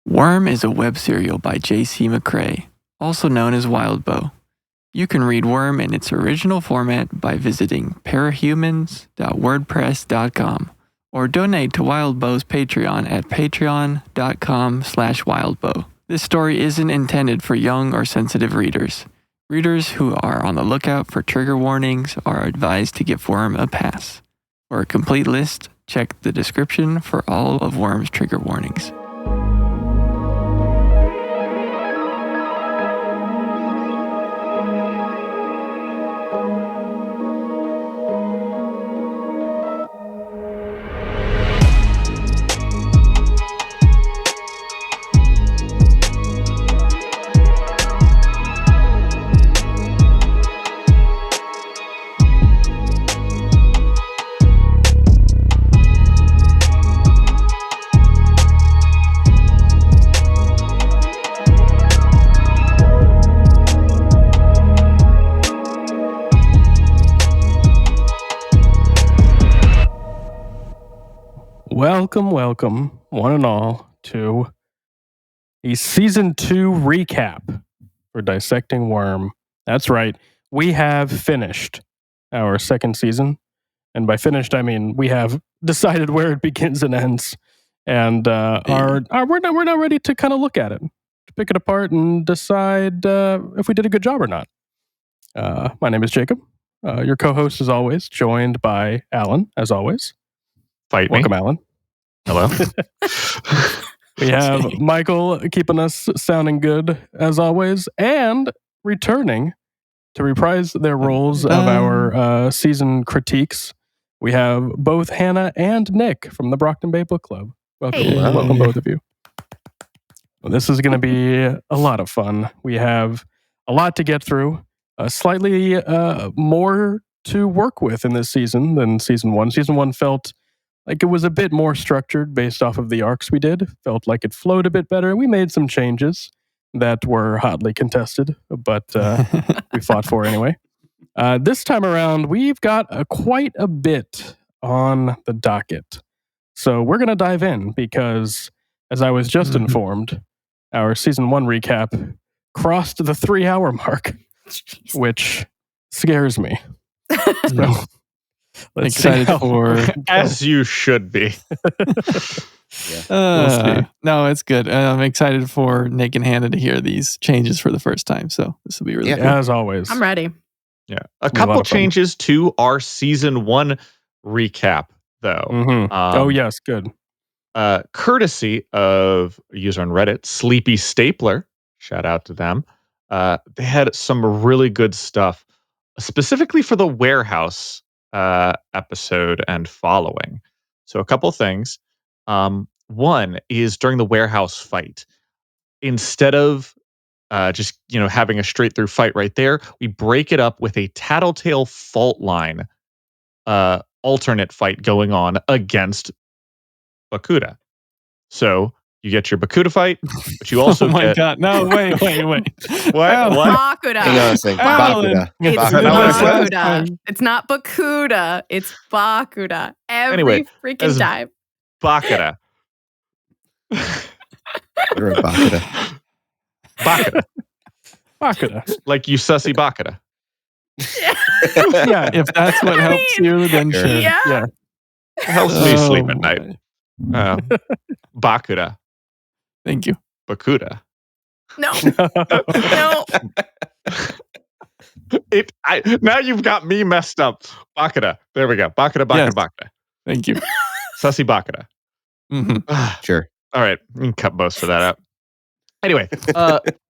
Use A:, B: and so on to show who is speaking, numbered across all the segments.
A: Worm is a web serial by J.C. McCrae, also known as Wildbow. You can read Worm in its original format by visiting parahumans.wordpress.com or donate to Wildbow's Patreon at patreon.com/wildbow. This story isn't intended for young or sensitive readers. Readers who are on the lookout for trigger warnings are advised to give Worm a pass. For a complete list, check the description for all of Worm's trigger warnings.
B: Welcome, one and all, to the Season 2 recap for Dissecting Worm. That's right, we have finished our second season. And by finished, I mean we have decided where it begins and ends. And we're now ready to kind of look at it, to pick it apart and decide if we did a good job or not. My name is Jacob, your co-host as always, joined by Allan, as always. Welcome, Allan.
C: Hello.
B: We have Michael keeping us sounding good as always, and returning to reprise their roles of our season critiques. We have both Hannah and Nick from the Brockton Bay Book Club. Welcome both of you. Well, this is going to be a lot of fun. We have a lot to get through, slightly more to work with in this season than season one. Season one felt like it was a bit more structured based off of the arcs we did. Felt like it flowed a bit better. We made some changes that were hotly contested, but we fought for anyway. This time around, we've got quite a bit on the docket. So we're going to dive in because, as I was just informed, our season 1 recap crossed the 3-hour mark, which scares me. So,
A: Excited for
C: as you should be.
A: No, it's good. I'm excited for Nick and Hannah to hear these changes for the first time. So this will be really cool.
B: As always.
D: I'm ready.
C: Yeah, a couple changes to our season 1 recap, though.
B: Oh yes, good.
C: Courtesy of a user on Reddit, Sleepy Stapler. Shout out to them. They had some really good stuff, specifically for the warehouse episode and following. So a couple things. One is during the warehouse fight, instead of just having a straight through fight right there, we break it up with a Tattletale fault line alternate fight going on against Bakuda. So you get your Bakuda fight, but you also
A: oh my
C: get...
A: God. No, wait.
C: What?
D: Bakuda.
E: Hang on a second. Bakuda.
D: It's
C: Bakuda.
D: Bakuda. It's not Bakuda. It's Bakuda.
C: Anyway,
D: freaking time.
C: Bakuda.
E: You're a Bakuda.
C: Bakuda. Like you sussy Bakuda.
A: Yeah, if that's what helps you, then sure.
D: Yeah.
C: Helps me sleep at night. Bakuda.
A: Thank you.
C: Bakuda.
D: No.
C: Now you've got me messed up. Bakuda. There we go. Bakuda.
A: Yes.
C: Bakuda.
A: Thank you.
C: Sussy Bakuda.
E: Sure.
C: All right. You can cut most of that out. Anyway,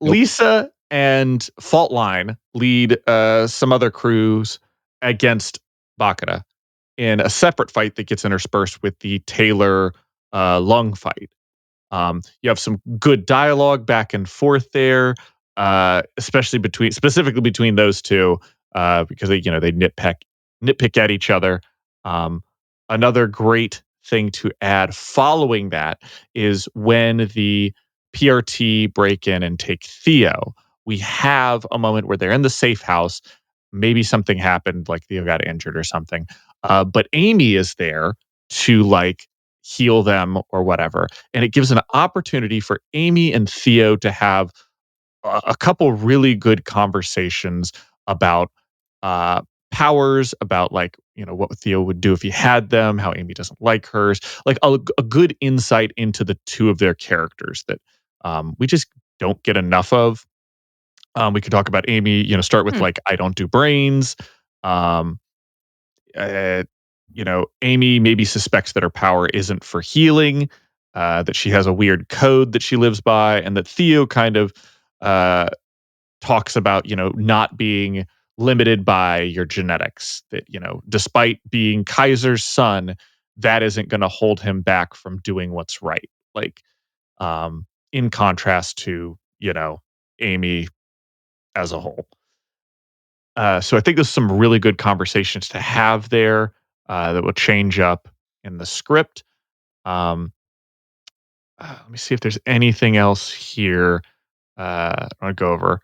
C: Lisa and Faultline lead some other crews against Bakuda in a separate fight that gets interspersed with the Taylor lung fight. You have some good dialogue back and forth there, specifically between those two, because they nitpick at each other. Another great thing to add following that is when the PRT break in and take Theo, we have a moment where they're in the safe house. Maybe something happened, like Theo got injured or something. But Amy is there to heal them or whatever. And it gives an opportunity for Amy and Theo to have a couple really good conversations about powers, about like, what Theo would do if he had them, how Amy doesn't like hers, like a good insight into the two of their characters that we just don't get enough of. We could talk about Amy, start with like, I don't do brains. Um, Amy maybe suspects that her power isn't for healing, that she has a weird code that she lives by, and that Theo kind of talks about, not being limited by your genetics, that, despite being Kaiser's son, that isn't going to hold him back from doing what's right. Like, in contrast to, Amy as a whole. So I think there's some really good conversations to have there that will change up in the script. Let me see if there's anything else here I want to go over.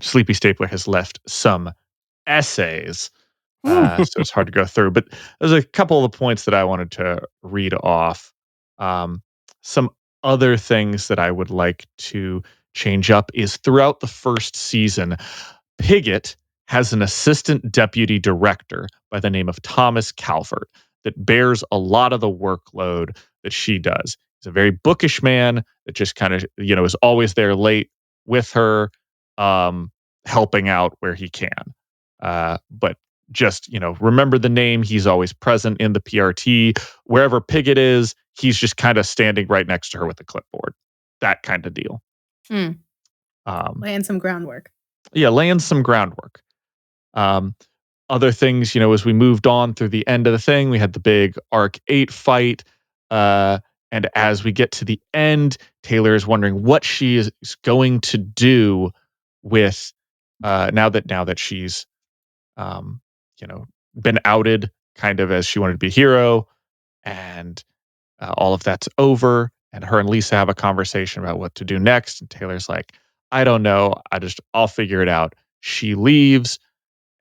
C: Sleepy Stapler has left some essays, so it's hard to go through. But there's a couple of the points that I wanted to read off. Some other things that I would like to change up is throughout the first season, Pigott has an assistant deputy director by the name of Thomas Calvert that bears a lot of the workload that she does. He's a very bookish man that just kind of, is always there late with her, helping out where he can. But just, remember the name. He's always present in the PRT. Wherever Pigott is, he's just kind of standing right next to her with a clipboard. That kind of deal.
D: Laying some groundwork.
C: Yeah, laying some groundwork. Other things, as we moved on through the end of the thing, we had the big Arc 8 fight. And as we get to the end, Taylor is wondering what she is going to do with now that she's been outed kind of as she wanted to be a hero, and all of that's over, and her and Lisa have a conversation about what to do next. And Taylor's like, I don't know. I'll figure it out. She leaves,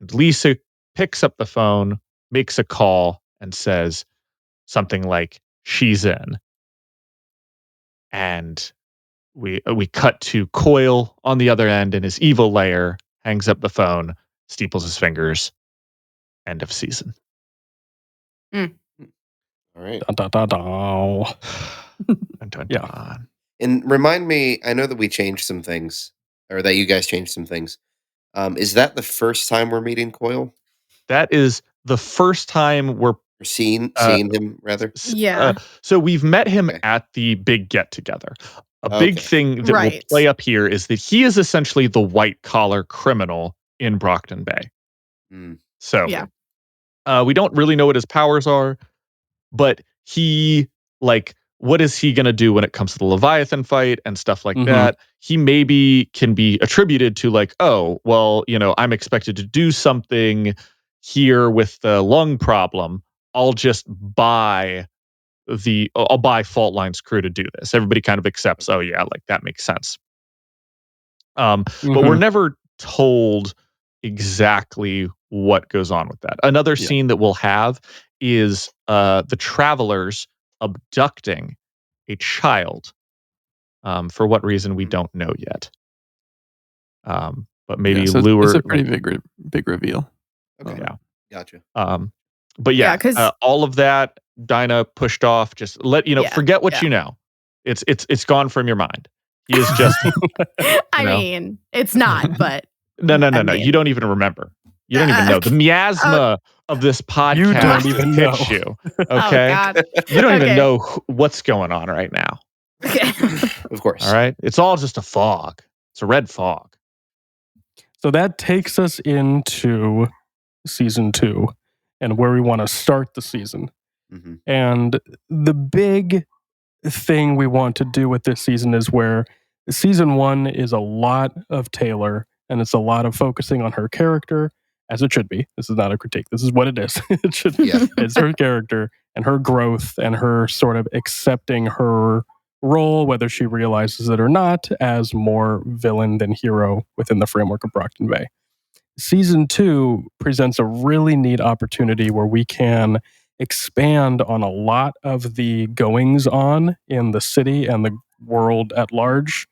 C: and Lisa picks up the phone, makes a call, and says something like, she's in. And we cut to Coyle on the other end in his evil lair, hangs up the phone, steeples his fingers. End of season.
E: All right.
B: Dun, dun, dun, dun.
C: Dun, dun,
B: Yeah.
C: dun.
E: And remind me, I know that we changed some things, or that you guys changed some things. Is that the first time we're meeting Coyle?
C: That is the first time we're
E: Or seeing him, rather?
D: Yeah.
C: So we've met him
E: Okay.
C: at the big get together. A big
E: Okay.
C: thing that will
D: Right.
C: play up here is that he is essentially the white collar criminal in Brockton Bay.
E: Mm.
C: So
D: Yeah.
C: we don't really know what his powers are, but what is he going to do when it comes to the Leviathan fight and stuff like that? He maybe can be attributed to like, oh, well, I'm expected to do something here with the lung problem. I'll buy Fault Line's crew to do this. Everybody kind of accepts, oh yeah, like that makes sense. But we're never told exactly what goes on with that. Another scene that we'll have is the travelers abducting a child. For what reason we don't know yet. But maybe
A: so
C: lure.
A: it's a pretty big reveal.
E: Okay.
C: Yeah.
E: Gotcha.
C: But
D: Yeah, 'cause-
C: all of that Dinah pushed off. Just forget what you know. It's gone from your mind. He is just.
D: I mean, it's not, but
C: No.
D: mean-
C: You don't even remember. You don't even know the miasma of this podcast.
B: You don't even know.
C: hits you. Okay.
D: Oh God.
C: You don't even
D: Okay.
C: know what's going on right now.
D: Okay.
E: Of course.
C: All right. It's all just a fog. It's a red fog.
B: So that takes us into season 2 and where we want to start the season.
E: Mm-hmm.
B: And the big thing we want to do with this season is where season 1 is a lot of Taylor and it's a lot of focusing on her character, as it should be. This is not a critique. This is what it is. It should be.
E: Yeah.
B: It's her character and her growth and her sort of accepting her role, whether she realizes it or not, as more villain than hero within the framework of Brockton Bay. Season 2 presents a really neat opportunity where we can expand on a lot of the goings on in the city and the world at large,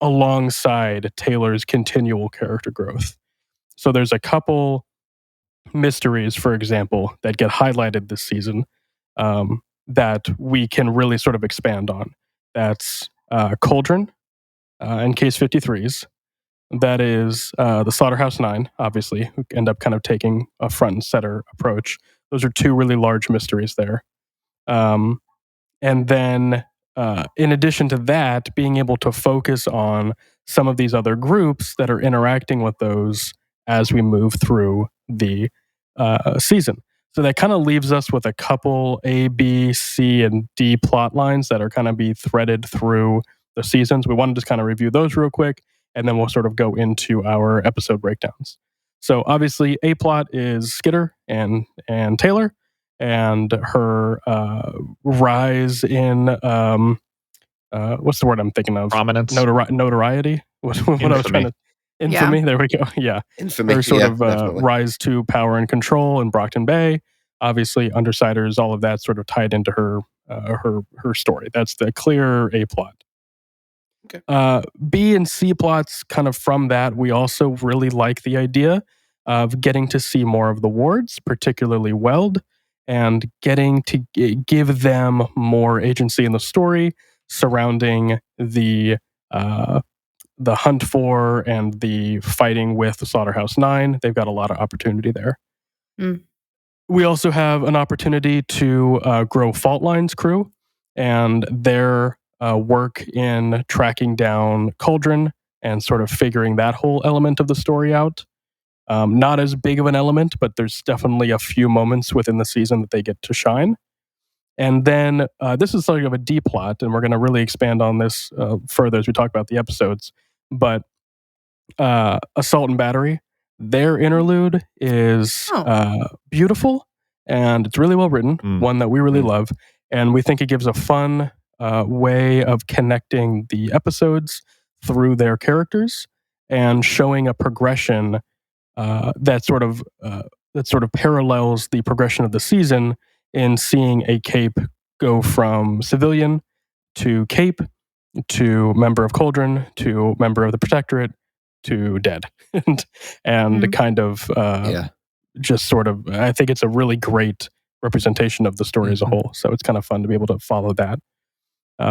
B: alongside Taylor's continual character growth. So there's a couple mysteries, for example, that get highlighted this season, that we can really sort of expand on. That's Cauldron and Case 53s. That is the Slaughterhouse 9, obviously, who end up kind of taking a front and center approach. Those are two really large mysteries there. And then, in addition to that, being able to focus on some of these other groups that are interacting with those as we move through the season. So that kind of leaves us with a couple A, B, C, and D plot lines that are kind of be threaded through the seasons. We want to just kind of review those real quick, and then we'll sort of go into our episode breakdowns. So obviously, A plot is Skitter and Taylor, and her rise in what's the word I'm thinking of?
C: Prominence.
B: Notoriety. What I was trying to. Infamy.
D: Yeah.
B: There we go. Yeah.
E: Infamy.
B: Her sort of
E: definitely.
B: rise to power and control in Brockton Bay. Obviously, Undersiders, all of that sort of tied into her story. That's the clear A plot.
E: Okay.
B: B and C plots, kind of from that, we also really like the idea of getting to see more of the wards, particularly Weld, and getting to give them more agency in the story surrounding the hunt for and the fighting with the Slaughterhouse 9. They've got a lot of opportunity there.
D: Mm.
B: We also have an opportunity to grow Fault Line's crew and their work in tracking down Cauldron and sort of figuring that whole element of the story out. Not as big of an element, but there's definitely a few moments within the season that they get to shine. And then this is sort of a D plot, and we're going to really expand on this further as we talk about the episodes. But Assault and Battery, their interlude is beautiful, and it's really well written, one that we really love. And we think it gives a fun way of connecting the episodes through their characters and showing a progression that sort of parallels the progression of the season in seeing a Cape go from civilian to Cape to member of Cauldron to member of the Protectorate to dead, and kind of just sort of. I think it's a really great representation of the story as a whole. So it's kind of fun to be able to follow that.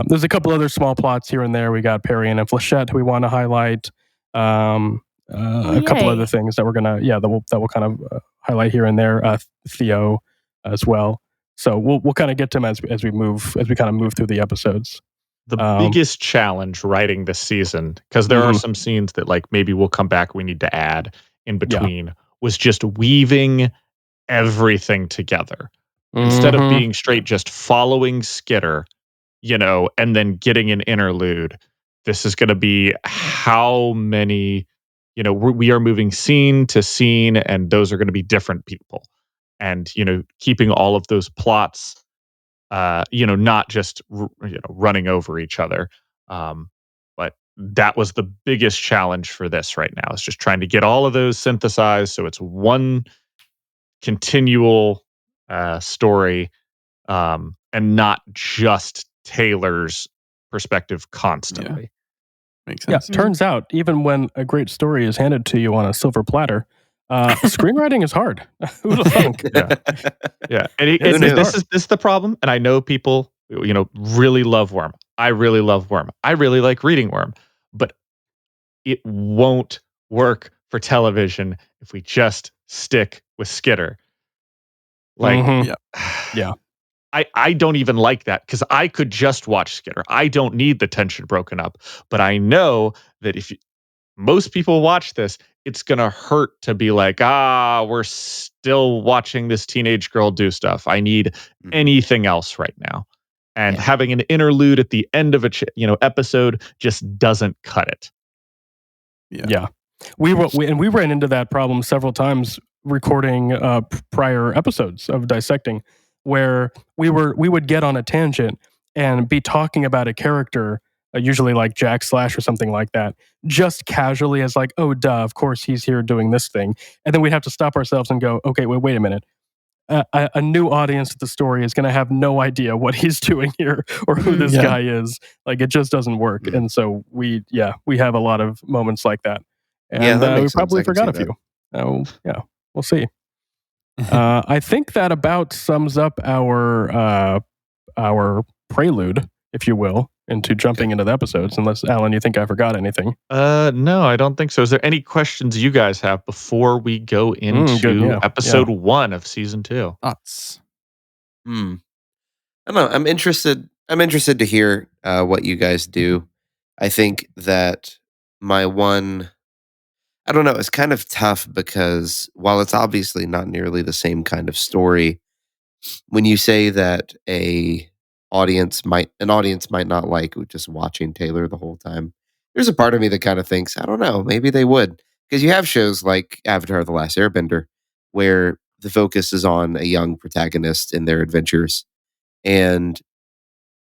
B: There's a couple other small plots here and there. We got Perry and Flechette, who we want to highlight. A couple other things that we're gonna, that we'll kind of highlight here and there. Theo as well. So we'll kind of get to them as we kind of move through the episodes.
C: The biggest challenge writing this season, because there are some scenes that like maybe we'll come back, we need to add in between, was just weaving everything together. Instead of being straight just following Skitter, and then getting an interlude. This is going to be how many, we are moving scene to scene, and those are going to be different people. And, keeping all of those plots, not just, running over each other. But that was the biggest challenge for this right now, is just trying to get all of those synthesized so it's one continual story, and not just Taylor's perspective constantly.
A: Yeah. Makes sense.
B: Yeah, turns out even when a great story is handed to you on a silver platter, screenwriting is hard. Who'd have thunk?
C: Yeah. And this is the problem. And I know people, really love Worm. I really love Worm. I really like reading Worm, but it won't work for television if we just stick with Skitter. Like,
B: yeah.
C: I don't even like that, because I could just watch Skitter. I don't need the tension broken up. But I know that if most people watch this, it's going to hurt to be like, we're still watching this teenage girl do stuff. I need anything else right now. And having an interlude at the end of a episode just doesn't cut it.
B: Yeah. We ran into that problem several times recording prior episodes of Dissecting, where we would get on a tangent and be talking about a character, usually like Jack Slash or something like that, just casually as like, oh, duh, of course he's here doing this thing. And then we'd have to stop ourselves and go, okay, wait a minute. a new audience to the story is going to have no idea what he's doing here or who this guy is. Like, it just doesn't work. And so we have a lot of moments like that. And
E: that
B: we
E: makes sense.
B: probably
E: I can
B: forgot a
E: see
B: few. We'll see. I think that about sums up our prelude, if you will, into jumping into the episodes, unless, Alan, you think I forgot anything?
C: No, I don't think so. Is there any questions you guys have before we go into episode 1 of season 2?
A: Thoughts?
E: I don't know. I'm interested to hear what you guys do. I think that my one, I don't know, it's kind of tough because while it's obviously not nearly the same kind of story, when you say that an audience might not like just watching Taylor the whole time, there's a part of me that kind of thinks, I don't know, maybe they would. Because you have shows like Avatar: The Last Airbender, where the focus is on a young protagonist and their adventures. And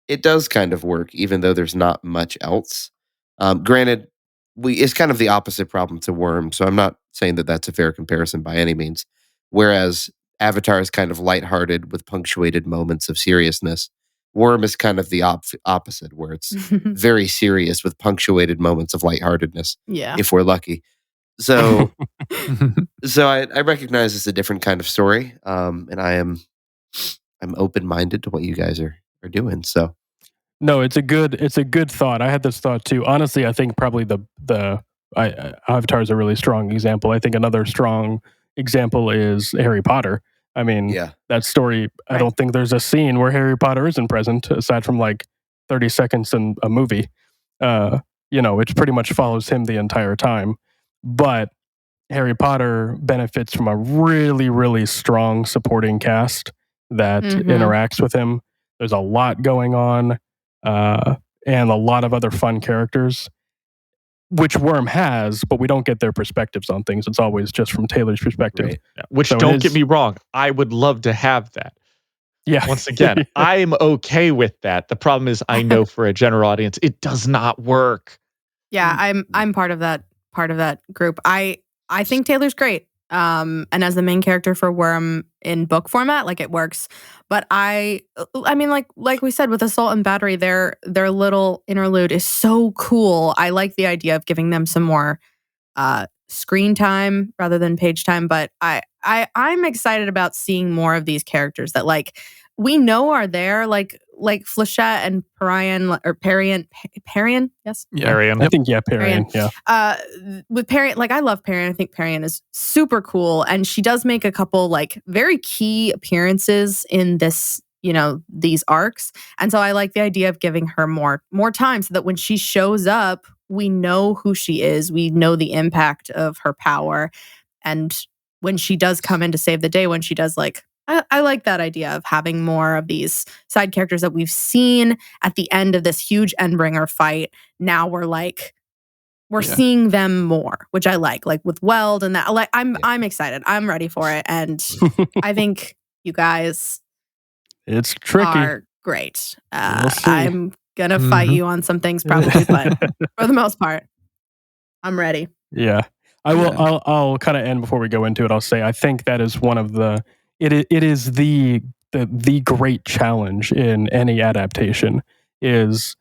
E: it does kind of work, even though there's not much else. Granted, it's kind of the opposite problem to Worm, so I'm not saying that that's a fair comparison by any means. Whereas Avatar is kind of lighthearted with punctuated moments of seriousness, Worm is kind of the opposite, where it's very serious with punctuated moments of lightheartedness.
D: Yeah.
E: If we're lucky. So, I recognize it's a different kind of story, and I'm open-minded to what you guys are doing. So,
B: no, it's a good thought. I had this thought too. Honestly, I think probably Avatar is a really strong example. I think another strong example is Harry Potter. I mean, that story, I don't think there's a scene where Harry Potter isn't present, aside from like 30 seconds in a movie. It pretty much follows him the entire time. But Harry Potter benefits from a really, really strong supporting cast that interacts with him. There's a lot going on, and a lot of other fun characters, which Worm has, but we don't get their perspectives on things. It's always just from Taylor's perspective.
C: Right. Which, so don't get me wrong, I would love to have that.
B: Yeah.
C: Once again, I'm okay with that. The problem is, I know for a general audience, it does not work.
D: Yeah, I'm part of that group. I think Taylor's great. And as the main character for Worm in book format, like, it works. But I mean, like we said, with Assault and Battery, their little interlude is so cool. I like the idea of giving them some more screen time rather than page time. But I'm excited about seeing more of these characters that, like, we know are there, like Flechette and Parian, or Parian, yes?
C: Yeah. Parian.
B: I think, Parian, yeah.
D: With Parian, like, I love Parian. I think Parian is super cool. And she does make a couple, like, very key appearances in this, these arcs. And so I like the idea of giving her more time so that when she shows up, we know who she is. We know the impact of her power. And when she does come in to save the day, when she does, like, I like that idea of having more of these side characters that we've seen at the end of this huge Endbringer fight. Now we're seeing them more, which I like with Weld and that. Like, I'm excited. I'm ready for it, and I think you guys,
B: it's tricky,
D: are great. I'm gonna fight you on some things probably, but for the most part, I'm ready.
B: Yeah, I will. Yeah. I'll kind of end before we go into it. I'll say I think that is one of the. It is the great challenge in any adaptation is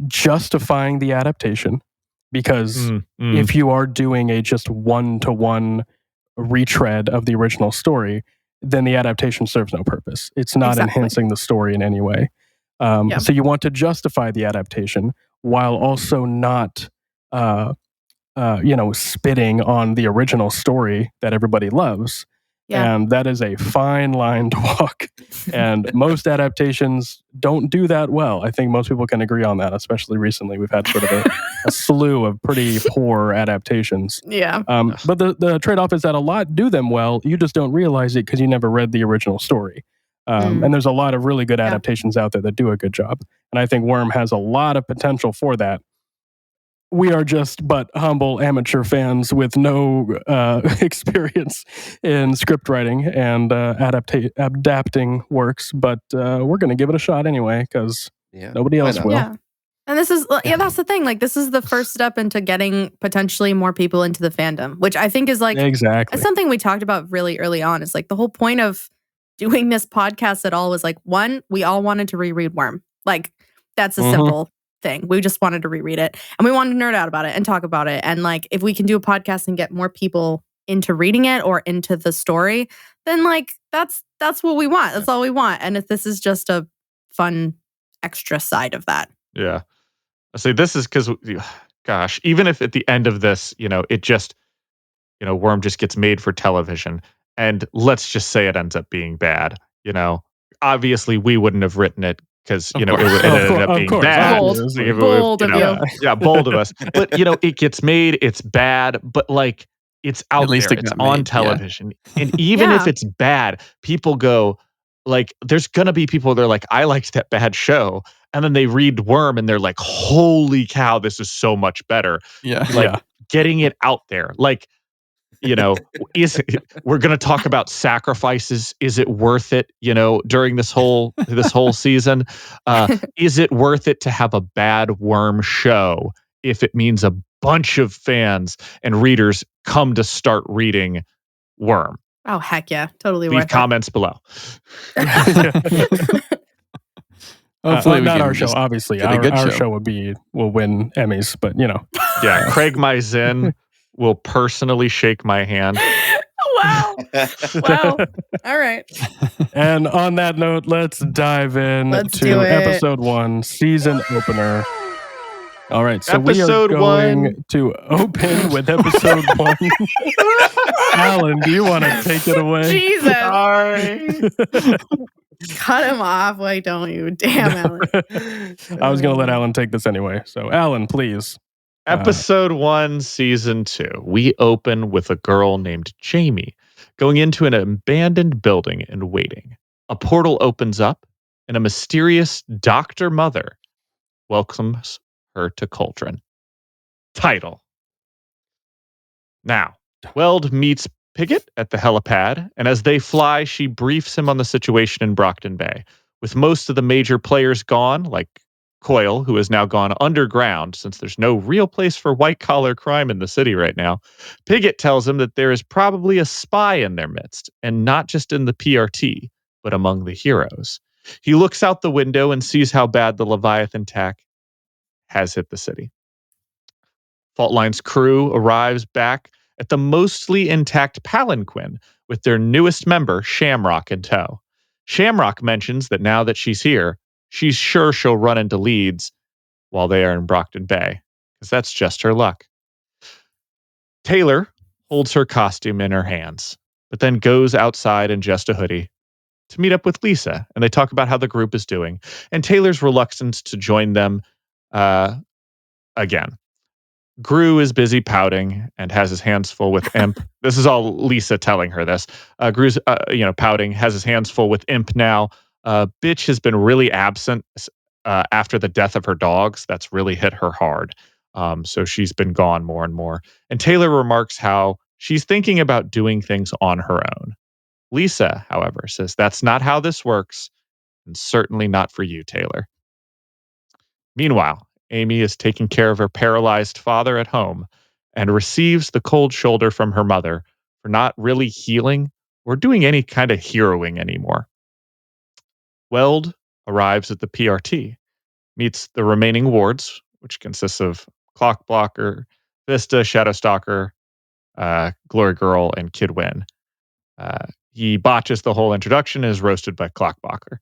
B: justifying the adaptation, because if you are doing a just one-to-one retread of the original story, then the adaptation serves no purpose. It's not enhancing the story in any way. So you want to justify the adaptation while also not spitting on the original story that everybody loves. Yeah. And that is a fine line to walk. And most adaptations don't do that well. I think most people can agree on that, especially recently. We've had sort of a slew of pretty poor adaptations.
D: Yeah.
B: But the trade-off is that a lot do them well. You just don't realize it because you never read the original story. And there's a lot of really good adaptations out there that do a good job. And I think Worm has a lot of potential for that. We are just but humble amateur fans with no experience in script writing and adapting works, but we're going to give it a shot anyway because nobody else will.
D: Yeah. And this is, that's the thing. Like, this is the first step into getting potentially more people into the fandom, which I think is like
B: exactly
D: something we talked about really early on. Is like the whole point of doing this podcast at all was like, one, we all wanted to reread Worm. Like, that's a simple thing. We just wanted to reread it, and we wanted to nerd out about it and talk about it. And like, if we can do a podcast and get more people into reading it or into the story, then like that's what we want. That's all we want. And if this is just a fun extra side of that.
C: Yeah. I say this is because, gosh, even if at the end of this, it just, Worm just gets made for television, and let's just say it ends up being bad, obviously we wouldn't have written it because, it ended up being bad.
D: Bold of you.
C: Yeah, bold of us. But, it gets made, it's bad, but like, it's out there, it's on television. Yeah. And even if it's bad, people go, like, there's gonna be people that are like, I liked that bad show. And then they read Worm and they're like, holy cow, this is so much better.
A: Yeah.
C: Like, getting it out there. Like, we're gonna talk about sacrifices. Is it worth it, during this whole season? Is it worth it to have a bad Worm show if it means a bunch of fans and readers come to start reading Worm?
D: Oh, heck yeah. Totally
C: Leave
D: worth
C: comments below.
B: Hopefully not our show, obviously. Our show will win Emmys, but
C: Yeah, Craig Mazin will personally shake my hand.
D: Wow. Wow. All right.
B: And on that note, let's dive in to episode 1, season opener. All right, so
C: episode
B: we are going to open with episode 1. Allan, do you want to take it away?
D: Jesus.
C: Sorry.
D: Cut him off. Why don't you? Damn, Allan.
B: I was going to let Allan take this anyway. So, Allan, please.
C: Episode 1, season 2. We open with a girl named Jamie going into an abandoned building and waiting. A portal opens up, and a mysterious Dr. Mother welcomes her to Cauldron. Title. Now, Weld meets Pigott at the helipad, and as they fly, she briefs him on the situation in Brockton Bay. With most of the major players gone, like Coyle, who has now gone underground since there's no real place for white-collar crime in the city right now, Pigott tells him that there is probably a spy in their midst, and not just in the PRT, but among the heroes. He looks out the window and sees how bad the Leviathan attack has hit the city. Fault Line's crew arrives back at the mostly intact palanquin with their newest member, Shamrock, in tow. Shamrock mentions that now that she's here, she's sure she'll run into Leeds while they are in Brockton Bay, because that's just her luck. Taylor holds her costume in her hands, but then goes outside in just a hoodie to meet up with Lisa, and they talk about how the group is doing, and Taylor's reluctance to join them again. Gru is busy pouting and has his hands full with Imp. This is all Lisa telling her this. Gru's, pouting, has his hands full with Imp now. Bitch has been really absent after the death of her dogs. That's really hit her hard. So she's been gone more and more. And Taylor remarks how she's thinking about doing things on her own. Lisa, however, says that's not how this works, and certainly not for you, Taylor. Meanwhile, Amy is taking care of her paralyzed father at home and receives the cold shoulder from her mother for not really healing or doing any kind of heroing anymore. Weld arrives at the PRT, meets the remaining wards, which consists of Clockblocker, Vista, Shadowstalker, Glory Girl, and Kid Win. He botches the whole introduction and is roasted by Clockblocker.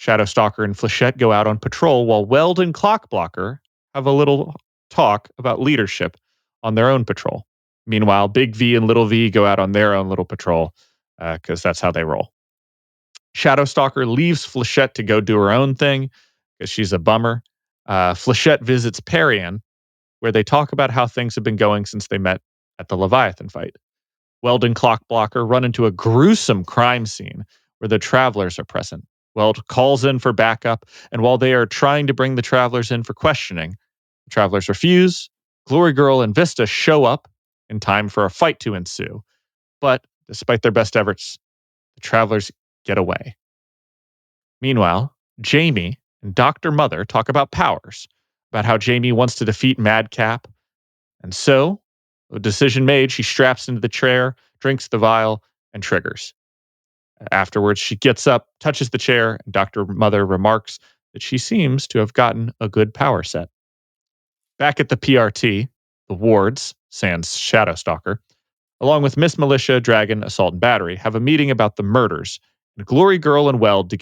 C: Shadowstalker and Flechette go out on patrol while Weld and Clockblocker have a little talk about leadership on their own patrol. Meanwhile, Big V and Little V go out on their own little patrol because that's how they roll. Shadowstalker leaves Flechette to go do her own thing because she's a bummer. Flechette visits Parian, where they talk about how things have been going since they met at the Leviathan fight. Weld and Clockblocker run into a gruesome crime scene where the Travelers are present. Weld calls in for backup, and while they are trying to bring the Travelers in for questioning, the Travelers refuse. Glory Girl and Vista show up in time for a fight to ensue. But despite their best efforts, the Travelers get away. Meanwhile, Jamie and Dr. Mother talk about powers, about how Jamie wants to defeat Madcap. And so, a decision made, she straps into the chair, drinks the vial, and triggers. Afterwards, she gets up, touches the chair, and Dr. Mother remarks that she seems to have gotten a good power set. Back at the PRT, the wards, sans Shadowstalker, along with Miss Militia, Dragon, Assault, and Battery, have a meeting about the murders, and Glory Girl and Weld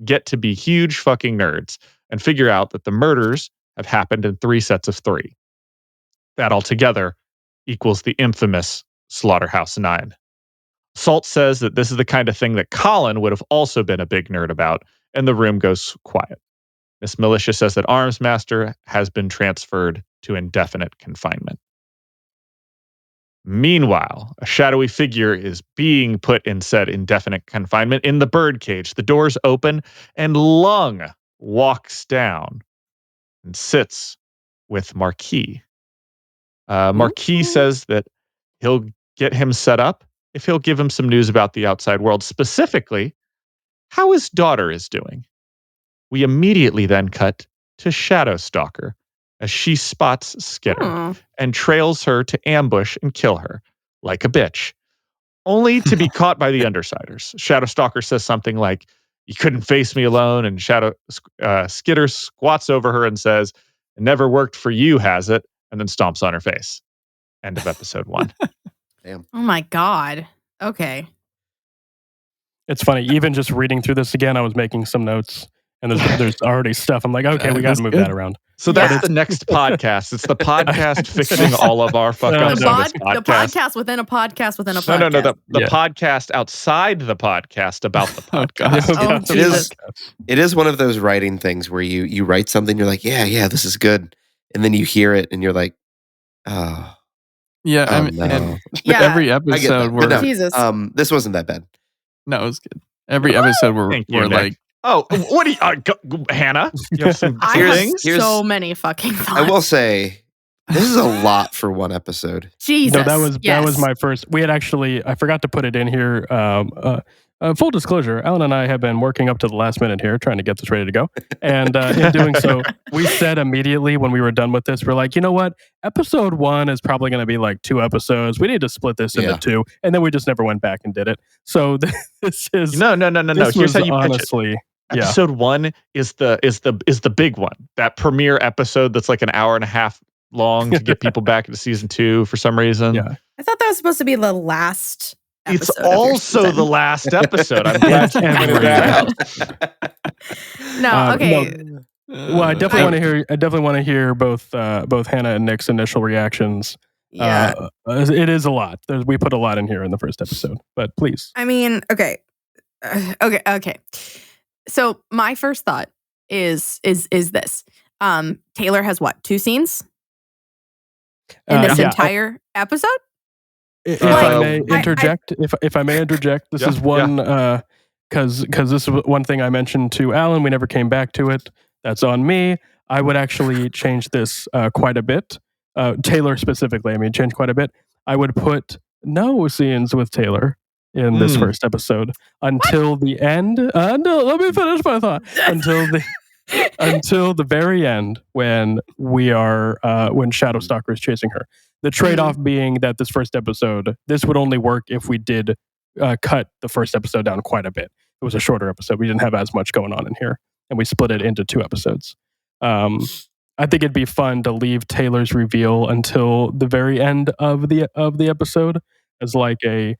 C: get to be huge fucking nerds and figure out that the murders have happened in 3 sets of 3. That altogether equals the infamous Slaughterhouse 9. Salt says that this is the kind of thing that Colin would have also been a big nerd about, and the room goes quiet. Miss Militia says that Armsmaster has been transferred to indefinite confinement. Meanwhile, a shadowy figure is being put in said indefinite confinement in the birdcage. The doors open, and Lung walks down and sits with Marquis. Marquis says that he'll get him set up if he'll give him some news about the outside world, specifically how his daughter is doing. We immediately then cut to Shadowstalker as she spots Skitter and trails her to ambush and kill her like a bitch, only to be caught by the Undersiders. Shadowstalker says something like, "You couldn't face me alone," and Skitter squats over her and says, "It never worked for you, has it?" and then stomps on her face. End of episode 1.
E: Damn.
D: Oh my God. Okay.
B: It's funny. Even just reading through this again, I was making some notes, and there's already stuff. I'm like, okay, we got to move that around.
C: So that's the next podcast. It's the podcast fixing all of our fuck ups on this podcast.
D: The podcast within a podcast within a podcast.
C: No. The podcast outside the podcast about the podcast.
E: It is one of those writing things where you write something, you're like, yeah, this is good, and then you hear it, and you're like, oh.
A: Yeah,
E: Oh,
A: I mean,
E: no.
A: and
D: Yeah,
A: every
E: I get
A: episode
E: that.
A: where
E: But no,
D: Jesus.
E: this wasn't that bad.
A: no, it was good. Every episode where
C: Thank you,
A: we're
C: Nick.
A: like,
C: Oh, what do you, Hannah? You have some
D: I
C: things?
D: have so many fucking thoughts.
E: I will say, this is a lot for one episode.
D: Jesus.
B: No, that was my first. We had actually, I forgot to put it in here. Full disclosure, Alan and I have been working up to the last minute here, trying to get this ready to go. And in doing so, we said immediately when we were done with this, we're like, you know what? Episode 1 is probably going to be like 2 episodes. We need to split this into 2. And then we just never went back and did it. So this is
C: No.
B: This
C: Here's how you
B: honestly,
C: pitch it. Episode 1 is the big one. That premiere episode that's like an hour and a half long to get people back into season 2 for some reason.
B: Yeah.
D: I thought that was supposed to be the last
C: It's
D: episode of your
C: also
D: season.
C: the last episode. I'm glad you pointed that out.
D: No, okay.
B: Well, I definitely want to hear. I definitely want to hear both Hannah and Nick's initial reactions.
D: Yeah.
B: It is a lot. We put a lot in here in the first episode, but please.
D: I mean, okay. Okay. So my first thought is this. Taylor has what, 2 scenes in this entire episode?
B: If
E: Like,
B: I may interject, if I may interject, this is one because this is one thing I mentioned to Alan. We never came back to it. That's on me. I would actually change this quite a bit. Taylor specifically, I mean, change quite a bit. I would put no scenes with Taylor in this first episode until the end. No, let me finish my thought. Until the very end when we are when Shadowstalker is chasing her. The trade-off being that this first episode, this would only work if we did cut the first episode down quite a bit. It was a shorter episode. We didn't have as much going on in here, and we split it into 2 episodes. I think it'd be fun to leave Taylor's reveal until the very end of the episode as like a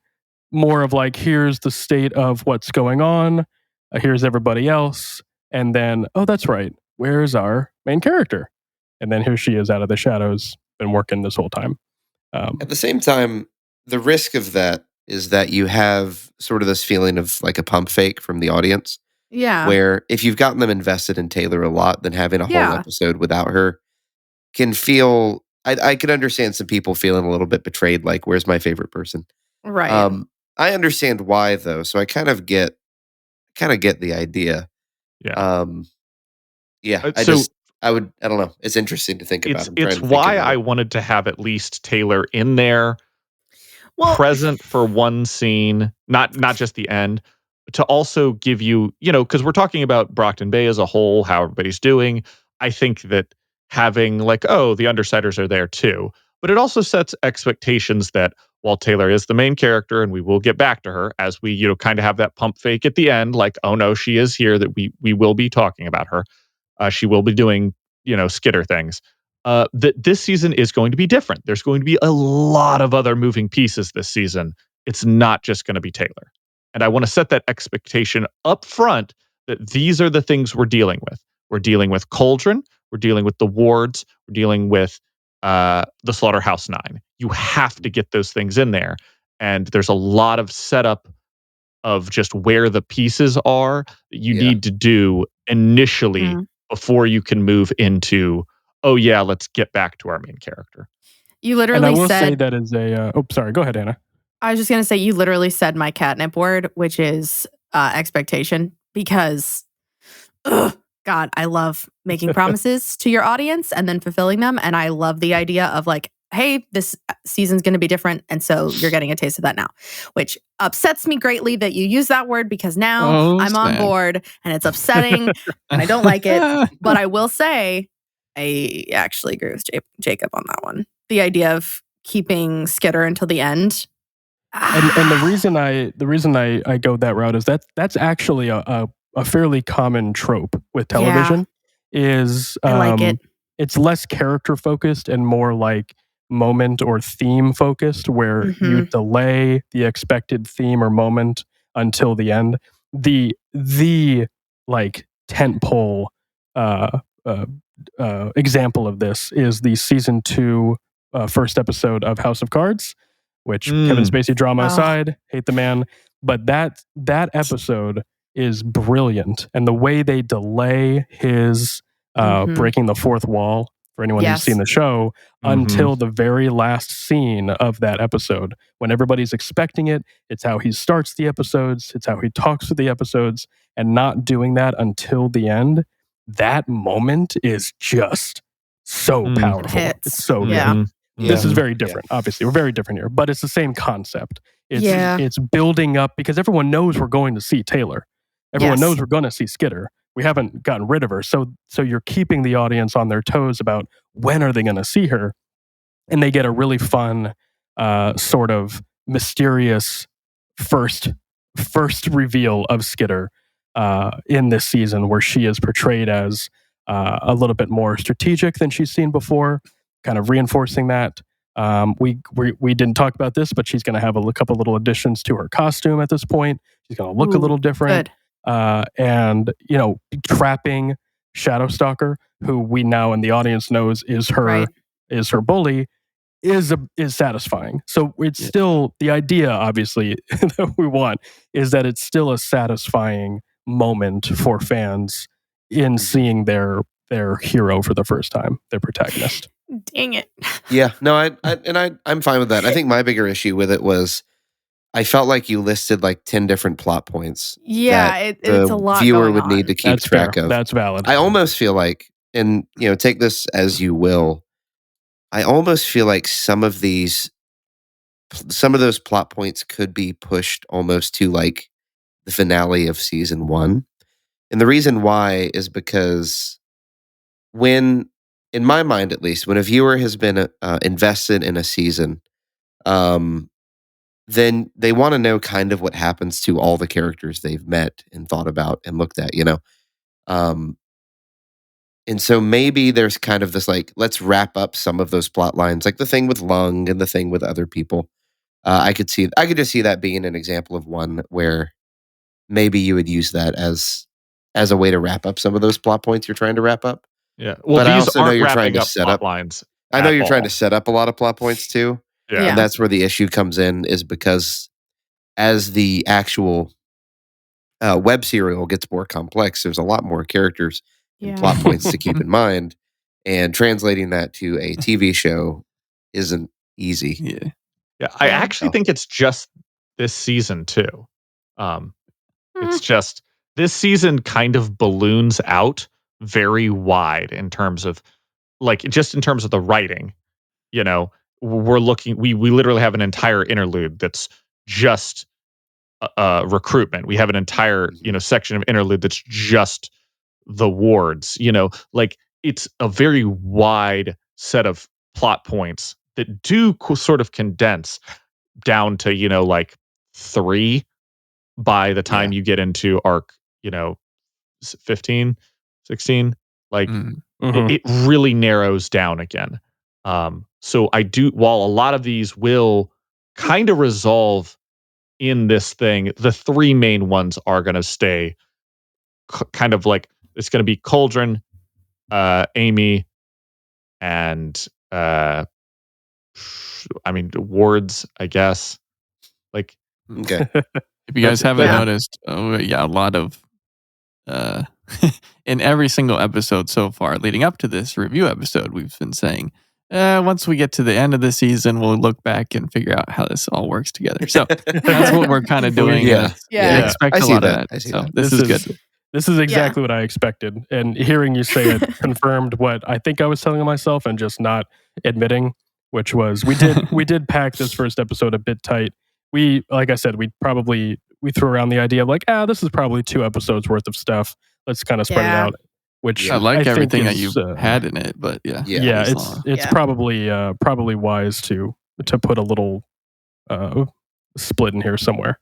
B: more of like, here's the state of what's going on, here's everybody else, and then, oh, that's right, where's our main character? And then here she is out of the shadows, been working this whole time.
E: At the same time, the risk of that is that you have sort of this feeling of like a pump fake from the audience.
D: Yeah.
E: Where if you've gotten them invested in Taylor a lot, then having a whole episode without her can feel. I can understand some people feeling a little bit betrayed. Like, where's my favorite person?
D: Right.
E: I understand why though, so I kind of get the idea.
C: Yeah.
E: I don't know. It's interesting to think about.
C: It's why I wanted to have at least Taylor in there, present for one scene, not just the end, to also give you, because we're talking about Brockton Bay as a whole, how everybody's doing. I think that having like, oh, the Undersiders are there too, but it also sets expectations that while Taylor is the main character, and we will get back to her as we, kind of have that pump fake at the end, like, oh no, she is here, that we will be talking about her. She will be doing, skitter things. That this season is going to be different. There's going to be a lot of other moving pieces this season. It's not just going to be Taylor. And I want to set that expectation up front that these are the things we're dealing with. We're dealing with Cauldron. We're dealing with the wards. We're dealing with the Slaughterhouse 9. You have to get those things in there. And there's a lot of setup of just where the pieces are that you need to do initially before you can move into, oh yeah, let's get back to our main character.
D: You literally
B: and I will
D: said,
B: say that is a. Sorry. Go ahead, Anna.
D: I was just going to say, you literally said my catnip word, which is expectation, because, God, I love making promises to your audience and then fulfilling them. And I love the idea of like, hey, this season's going to be different. And so you're getting a taste of that now, which upsets me greatly that you use that word, because now I'm on board and it's upsetting and I don't like it. But I will say, I actually agree with Jacob on that one. The idea of keeping Skitter until the end.
B: And the reason I go that route is that's actually a fairly common trope with television. Is
D: I like it.
B: It's less character focused and more like moment or theme focused, where you delay the expected theme or moment until the end. The like tentpole example of this is the season 2 first episode of House of Cards, which Kevin Spacey drama aside, hate the man, but that episode is brilliant, and the way they delay his breaking the fourth wall, for anyone who's seen the show, until the very last scene of that episode, when everybody's expecting it. It's how he starts the episodes, it's how he talks through the episodes, and not doing that until the end. That moment is just so powerful. It's so good. This is very different. Obviously, we're very different here, but it's the same concept. It's building up, because everyone knows we're going to see Taylor. Everyone knows we're going to see Skitter. We haven't gotten rid of her. So you're keeping the audience on their toes about when are they going to see her. And they get a really fun, sort of mysterious first reveal of Skitter in this season, where she is portrayed as a little bit more strategic than she's seen before, kind of reinforcing that. We didn't talk about this, but she's going to have a couple little additions to her costume at this point. She's going to look a little different.
D: Good.
B: And trapping Shadowstalker, who we now in the audience knows is her bully, is satisfying. So it's still the idea, obviously, that we want is that it's still a satisfying moment for fans in seeing their hero for the first time, their protagonist.
D: Dang it.
E: Yeah, no, I'm fine with that. I think my bigger issue with it was I felt like you listed like 10 different plot points.
D: Yeah, it's a lot.
E: Viewer would need to keep track of.
B: That's valid.
E: I almost feel like, and take this as you will, I almost feel like some of those plot points could be pushed almost to like the finale of season 1. And the reason why is because in my mind at least, when a viewer has been invested in a season, then they want to know kind of what happens to all the characters they've met and thought about and looked at, and so maybe there's kind of this like, let's wrap up some of those plot lines, like the thing with Lung and the thing with other people. I could just see that being an example of one where maybe you would use that as a way to wrap up some of those plot points you're trying to wrap up.
C: Yeah. Well,
E: but
C: these aren't
E: you're
C: wrapping
E: trying to
C: up
E: set
C: plot
E: up
C: lines.
E: I know you're trying to set up a lot of plot points too.
C: Yeah.
E: And that's where the issue comes in, is because as the actual web serial gets more complex, there's a lot more characters and plot points to keep in mind. And translating that to a TV show isn't easy.
C: Yeah. I actually think it's just this season too. It's just this season kind of balloons out very wide in terms of the writing. We're looking, we literally have an entire interlude that's just recruitment. We have an entire, section of interlude that's just the wards, like it's a very wide set of plot points that do sort of condense down to, like 3 by the time you get into arc, 15, 16. Like it really narrows down again. So while a lot of these will kind of resolve in this thing, the 3 main ones are going to stay kind of like, it's going to be Cauldron, Amy, and Wards, I guess. Like,
E: Okay.
A: If you guys haven't noticed, a lot of in every single episode so far, leading up to this review episode, we've been saying, once we get to the end of the season, we'll look back and figure out how this all works together. So that's what we're kind of doing.
E: Yeah.
A: I expect
E: I
A: a
E: see
A: lot
E: that.
A: of
E: I
A: that.
E: see
A: So
E: that.
A: this is good.
B: This is exactly what I expected. And hearing you say it confirmed what I think I was telling myself and just not admitting, which was we did pack this first episode a bit tight. We, like I said, we threw around the idea of like, this is probably 2 episodes worth of stuff. Let's kind of spread it out. Which
A: I like everything that
B: is,
A: you had in it, but
B: it's probably wise to put a little split in here somewhere.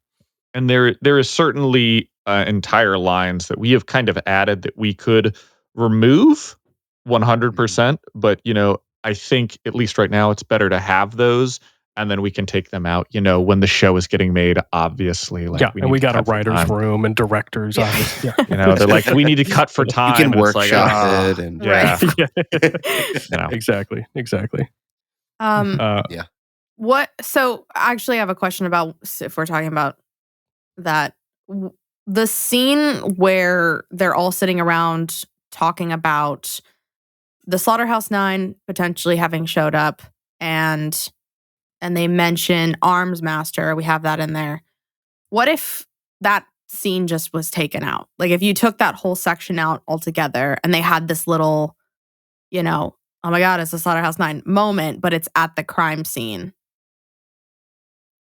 C: And there is certainly entire lines that we have kind of added that we could remove 100%, but I think at least right now it's better to have those, and then we can take them out, when the show is getting made, obviously. Like,
B: we got a writer's room and directors. Obviously.
C: They're like, we need to cut for time.
E: You can workshop it. And
B: Exactly.
D: What? So actually, I have a question about if we're talking about that. The scene where they're all sitting around talking about the Slaughterhouse 9 potentially having showed up, and they mention Arms Master. We have that in there. What if that scene just was taken out? Like if you took that whole section out altogether and they had this little, oh my God, it's the Slaughterhouse 9 moment, but it's at the crime scene.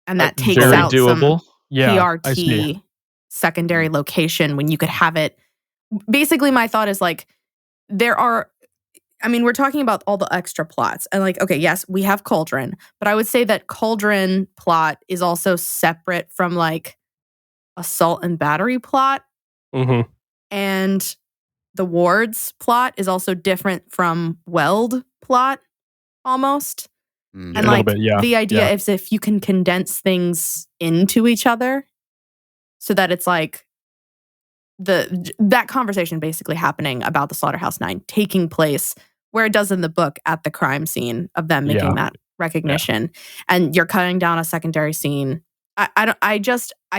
D: And that takes
C: very
D: out
C: doable.
D: some PRT secondary location when you could have it. Basically, my thought is like, we're talking about all the extra plots. And like, okay, yes, we have Cauldron, but I would say that Cauldron plot is also separate from like assault and battery plot. And the Wards plot is also different from Weld plot almost. And like the idea is if you can condense things into each other so that it's like that conversation basically happening about the Slaughterhouse 9 taking place where it does in the book at the crime scene of them making that recognition, and you're cutting down a secondary scene. I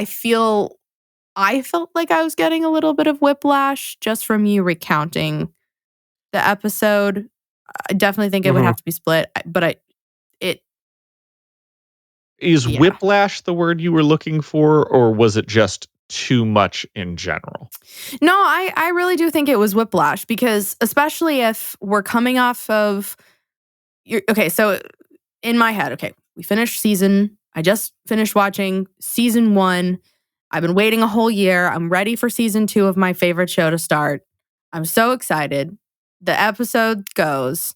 D: felt like I was getting a little bit of whiplash just from you recounting the episode. I definitely think it would have to be split, but
C: Is whiplash the word you were looking for, or was it just too much in general?
D: No, I really do think it was whiplash, because especially if we're coming off of so in my head, I just finished watching season 1. I've been waiting a whole year. I'm ready for season 2 of my favorite show to start. I'm so excited. The episode goes,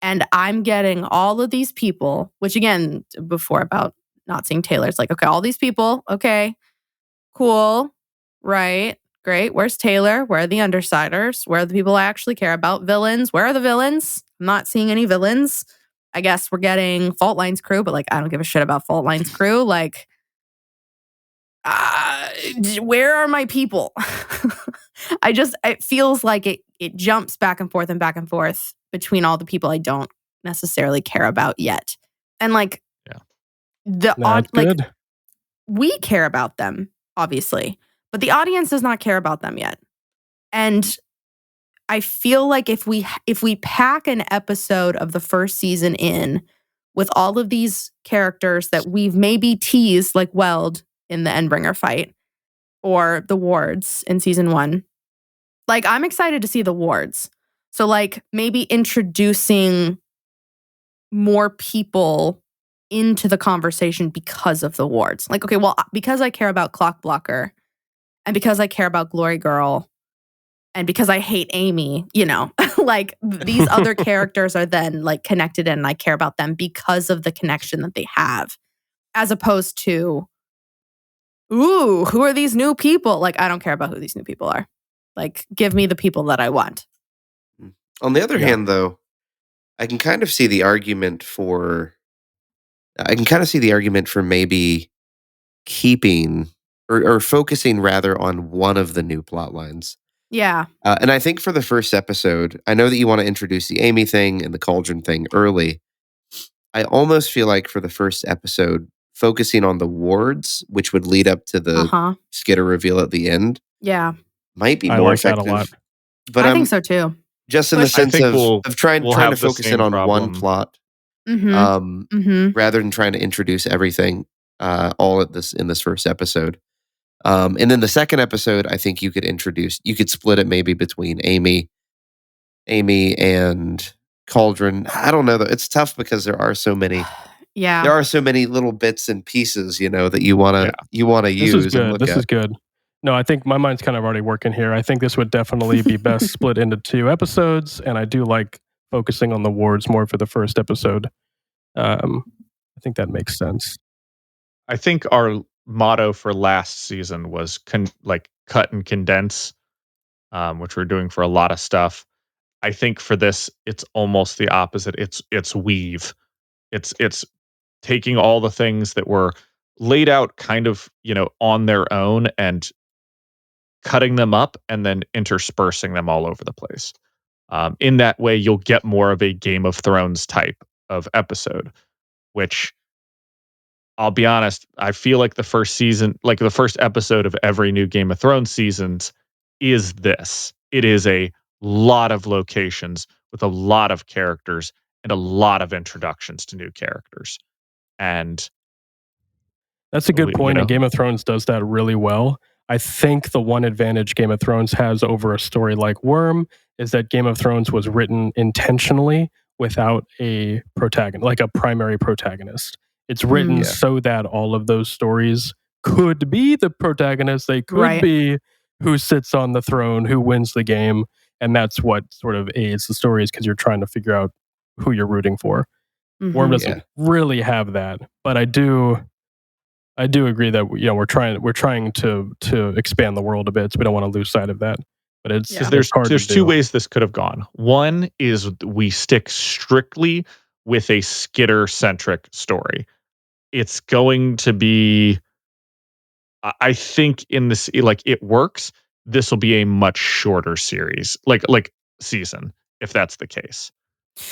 D: and I'm getting all of these people, which again, before about not seeing Taylor, it's like, okay, all these people, okay, cool, right, great. Where's Taylor? Where are the Undersiders? Where are the people I actually care about? Villains? Where are the villains? I'm not seeing any villains. I guess we're getting Fault Line's crew, but like, I don't give a shit about Fault Line's crew. Like, where are my people? It feels like it jumps back and forth between all the people I don't necessarily care about yet. And like, we care about them, obviously, but the audience does not care about them yet. And I feel like if we pack an episode of the first season in with all of these characters that we've maybe teased, like Weld in the Endbringer fight or the Wards in season 1, like I'm excited to see the Wards. So like maybe introducing more people into the conversation because of the Wards. Like, okay, well, because I care about Clock Blocker and because I care about Glory Girl And because I hate Amy, like these other characters are then like connected and I care about them because of the connection that they have, as opposed to, ooh, who are these new people? Like, I don't care about who these new people are. Like, give me the people that I want.
E: On the other hand, though, I can kind of see the argument for maybe keeping or focusing rather on one of the new plot lines.
D: Yeah.
E: And I think for the first episode, I know that you want to introduce the Amy thing and the cauldron thing early. I almost feel like for the first episode, focusing on the wards, which would lead up to the Skitter reveal at the end, might be more effective.
B: That a lot.
E: But
D: I think so too.
E: Just in the sense of trying to focus in on one plot, rather than trying to introduce everything all in this first episode. And then the second episode, I think you could split it maybe between Amy and Cauldron. I don't know though. It's tough because there are so many.
D: Yeah.
E: There are so many little bits and pieces, that you want to use.
B: This is good.
E: And look
B: This
E: at.
B: is good. No, I think my mind's kind of already working here. I think this would definitely be best split into 2 episodes, and I do like focusing on the wards more for the first episode. I think that makes sense.
C: I think our motto for last season was cut and condense, which we're doing for a lot of stuff. I think for this, it's almost the opposite. It's weave. It's taking all the things that were laid out kind of, on their own and cutting them up and then interspersing them all over the place. In that way, you'll get more of a Game of Thrones type of episode, which I'll be honest, I feel like the first episode of every new Game of Thrones seasons is this. It is a lot of locations with a lot of characters and a lot of introductions to new characters. And
B: that's a good point. And Game of Thrones does that really well. I think the one advantage Game of Thrones has over a story like Worm is that Game of Thrones was written intentionally without a protagonist, like a primary protagonist. It's written so that all of those stories could be the protagonist. They could be who sits on the throne, who wins the game. And that's what sort of aids the stories because you're trying to figure out who you're rooting for. Worm doesn't really have that, but I do agree that we're trying to expand the world a bit, so we don't want to lose sight of that. But
C: there's 2 ways this could have gone. One is we stick strictly with a Skitter centric story. It's going to be, I think, in this it works. This will be a much shorter series, like season, if that's the case.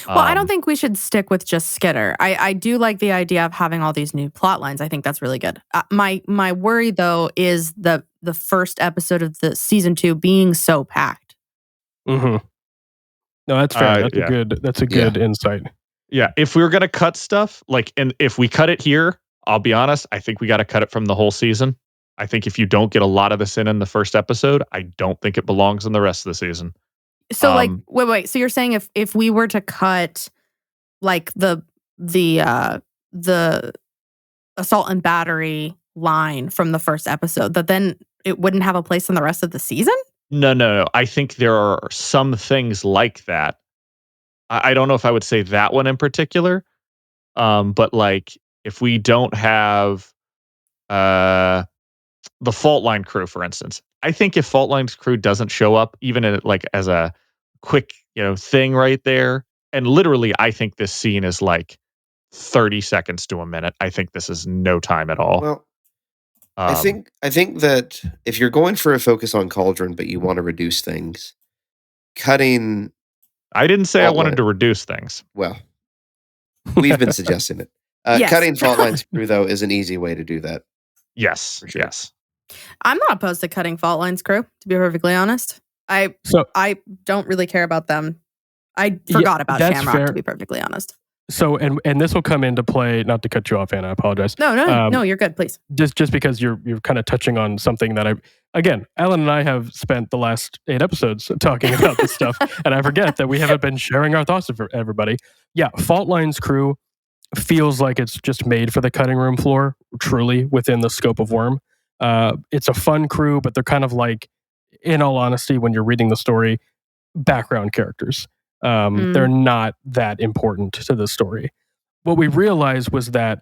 D: Well, I don't think we should stick with just Skitter. I do like the idea of having all these new plot lines. I think that's really good. My worry, though, is the first episode of the season 2 being so packed.
B: No, that's fair. That's a good insight.
C: Yeah, if we were gonna cut stuff, and if we cut it here, I'll be honest, I think we got to cut it from the whole season. I think if you don't get a lot of this in the first episode, I don't think it belongs in the rest of the season.
D: So wait. So you're saying if we were to cut like the assault and battery line from the first episode, that then it wouldn't have a place in the rest of the season?
C: No. I think there are some things like that. I don't know if I would say that one in particular. But if we don't have the Fault Line crew, for instance, I think if Fault Line's crew doesn't show up, even in as a quick, thing right there, and literally, I think this scene is 30 seconds to a minute. I think this is no time at all.
E: Well, I think that if you're going for a focus on Cauldron, but you want to reduce things, cutting.
C: I didn't say I wanted to reduce things.
E: Well, we've been suggesting it. Cutting Fault Line's crew, though, is an easy way to do that.
C: Yes.
E: Sure.
C: Yes.
D: I'm not opposed to cutting Fault Line's crew, to be perfectly honest. I don't really care about them. I forgot about Shamrock, to be perfectly honest.
B: So, and this will come into play, not to cut you off, Anna, I apologize.
D: No, you're good, please.
B: Just because you're kind of touching on something that Allan and I have spent the last 8 episodes talking about this stuff, and I forget that we haven't been sharing our thoughts with everybody. Yeah, Fault Line's crew feels like it's just made for the cutting room floor, truly, within the scope of Worm. It's a fun crew, but they're kind of in all honesty, when you're reading the story, background characters. They're not that important to the story. What we realized was that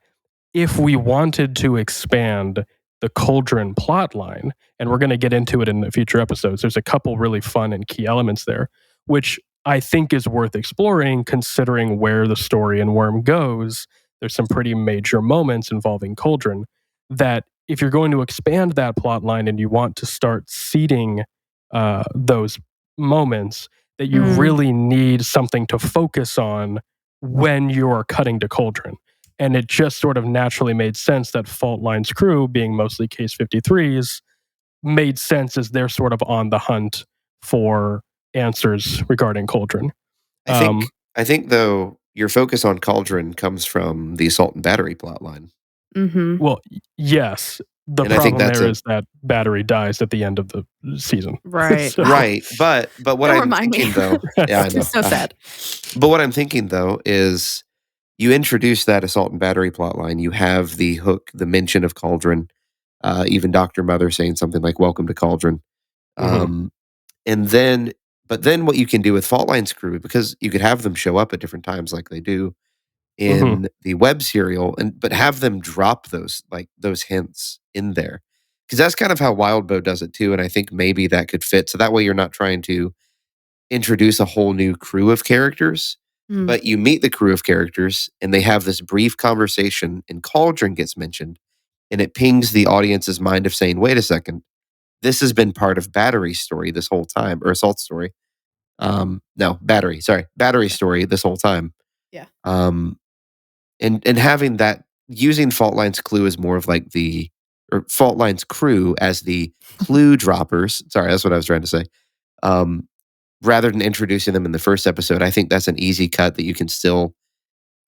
B: if we wanted to expand the Cauldron plotline, and we're going to get into it in the future episodes, there's a couple really fun and key elements there, which I think is worth exploring considering where the story in Worm goes. There's some pretty major moments involving Cauldron that if you're going to expand that plotline and you want to start seeding those moments, that you really need something to focus on when you're cutting to Cauldron. And it just sort of naturally made sense that Fault Line's crew, being mostly Case 53s, made sense as they're sort of on the hunt for answers regarding Cauldron.
E: I think though your focus on Cauldron comes from the Assault and Battery plotline.
B: Well, yes. The
E: And I think
B: problem
E: that's
B: there is that Battery dies at the end of the season.
D: Right.
B: So-
E: Right, but what
D: Don't
E: I'm
D: remind me.
E: thinking though, yeah, I know.
D: It's so sad.
E: But what I'm thinking though is you introduce that Assault and Battery plotline. You have the hook, the mention of Cauldron, even Dr. Mother saying something like "Welcome to Cauldron," and then what you can do with Fault Line's crew, because you could have them show up at different times like they do in the web serial, but have them drop those hints in there, because that's kind of how Wildbow does it too, and I think maybe that could fit. So that way you're not trying to introduce a whole new crew of characters, but you meet the crew of characters and they have this brief conversation and Cauldron gets mentioned, and it pings the audience's mind of saying, wait a second, this has been part of Battery's story this whole time, or Assault's story. Battery's story this whole time.
D: Yeah.
E: And having that, using Fault Line's clue as more of like Fault Line's crew as the clue droppers. Sorry, that's what I was trying to say. Rather than introducing them in the first episode, I think that's an easy cut that you can still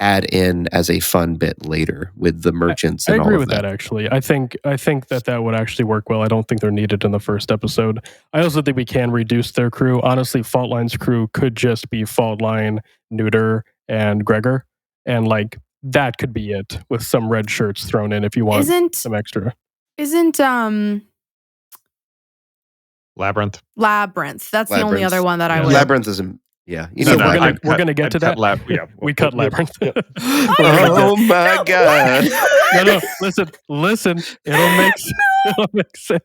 E: add in as a fun bit later with the merchants.
B: I
E: and
B: agree
E: all of
B: with that. Actually, I think that would actually work well. I don't think they're needed in the first episode. I also think we can reduce their crew. Honestly, Fault Line's crew could just be Fault Line, Neuter, and Gregor, and like that could be it with some red shirts thrown in if you want some extra.
D: Isn't
C: Labyrinth.
D: That's the only other one that I would.
E: Labyrinth is we're
B: gonna get to that. We cut Labyrinth.
E: Oh my god!
B: No, listen. It'll make sense.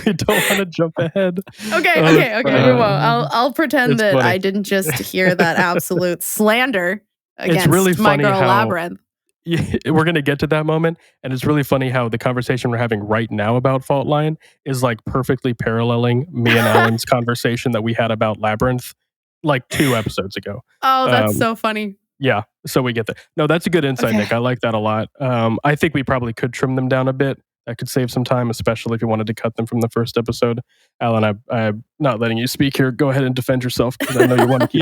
B: We don't want to jump ahead.
D: Okay. We won't. I'll pretend that
B: funny.
D: I didn't just hear that absolute slander against
B: It's really
D: my
B: funny
D: girl
B: how-
D: Labyrinth.
B: We're going to get to that moment, and it's really funny how the conversation we're having right now about Fault Line is like perfectly paralleling me and Alan's conversation that we had about Labyrinth like 2 episodes ago.
D: Oh, that's so funny.
B: Yeah, so we get there. No, that's a good insight,
D: Okay.
B: Nick. I like that a lot. I think we probably could trim them down a bit. That could save some time, especially if you wanted to cut them from the first episode. Alan, I'm not letting you speak here. Go ahead and defend yourself, because I know you want to keep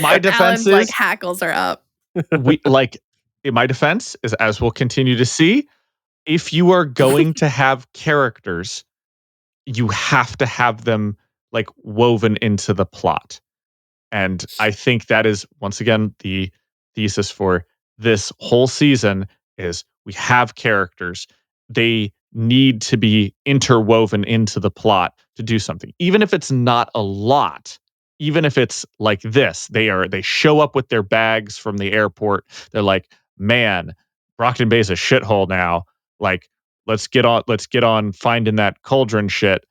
C: My defense
D: Alan's
C: is
D: like hackles are up.
C: in my defense is, as we'll continue to see, if you are going to have characters, you have to have them like woven into the plot. And I think that is, once again, the thesis for this whole season is we have characters. They need to be interwoven into the plot to do something. Even if it's not a lot, even if it's like this, they show up with their bags from the airport. They're like, man, Brockton Bay is a shithole now. Like, let's get on finding that Cauldron shit.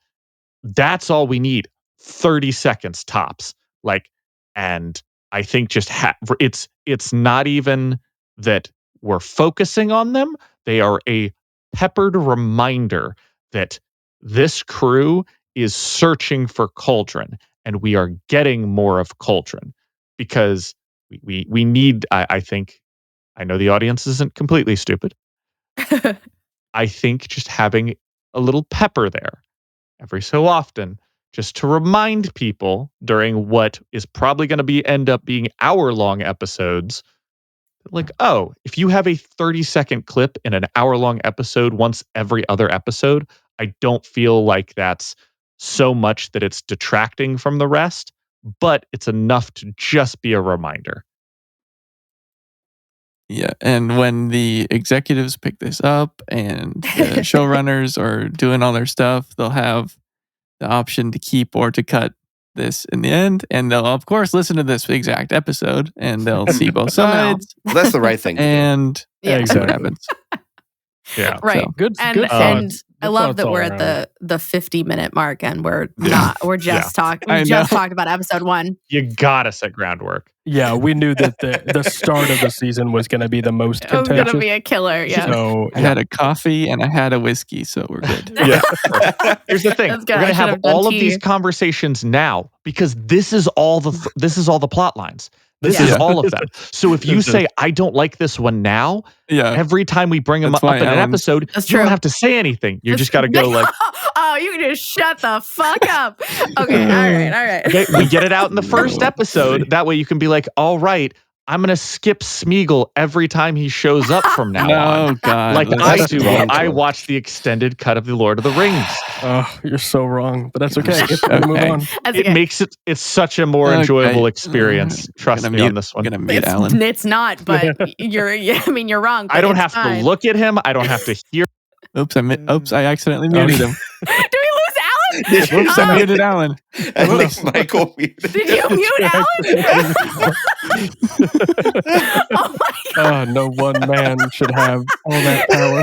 C: That's all we need. 30 seconds tops. Like, and I think just it's not even that we're focusing on them. They are a peppered reminder that this crew is searching for Cauldron, and we are getting more of Cauldron because we need. I think, I know the audience isn't completely stupid. I think just having a little pepper there every so often, just to remind people during what is probably going to end up being hour-long episodes, like, oh, if you have a 30-second clip in an hour-long episode once every other episode, I don't feel like that's so much that it's detracting from the rest, but it's enough to just be a reminder.
A: Yeah, and when the executives pick this up and the showrunners are doing all their stuff, they'll have the option to keep or to cut this in the end, and they'll of course listen to this exact episode, and they'll see both sides.
E: Well, that's the right thing to do.
A: And
D: Yeah.
A: see what happens.
C: Yeah.
D: Right.
A: So,
B: Good.
D: And,
B: good
D: and
B: thoughts.
D: I
B: Good
D: love
B: thoughts
D: that
B: all
D: we're
B: around.
D: at the 50-minute mark, and we're just talking.
A: I
D: We just
A: know.
D: talked about episode 1.
C: You gotta set groundwork.
B: Yeah, we knew that the start of the season was going to be the most
D: It was
B: contentious.
D: gonna be a killer. Yeah.
B: So
A: I had a coffee and I had a whiskey, so we're good.
C: Yeah. Here's the thing:
D: That's good.
C: we're
D: I
C: gonna
D: should
C: have
D: have done
C: all of
D: tea.
C: these conversations now because this is all the plot lines. This
D: Yeah.
C: is all of them. So if you
B: This is-
C: say I don't like this one now,
A: Yeah.
C: every time we bring them
A: That's
C: up
A: why
C: in an
A: Alan's-
C: episode,
D: That's
C: you don't
D: true.
C: have to say anything. You just got to go like,
D: oh, you can just shut the fuck up. Okay. All right.
C: okay, we get it out in the first episode. That way you can be like, all right, I'm gonna skip Smeagol every time he shows up from now on.
A: No, God.
C: Like
A: let's
C: I
A: not
C: do
A: do
C: when
A: that.
C: I watch the extended cut of The Lord of the Rings.
B: Oh, you're so wrong, but that's okay. We'll move
A: Okay.
B: on.
D: That's
C: It
D: okay.
C: makes it's such a more
A: Okay.
C: enjoyable experience. Trust
A: Gonna
C: me
A: mute-
C: on this one.
A: Gonna mute Alan.
D: It's not, but you're wrong.
C: I
D: but
C: don't
D: it's
C: have to
D: fine.
C: look at him. I don't have to hear.
A: Oops, I accidentally muted him.
D: Did we lose Alan?
A: Oops, I muted Alan.
E: I think Michael muted
D: Did you mute Alan? Oh my god.
B: No one man should have all that power.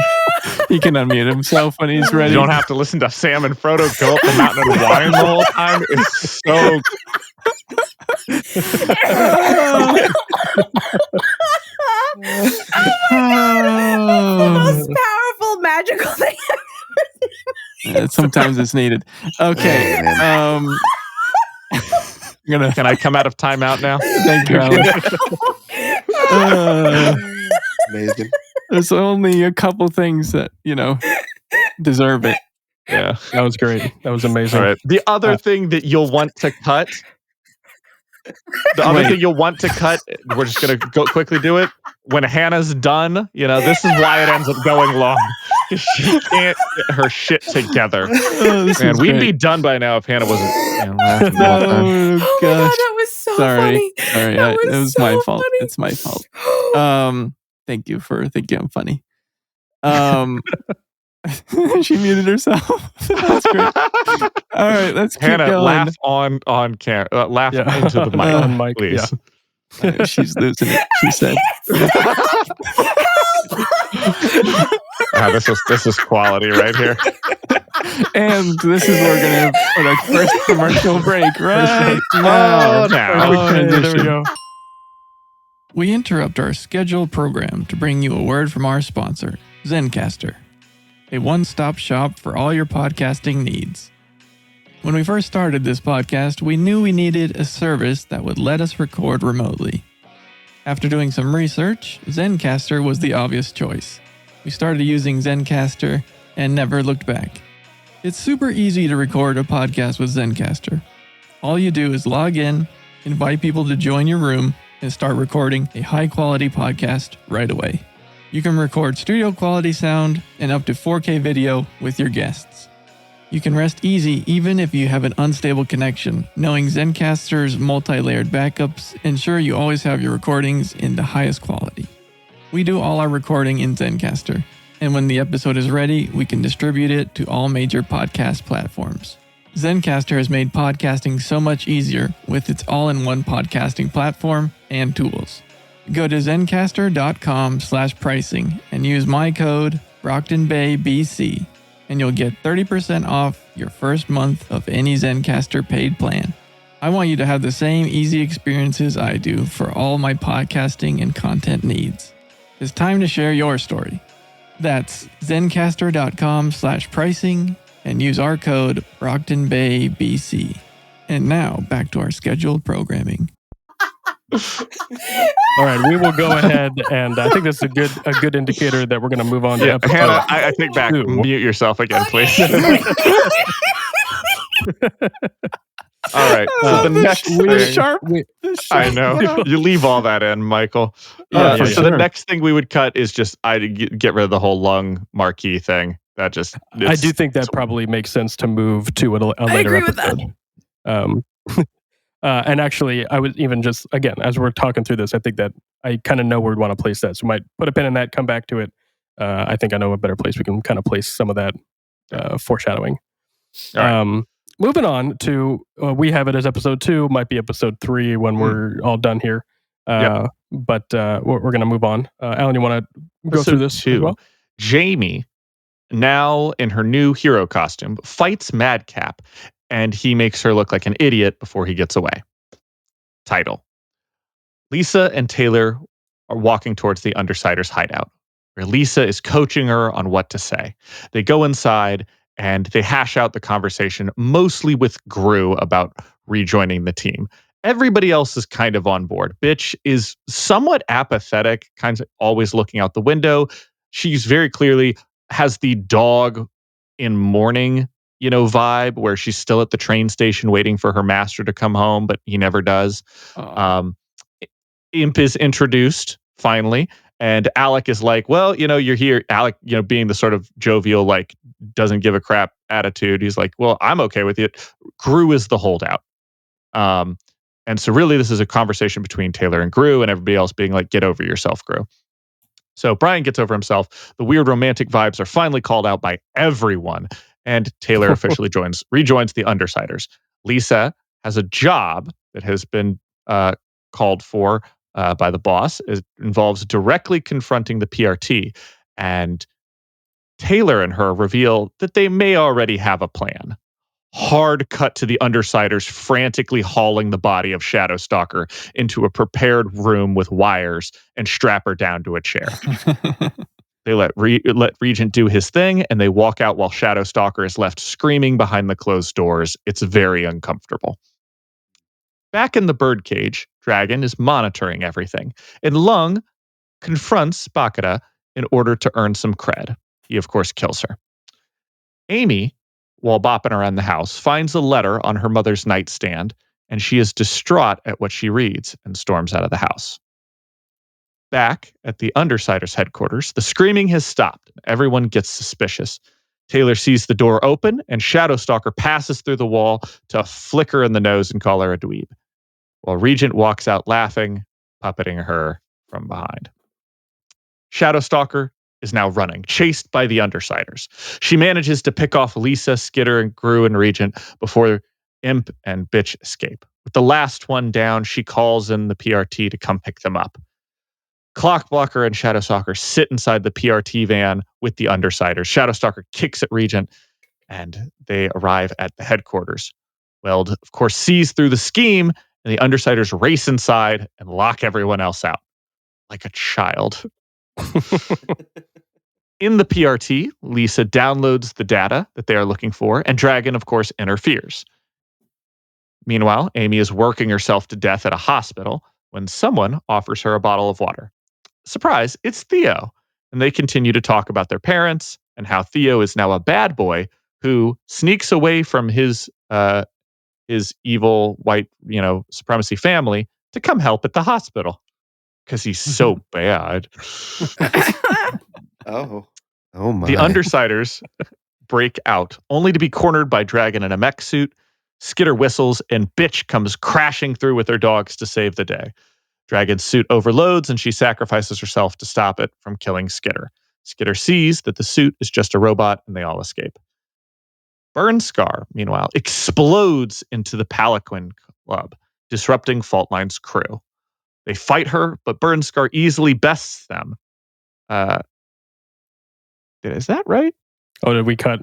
A: He can unmute himself when he's ready.
C: You don't have to listen to Sam and Frodo go up the mountain and whine the whole time. It's so.
D: The most powerful magical thing.
A: Sometimes it's needed. Okay. I'm gonna
C: Can I come out of timeout now?
A: thank you, Alan.
E: Amazing.
A: There's only a couple things that deserve it.
C: Yeah.
B: That was great. That was amazing.
C: All right. The other thing that you'll want to cut. We're just gonna go quickly do it. When Hannah's done, this is why it ends up going long. She can't get her shit together.
A: This
C: Man,
A: is
C: we'd
A: great.
C: be done by now if Hannah wasn't laughing the whole time.
A: Oh
D: Oh my god,
A: gosh.
D: that was so
A: Sorry.
D: funny.
A: Sorry.
D: That
A: It was
D: so
A: my fault.
D: funny.
A: It's my fault. Thank you for thinking I'm funny. She muted herself. That's great. All right, let's keep
C: Hannah,
A: going.
C: laugh on camera. Laugh
B: Yeah.
C: into the mic,
B: On mic,
C: please.
A: She's losing it. She said.
C: This is quality right here.
A: And this is where we're gonna put our first commercial break right now.
C: Oh, now.
A: Perfect
B: Okay, there we
A: transition.
B: go.
A: We interrupt our scheduled program to bring you a word from our sponsor, Zencastr, a one-stop shop for all your podcasting needs. When we first started this podcast, we knew we needed a service that would let us record remotely. After doing some research, Zencastr was the obvious choice. We started using Zencastr and never looked back. It's super easy to record a podcast with Zencastr. All you do is log in, invite people to join your room, and start recording a high-quality podcast right away. You can record studio quality sound and up to 4K video with your guests. You can rest easy even if you have an unstable connection, knowing Zencastr's multi-layered backups ensure you always have your recordings in the highest quality. We do all our recording in Zencastr, and when the episode is ready, we can distribute it to all major podcast platforms. Zencastr has made podcasting so much easier with its all-in-one podcasting platform and tools. Go to zencastr.com/pricing and use my code Brocktonbaybc, and you'll get 30% off your first month of any Zencastr paid plan. I want you to have the same easy experiences I do for all my podcasting and content needs. It's time to share your story. That's zencastr.com/pricing and use our code Brocktonbaybc. And now back to our scheduled programming.
B: All right, we will go ahead, and I think that's a good indicator that we're going to move on to
C: Yeah,
B: episode
C: Hannah, I take back.
B: 2.
C: Mute yourself again, please. All right. So the next thing, I know you leave all that in, Michael.
B: Yeah,
C: So the
B: sure.
C: next thing we would cut is just get rid of the whole lung marquee thing. That just
B: I do think that probably makes sense to move to a later
D: agree with that.
B: episode. And actually, I was even just, again, as we're talking through this, I think that I kind of know where we'd want to place that. So we might put a pin in that, come back to it. I think I know a better place we can kind of place some of that foreshadowing.
C: All right.
B: moving on to, we have it as episode 2, might be episode 3 when we're all done here. But we're going to move on. Alan, you want to go through this as well?
C: Jamie, now in her new hero costume, fights Madcap, and he makes her look like an idiot before he gets away. Title: Lisa and Taylor are walking towards the Undersiders' hideout, where Lisa is coaching her on what to say. They go inside and they hash out the conversation, mostly with Gru about rejoining the team. Everybody else is kind of on board. Bitch is somewhat apathetic, kind of always looking out the window. She's very clearly has the dog in mourning, vibe, where she's still at the train station waiting for her master to come home, but he never does. Imp is introduced finally, and Alec is like, well, you're here. Alec, being the sort of jovial, like, doesn't give a crap attitude. He's like, well, I'm okay with it. Gru is the holdout. And so really this is a conversation between Taylor and Gru, and everybody else being like, get over yourself, Gru. So Brian gets over himself. The weird romantic vibes are finally called out by everyone, and Taylor officially rejoins the Undersiders. Lisa has a job that has been called for by the boss. It involves directly confronting the PRT, and Taylor and her reveal that they may already have a plan. Hard cut to the Undersiders frantically hauling the body of Shadowstalker into a prepared room with wires and strap her down to a chair. They let Regent do his thing, and they walk out while Shadowstalker is left screaming behind the closed doors. It's very uncomfortable. Back in the birdcage, Dragon is monitoring everything, and Lung confronts Bakura in order to earn some cred. He, of course, kills her. Amy, while bopping around the house, finds a letter on her mother's nightstand, and she is distraught at what she reads and storms out of the house. Back at the Undersiders' headquarters, the screaming has stopped. Everyone gets suspicious. Taylor sees the door open, and Shadowstalker passes through the wall to flick her in the nose and call her a dweeb, while Regent walks out laughing, puppeting her from behind. Shadowstalker is now running, chased by the Undersiders. She manages to pick off Lisa, Skitter, and Gru and Regent before Imp and Bitch escape. With the last one down, she calls in the PRT to come pick them up. Clockblocker and Shadowstalker sit inside the PRT van with the Undersiders. Shadowstalker kicks at Regent, and they arrive at the headquarters. Weld, of course, sees through the scheme, and the Undersiders race inside and lock everyone else out. Like a child. In the PRT, Lisa downloads the data that they are looking for, and Dragon, of course, interferes. Meanwhile, Amy is working herself to death at a hospital when someone offers her a bottle of water. Surprise, it's Theo. And they continue to talk about their parents and how Theo is now a bad boy who sneaks away from his evil white, supremacy family to come help at the hospital because he's so bad.
E: Oh my.
C: The Undersiders break out, only to be cornered by Dragon in a mech suit. Skitter whistles, and Bitch comes crashing through with her dogs to save the day. Dragon's suit overloads, and she sacrifices herself to stop it from killing Skitter. Skitter sees that the suit is just a robot, and they all escape. Burnscar, meanwhile, explodes into the Palaquin Club, disrupting Faultline's crew. They fight her, but Burnscar easily bests them. Is that right?
B: Oh, did we cut?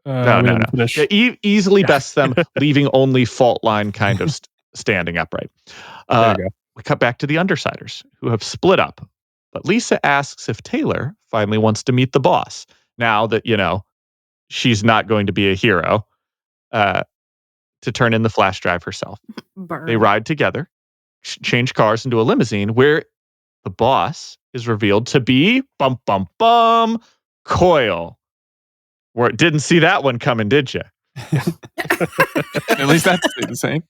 C: No. Yeah, easily bests them, leaving only Faultline kind of standing upright. We cut back to the Undersiders, who have split up. But Lisa asks if Taylor finally wants to meet the boss, now that, she's not going to be a hero, to turn in the flash drive herself.
D: Burn.
C: They ride together, change cars into a limousine, where the boss is revealed to be, Coil. Didn't see that one coming, did you?
A: At least that's the same.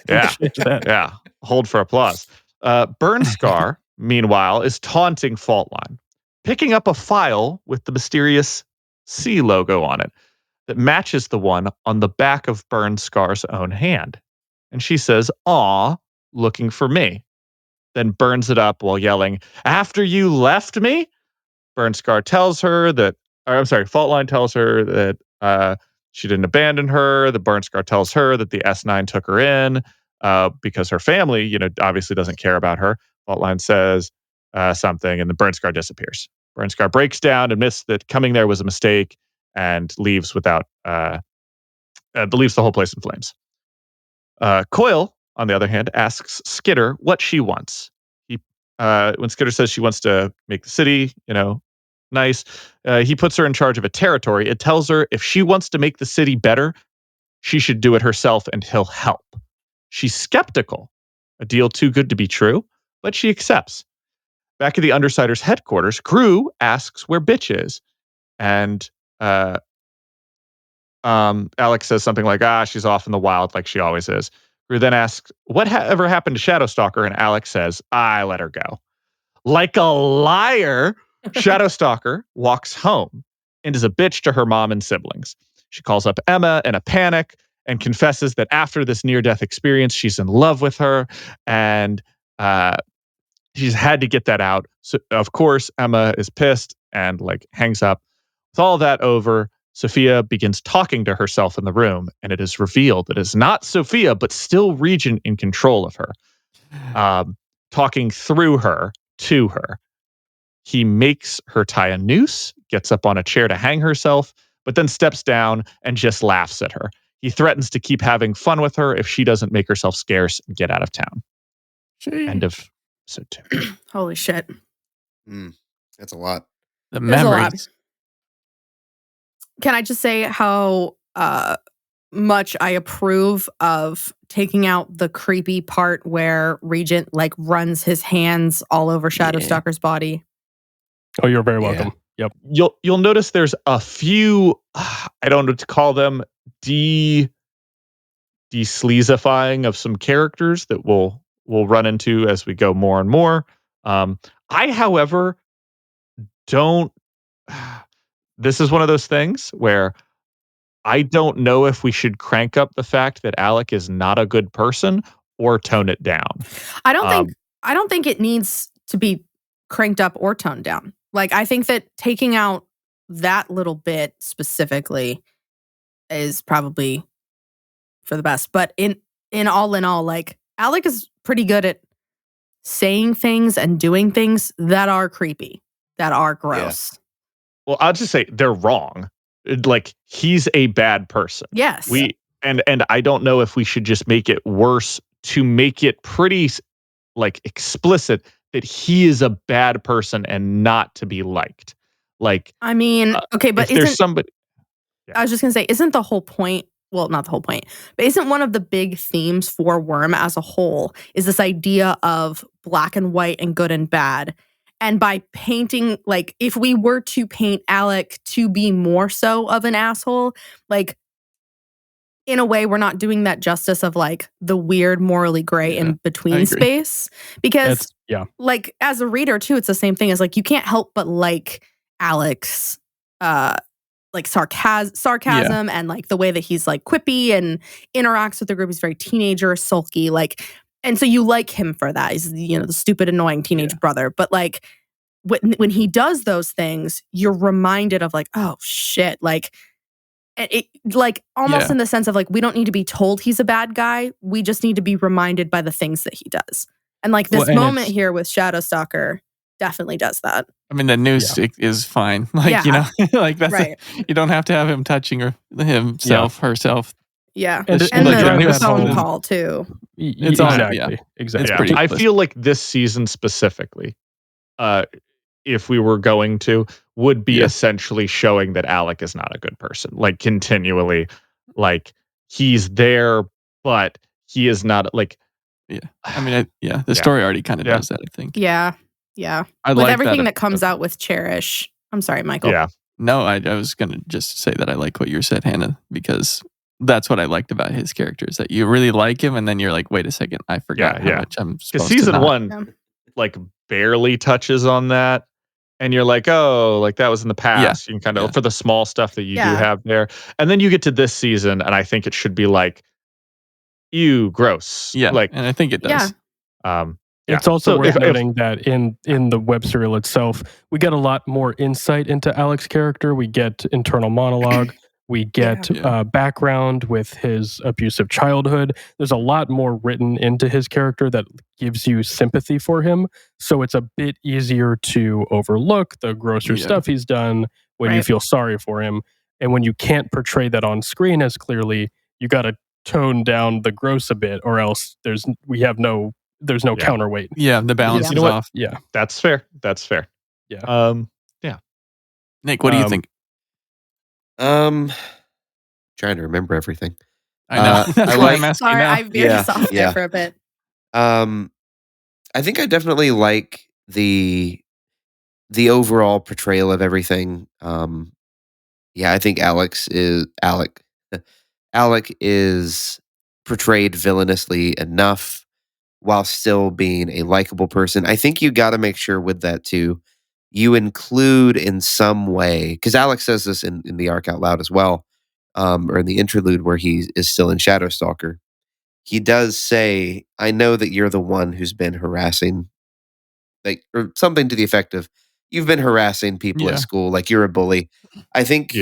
C: Yeah. Hold for applause. Burnscar, meanwhile, is taunting Faultline, picking up a file with the mysterious C logo on it that matches the one on the back of Burnscar's own hand. And she says, "Aw, looking for me." Then burns it up while yelling, "After you left me?" Burnscar tells her that, Faultline tells her that she didn't abandon her. The burn scar tells her that the S9 took her in because her family, obviously doesn't care about her. Faultline says something, and the burn scar disappears. Burn scar breaks down, admits that coming there was a mistake, and leaves without leaves the whole place in flames. Coyle, on the other hand, asks Skitter what she wants. When Skitter says she wants to make the city, nice, he puts her in charge of a territory. It tells her if she wants to make the city better, she should do it herself and he'll help. She's skeptical, a deal too good to be true, but she accepts. Back at the Undersiders' headquarters, Gru asks where Bitch is. And Alex says something like, she's off in the wild like she always is. Gru then asks, what ever happened to Shadowstalker? And Alex says, I let her go. Like a liar, Shadowstalker walks home and is a bitch to her mom and siblings. She calls up Emma in a panic and confesses that after this near-death experience, she's in love with her, and she's had to get that out. So, of course, Emma is pissed and hangs up. With all that over, Sophia begins talking to herself in the room, and it is revealed that it's not Sophia, but still Regent in control of her, talking through her to her. He makes her tie a noose, gets up on a chair to hang herself, but then steps down and just laughs at her. He threatens to keep having fun with her if she doesn't make herself scarce and get out of town.
A: Jeez.
C: End of episode 2.
D: Holy shit.
E: That's a lot.
A: The
D: There's a lot.
A: memories.
D: Can I just say how much I approve of taking out the creepy part where Regent runs his hands all over Shadowstalker's body?
B: Oh, you're very welcome. Yep.
C: You'll notice there's a few, I don't know what to call them, de-sleazifying of some characters that we'll run into as we go more and more. I, however, don't. This is one of those things where I don't know if we should crank up the fact that Alec is not a good person or tone it down.
D: I don't think it needs to be cranked up or toned down. I think that taking out that little bit specifically is probably for the best. But in all, Alec is pretty good at saying things and doing things that are creepy, that are gross.
E: Yeah.
C: Well, I'll just say they're wrong. He's a bad person.
D: Yes.
C: And I don't know if we should just make it worse to make it pretty explicit that he is a bad person and not to be liked.
D: Okay, but
C: if there's somebody.
D: I was just gonna say, isn't the whole point? Well, not the whole point, but isn't one of the big themes for Worm as a whole is this idea of black and white and good and bad? And by painting, if we were to paint Alec to be more so of an asshole, in a way, we're not doing that justice of the weird morally gray in between space. Because as a reader too, it's the same thing as you can't help but Alec's sarcasm and the way that he's quippy and interacts with the group. He's very teenager, sulky, and so you like him for that. He's the stupid, annoying teenage brother. But when he does those things, you're reminded of oh shit, almost in the sense of we don't need to be told he's a bad guy. We just need to be reminded by the things that he does. And this moment here with Shadowstalker definitely does that.
A: I mean, the noose is fine. That's
D: right.
A: You don't have to have him touching himself, herself.
D: Yeah,
B: and
D: the phone call too.
A: It's
B: exactly.
A: It's pretty
C: I feel like this season specifically, if we were going to, would be essentially showing that Alec is not a good person. Continually, he's there, but he is not
A: Yeah. I mean, the story already kind of does that, I think.
D: Yeah. With everything that comes out with Cherish. I'm sorry, Michael.
C: Yeah.
A: No, I was going to just say that I like what you said, Hannah, because that's what I liked about his character is that you really like him, and then you're like, wait a second, I forgot how much I'm supposed to
C: season
A: not.
C: 1, barely touches on that. And you're that was in the past. You can kind of, for the small stuff that you do have there. And then you get to this season, and I think it should be ew, gross.
A: Yeah, and I think it does.
D: Yeah.
B: It's also worth noting that in the web serial itself, we get a lot more insight into Alec's character. We get internal monologue. We get background with his abusive childhood. There's a lot more written into his character that gives you sympathy for him. So it's a bit easier to overlook the grosser stuff he's done when you feel sorry for him. And when you can't portray that on screen as clearly, you got to tone down the gross a bit, or else there's no counterweight.
A: Yeah, the balance is off.
B: Yeah,
C: that's fair.
B: Yeah.
A: Nick, what do you think?
E: Trying to remember everything.
A: I know. That's why I'm asking
D: Sorry,
A: now.
D: I veered soft there for a bit.
E: I think I definitely like the overall portrayal of everything. I think Alec is portrayed villainously enough while still being a likable person. I think you got to make sure with that too, you include in some way, because Alec says this in the arc out loud as well, or in the interlude where he is still in Shadowstalker. He does say, "I know that you're the one who's been harassing," or something to the effect of, "You've been harassing people at school, like you're a bully." I think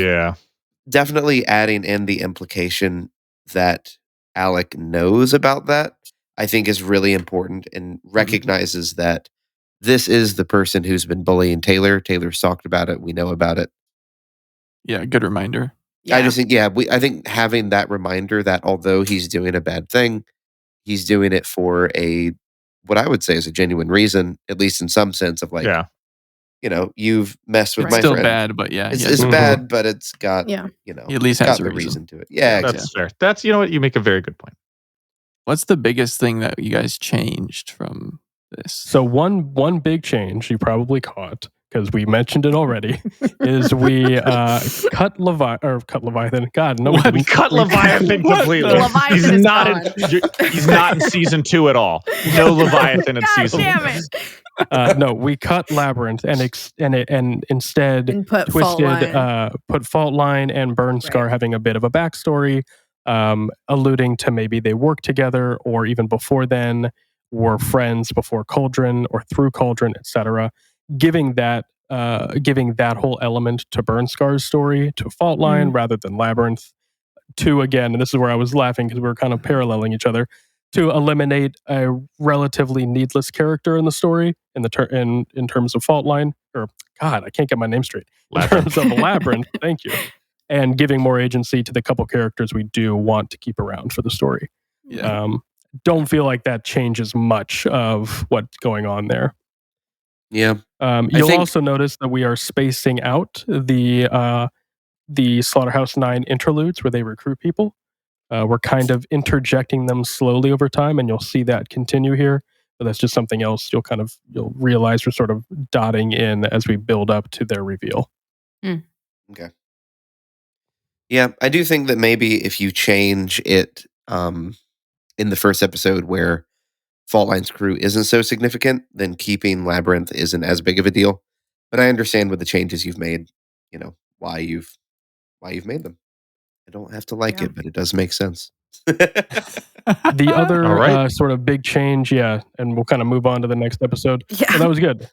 E: definitely adding in the implication that Alec knows about that, I think is really important, and recognizes that this is the person who's been bullying Taylor. Taylor's talked about it. We know about it.
A: Yeah, good reminder.
E: I just think, I think having that reminder that although he's doing a bad thing, he's doing it for what I would say is a genuine reason, at least in some sense of like, you've messed with my friend.
A: It's still bad, but
E: it's bad, but it's got,
A: he at least has a
E: reason to it.
C: Yeah, that's fair. That's, you make a very good point.
A: What's the biggest thing that you guys changed from this?
B: So one big change you probably caught, because we mentioned it already, is we cut Leviathan. God, no,
C: we cut Leviathan completely. He's not in season 2 at all. No Leviathan in season 2.
D: Damn it.
B: No, we cut Labyrinth and instead
D: put
B: put Fault Line and Burn Scar having a bit of a backstory, alluding to maybe they worked together, or even before then were friends before Cauldron or through Cauldron, etc. Giving that whole element to Burn Scar's story, to Fault Line rather than Labyrinth. To, again, and this is where I was laughing because we were kind of paralleling each other, to eliminate a relatively needless character in the story in terms of Fault Line, or God, I can't get my name straight. In terms of Labyrinth, thank you. And giving more agency to the couple characters we do want to keep around for the story. Don't feel like that changes much of what's going on there.
E: Yeah.
B: You'll also notice that we are spacing out the Slaughterhouse 9 interludes where they recruit people. We're kind of interjecting them slowly over time, and you'll see that continue here. But that's just something else you'll realize we're sort of dotting in as we build up to their reveal.
E: Okay. Yeah, I do think that maybe if you change it in the first episode where Fault Line's crew isn't so significant, then keeping Labyrinth isn't as big of a deal. But I understand with the changes you've made, why you've made them. I don't have to like it, but it does make sense.
B: The other sort of big change, and we'll kind of move on to the next episode.
D: Yeah.
B: So that was good.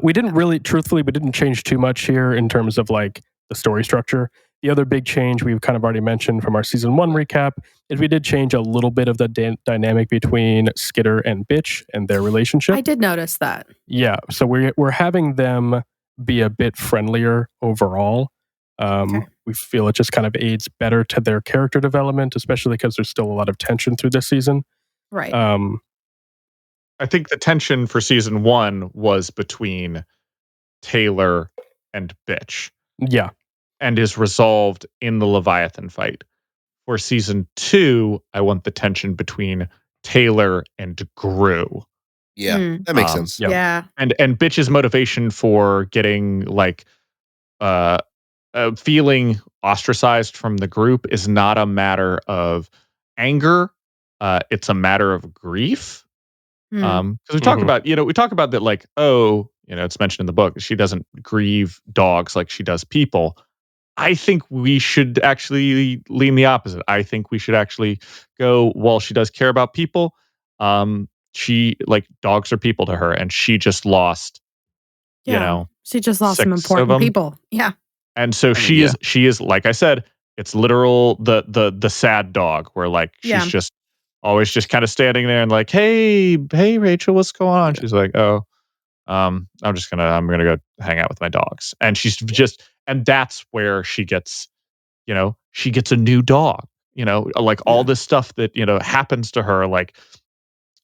B: We didn't change too much here in terms of like the story structure. The other big change we've kind of already mentioned from our season 1 recap is we did change a little bit of the dynamic between Skitter and Bitch and their relationship.
D: I did notice that.
B: Yeah, so we're having them be a bit friendlier overall. We feel it just kind of aids better to their character development, especially because there's still a lot of tension through this season.
D: Right.
C: I think the tension for season 1 was between Taylor and Bitch.
B: Yeah.
C: And is resolved in the Leviathan fight. For season 2, I want the tension between Taylor and Gru.
E: Yeah, that makes sense.
D: Yeah.
C: And Bitch's motivation for getting feeling ostracized from the group is not a matter of anger. It's a matter of grief. Because we talk about, that like, it's mentioned in the book, she doesn't grieve dogs like she does people. I think we should actually lean the opposite. I think we should actually go, while she does care about people, she, like, dogs are people to her, and she just lost,
D: she just lost some important people. Yeah.
C: And so she is, like I said, It's literal the sad dog where like she's just always just kind of standing there and like, hey Rachel, what's going on? She's like, oh, I'm gonna go hang out with my dogs. And she's just, and that's where she gets a new dog, like all this stuff that, happens to her. Like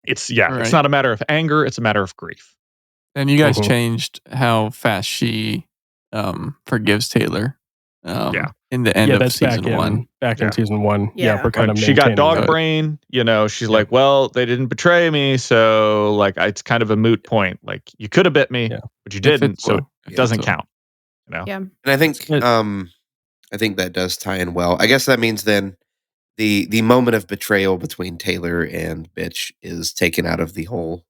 C: it's
A: Right.
C: not a matter of anger, it's a matter of grief.
A: And you guys changed how fast she forgives Taylor. In the end of season one.
B: Back in season one.
D: Yeah.
B: We're kind
C: When
B: of
C: she got
B: maintaining
C: dog
B: that.
C: brain, she's like, well, they didn't betray me, so like it's kind of a moot point. Like you could have bit me, but you didn't, so it doesn't count.
D: Yeah.
E: And I think that does tie in well. I guess that means then the moment of betrayal between Taylor and Bitch is taken out of the whole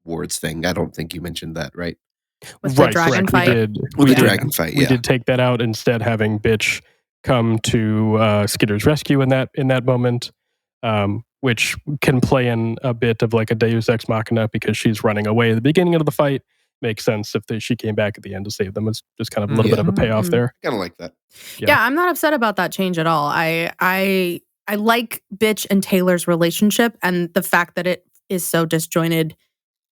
E: wards thing. I don't think you mentioned that, right?
D: With the dragon fight.
E: With the dragon fight,
B: we did take that out, instead having Bitch come to Skitter's rescue in that moment, which can play in a bit of like a Deus Ex Machina because she's running away at the beginning of the fight. Makes sense if she came back at the end to save them. It's just kind of a little bit of a payoff there.
E: Kind of like that.
D: Yeah, I'm not upset about that change at all. I like Bitch and Taylor's relationship, and the fact that it is so disjointed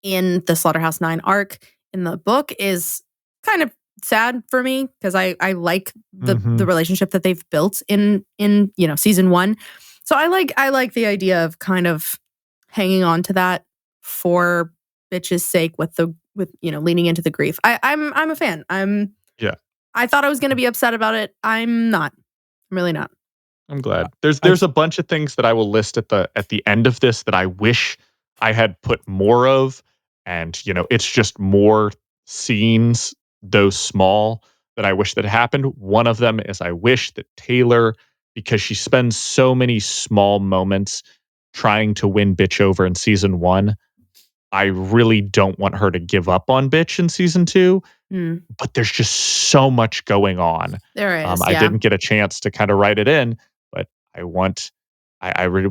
D: in the Slaughterhouse 9 arc in the book is kind of sad for me, because I like the relationship that they've built in season 1. So I like the idea of kind of hanging on to that for Bitch's sake with leaning into the grief. I'm a fan. I thought I was going to be upset about it. I'm not. I'm really not.
C: I'm glad. There's a bunch of things that I will list at the end of this that I wish I had put more of, and it's just more scenes, though small, that I wish that happened. One of them is I wish that Taylor, because she spends so many small moments trying to win Bitch over in season 1, I really don't want her to give up on Bitch in season 2. But there's just so much going on.
D: There is.
C: I didn't get a chance to kind of write it in, but I would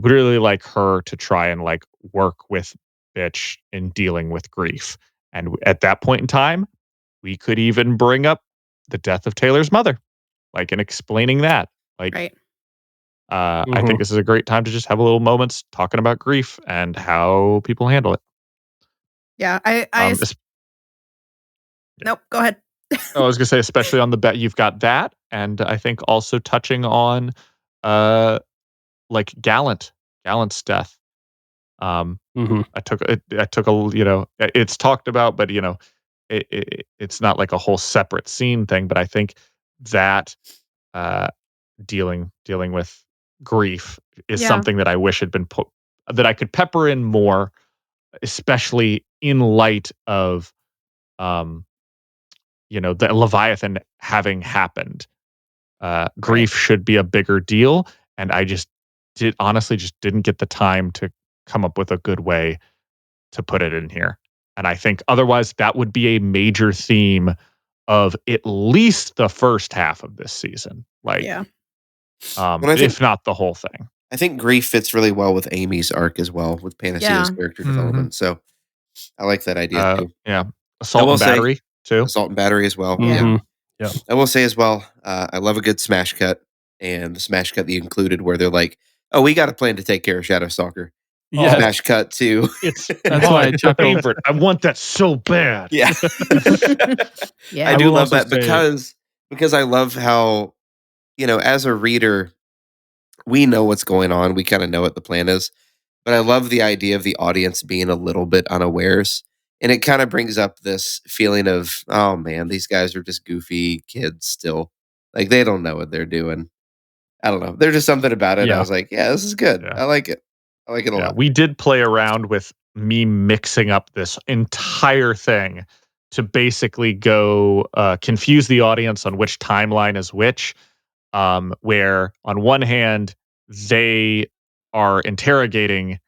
C: really like her to try and like work with Bitch in dealing with grief. And at that point in time, we could even bring up the death of Taylor's mother, like, and explaining that. Like,
D: right.
C: I think this is a great time to just have a little moments talking about grief and how people handle it.
D: Yeah, nope, go ahead.
C: I was gonna say, especially on the bet, you've got that, and I think also touching on, like Gallant's death. I took a, it's talked about, but it's not like a whole separate scene thing. But I think that dealing with grief is something that I wish had been that I could pepper in more, especially in light of, the Leviathan having happened. Grief should be a bigger deal, and I just didn't get the time to come up with a good way to put it in here. And I think otherwise that would be a major theme of at least the first half of this season. Like, if not the whole thing.
E: I think grief fits really well with Amy's arc as well, with Panacea's character development. So I like that idea too.
C: Yeah. Assault and battery too.
E: Assault and battery as well.
B: Yeah.
E: I will say as well, I love a good smash cut, and the smash cut that you included where they're like, oh, we got a plan to take care of Shadowstalker.
A: Yeah.
E: Smash cut too.
C: That's why I favorite. I want that so bad.
E: Yeah.
D: Yeah.
E: I do love that because I love how, as a reader, we know what's going on. We kind of know what the plan is. But I love the idea of the audience being a little bit unawares. And it kind of brings up this feeling of, oh man, these guys are just goofy kids still. Like, they don't know what they're doing. I don't know. There's just something about it.
B: Yeah.
E: I was like, yeah, this is good.
C: Yeah.
E: I like it. I like it a lot.
C: We did play around with me mixing up this entire thing to basically go confuse the audience on which timeline is which. Where on one hand, they are interrogating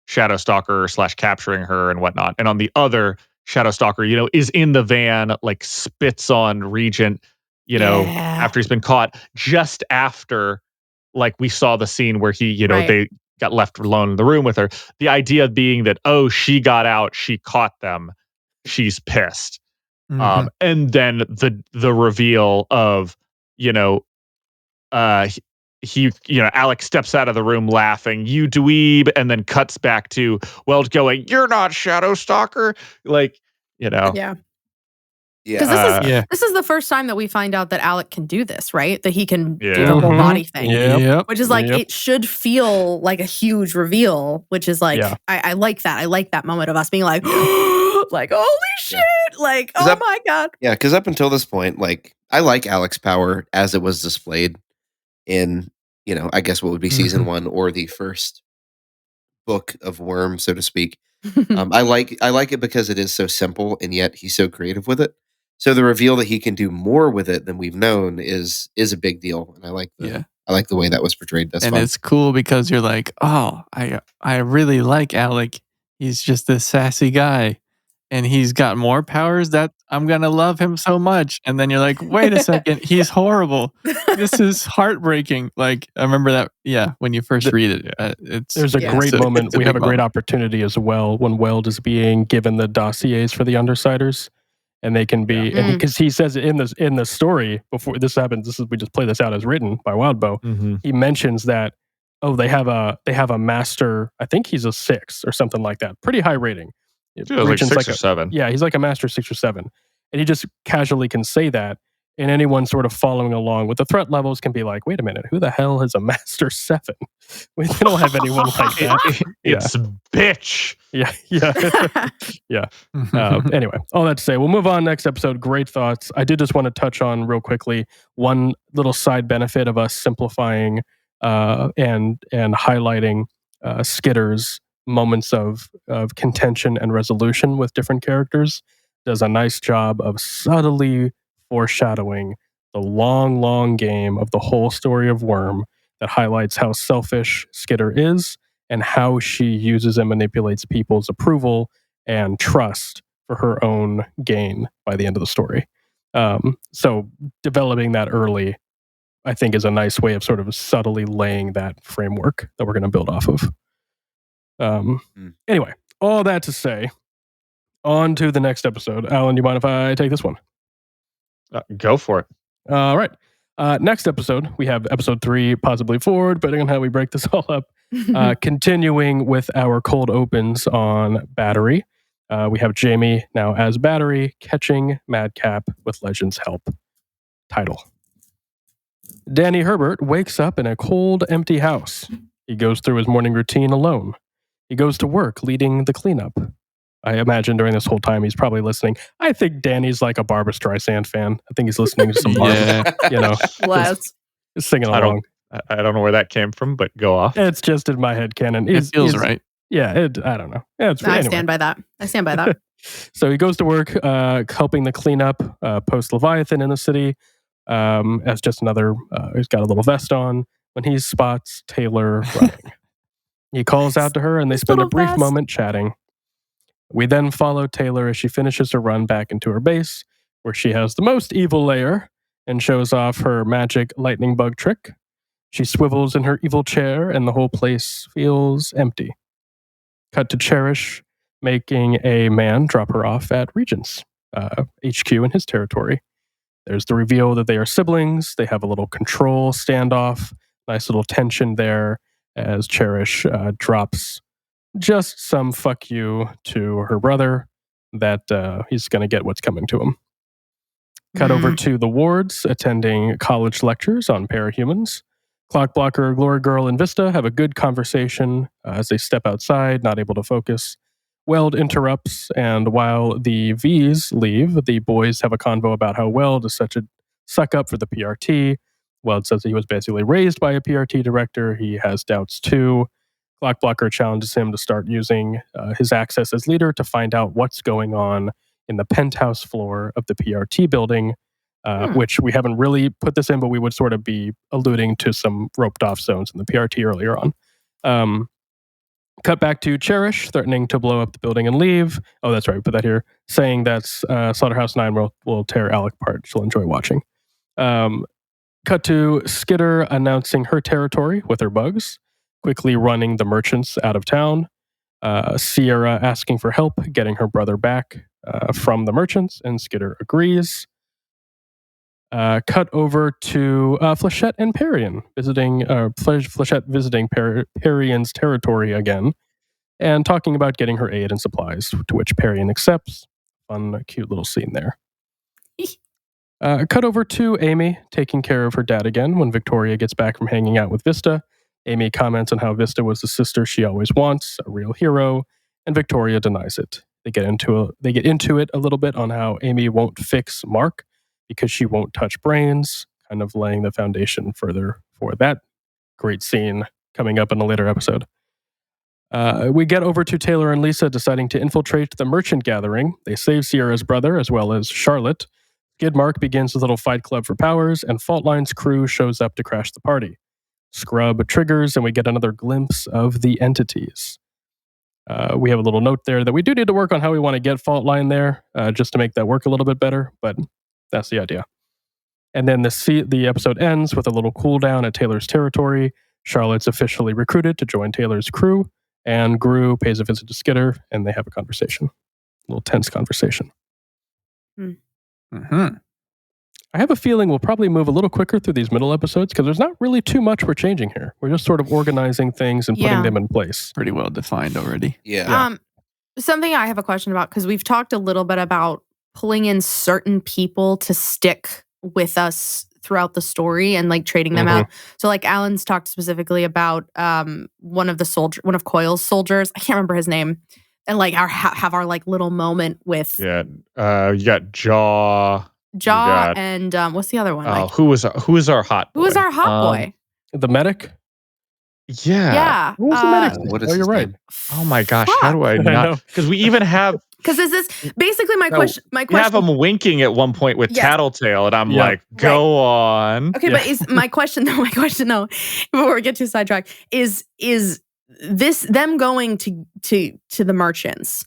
C: Shadowstalker / capturing her and whatnot. And on the other, Shadowstalker, is in the van, like spits on Regent, after he's been caught, just after, like, we saw the scene where he, they got left alone in the room with her. The idea being that, oh, she got out, she caught them, she's pissed. And then the reveal of, Alec steps out of the room laughing, "You dweeb," and then cuts back to Weld going, "You're not Shadowstalker."
D: Yeah.
E: Yeah.
D: Because this is the first time that we find out that Alec can do this, right? That he can do the whole
B: Mhm.
D: body thing.
B: Yep.
D: Which is it should feel like a huge reveal, which is I like that. I like that moment of us being like, like, holy shit. Like, oh my God.
E: Yeah, because up until this point, I like Alec's power as it was displayed in, I guess what would be season 1 or the first book of Worm, so to speak. I like it because it is so simple and yet he's so creative with it. So the reveal that he can do more with it than we've known is a big deal, and I like the way that was portrayed. That's
A: and
E: fun.
A: it's cool because you're like, oh, I really like Alec. He's just this sassy guy, and he's got more powers that I'm gonna love him so much. And then you're like, wait a second, he's horrible. This is heartbreaking. Like I remember that, when you first read it,
B: there's a great moment. We have a great opportunity as well when Weld is being given the dossiers for the Undersiders. And they can be, and because he says in the story before this happens, we just play this out as written by Wildbow. He mentions that they have a master. I think he's a 6 or something like that. Pretty high rating.
C: Like 6 or 7.
B: Yeah, he's like a master 6 or 7, and he just casually can say that. And anyone sort of following along with the threat levels can be like, wait a minute, who the hell is a master 7? We don't have anyone like that.
C: It's bitch.
B: Yeah. Anyway, all that to say, we'll move on next episode. Great thoughts. I did just want to touch on real quickly one little side benefit of us simplifying and highlighting Skitter's moments of contention and resolution with different characters. Does a nice job of subtly foreshadowing the long game of the whole story of Worm that highlights how selfish Skitter is and how she uses and manipulates people's approval and trust for her own gain by the end of the story. So developing that early, I think, is a nice way of sort of subtly laying that framework that we're going to build off of. Anyway, all that to say, on to the next episode. Alan, you mind if I take this one?
C: Go for it.
B: All right. Next episode, we have episode 3, possibly 4, depending on how we break this all up. Continuing with our cold opens on Battery. We have Jamie now as Battery, catching Madcap with Legend's help. Title. Danny Herbert wakes up in a cold, empty house. He goes through his morning routine alone. He goes to work, leading the cleanup. I imagine during this whole time he's probably listening. I think Danny's like a Barbra Streisand fan. I think he's listening to some Barbra,
D: Let's
B: singing along.
C: I don't know where that came from, but go off.
B: It's just in my head canon.
A: It feels right.
B: Yeah, I don't know. Yeah,
D: I stand by that.
B: So he goes to work, helping the cleanup post Leviathan in the city. As just another, he's got a little vest on when he spots Taylor running. He calls out to her and they spend a brief moment chatting. We then follow Taylor as she finishes her run back into her base, where she has the most evil lair and shows off her magic lightning bug trick. She swivels in her evil chair and the whole place feels empty. Cut to Cherish making a man drop her off at Regent's HQ in his territory. There's the reveal that they are siblings. They have a little control standoff. Nice little tension there as Cherish drops just some fuck you to her brother that he's going to get what's coming to him. Cut over to the wards attending college lectures on parahumans. Clockblocker, Glory Girl, and Vista have a good conversation as they step outside, not able to focus. Weld interrupts, and while the V's leave, the boys have a convo about how Weld is such a suck up for the PRT. Weld says he was basically raised by a PRT director. He has doubts too. Clockblocker challenges him to start using his access as leader to find out what's going on in the penthouse floor of the PRT building, which we haven't really put this in, but we would sort of be alluding to some roped off zones in the PRT earlier on. Cut back to Cherish, threatening to blow up the building and leave. Oh, that's right, we put that here. Saying that Slaughterhouse 9 will tear Alec apart. She'll enjoy watching. Cut to Skitter announcing her territory with her bugs, quickly running the merchants out of town. Sierra asking for help getting her brother back from the merchants, and Skitter agrees. Cut over to Flechette and Perian visiting Flechette visiting Perian's territory again, and talking about getting her aid and supplies, to which Perian accepts. Fun, cute little scene there. Cut over to Amy taking care of her dad again when Victoria gets back from hanging out with Vista. Amy comments on how Vista was the sister she always wants, a real hero, and Victoria denies it. They get into it a little bit on how Amy won't fix Mark because she won't touch brains, kind of laying the foundation further for that great scene coming up in a later episode. We get over to Taylor and Lisa deciding to infiltrate the merchant gathering. They save Sierra's brother as well as Charlotte. Skidmark begins his little fight club for powers, and Faultline's crew shows up to crash the party. Scrub triggers, and we get another glimpse of the entities. We have a little note there that we do need to work on how we want to get Faultline there, just to make that work a little bit better, but that's the idea. And then the episode ends with a little cooldown at Taylor's territory. Charlotte's officially recruited to join Taylor's crew, and Gru pays a visit to Skitter, and they have a conversation. A little tense conversation.
A: Mm-hmm.
B: I have a feeling we'll probably move a little quicker through these middle episodes because there's not really too much we're changing here. We're just sort of organizing things and putting them in place.
A: Pretty well defined already.
E: Yeah.
D: Something I have a question about, because we've talked a little bit about pulling in certain people to stick with us throughout the story and like trading them out. So like Alan's talked specifically about one of Coil's soldiers. I can't remember his name. And like have our like little moment with
C: you got Jaw
D: and what's the other one?
C: Who is our hot boy?
D: Who is our hot boy?
B: The medic?
D: Yeah.
B: Who was the medic?
E: What is
B: you're right.
C: Oh my gosh, how do I not? Because we even have
D: because is this basically my question? My
C: we
D: question.
C: have him winking at one point with Tattletale, and I'm like, go on.
D: Okay, but is my question though? Before we get too sidetracked, is this them going to the merchants?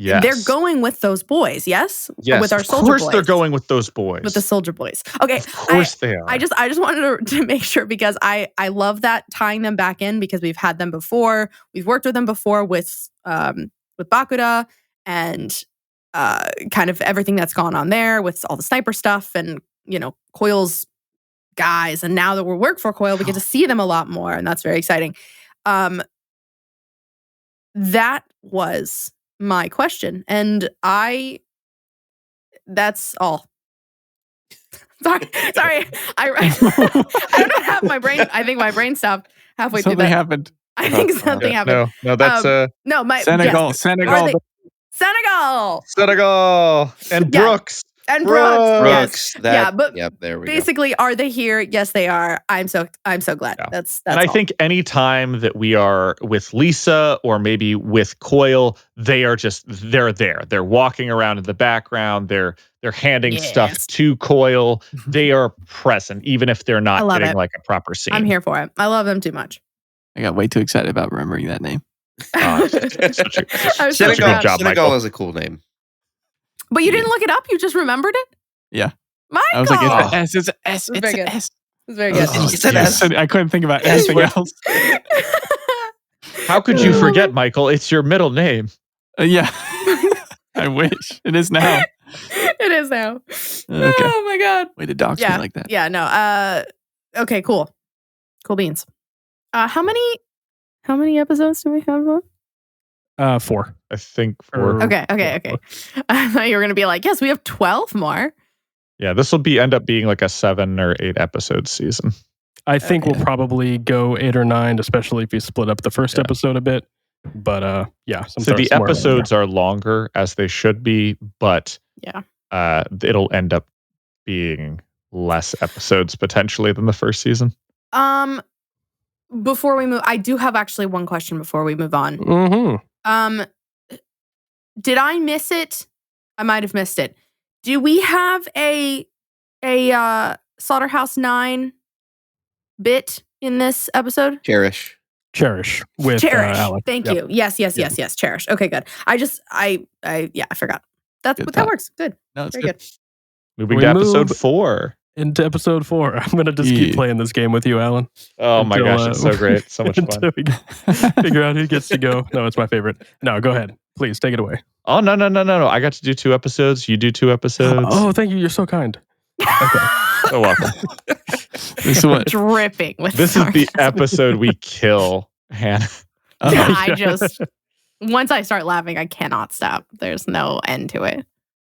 C: Yes.
D: They're going with those boys, yes?
C: Yes.
D: With our soldier boys.
C: Of course they're going with those boys.
D: With the soldier boys. Okay.
C: Of course they are.
D: I just wanted to make sure because I love that tying them back in because we've had them before. We've worked with them before with Bakuda and kind of everything that's gone on there with all the sniper stuff and, Coil's guys. And now that we work for Coil, we get to see them a lot more. And that's very exciting. That was my question. And that's all. Sorry. I don't have my brain. I think my brain stopped halfway through that.
A: Something happened.
D: I think something happened.
C: No, that's
D: no, my
A: Senegal.
C: And Brooks.
D: And Brooks.
E: Yes.
D: But
E: there we
D: basically, are they here? Yes, they are. I'm so glad.
C: Yeah.
D: That's
C: and I think any time that we are with Lisa or maybe with Coil, they're there. They're walking around in the background. They're handing stuff to Coil. They are present, even if they're not getting like a proper scene.
D: I'm here for it. I love them too much.
A: I got way too excited about remembering that name.
C: Such a good job,
E: Senegal
C: Michael.
E: is a cool name.
D: But you didn't look it up? You just remembered it?
A: Yeah.
D: Michael!
A: I was like, it's an S. It's
D: very
A: an
D: good.
A: S.
D: It's very good.
E: It's an S.
A: I couldn't think about anything else.
C: How could you forget, Michael? It's your middle name.
A: Yeah. I wish. It is now.
D: It is now.
A: Okay.
D: Oh my God.
A: Way to dox me like that.
D: Yeah, no. Okay, cool. Cool beans. How many episodes do we have on?
B: 4.
C: I think 4.
D: Okay. I thought you were going to be like, yes, we have 12 more.
C: Yeah, this will end up being like a 7 or 8 episode season.
B: I think we'll probably go 8 or 9, especially if you split up the first episode a bit. But
C: so the episodes are longer as they should be, but it'll end up being less episodes potentially than the first season.
D: Before we move, I do have actually one question before we move on.
B: Mm-hmm.
D: Did I miss it? I might have missed it. Do we have a Slaughterhouse 9 bit in this episode?
E: Cherish
B: with Alec.
D: Thank you. Yes. Cherish. Okay, good. I forgot. That works. Good.
A: No, it's
D: very
A: good.
C: Moving to episode 4.
B: Into episode 4. I'm going to just keep playing this game with you, Alan.
C: Oh my gosh, it's so great. So much fun.
B: Until we figure out who gets to go. No, it's my favorite. No, go ahead. Please, take it away.
C: Oh, no. I got to do 2 episodes. You do 2 episodes.
B: Oh, thank you. You're so kind.
C: So welcome.
A: This is what?
D: Dripping with
C: This is the
D: sarcasm.
C: episode we kill Hannah.
D: I just, once I start laughing, I cannot stop. There's no end to it.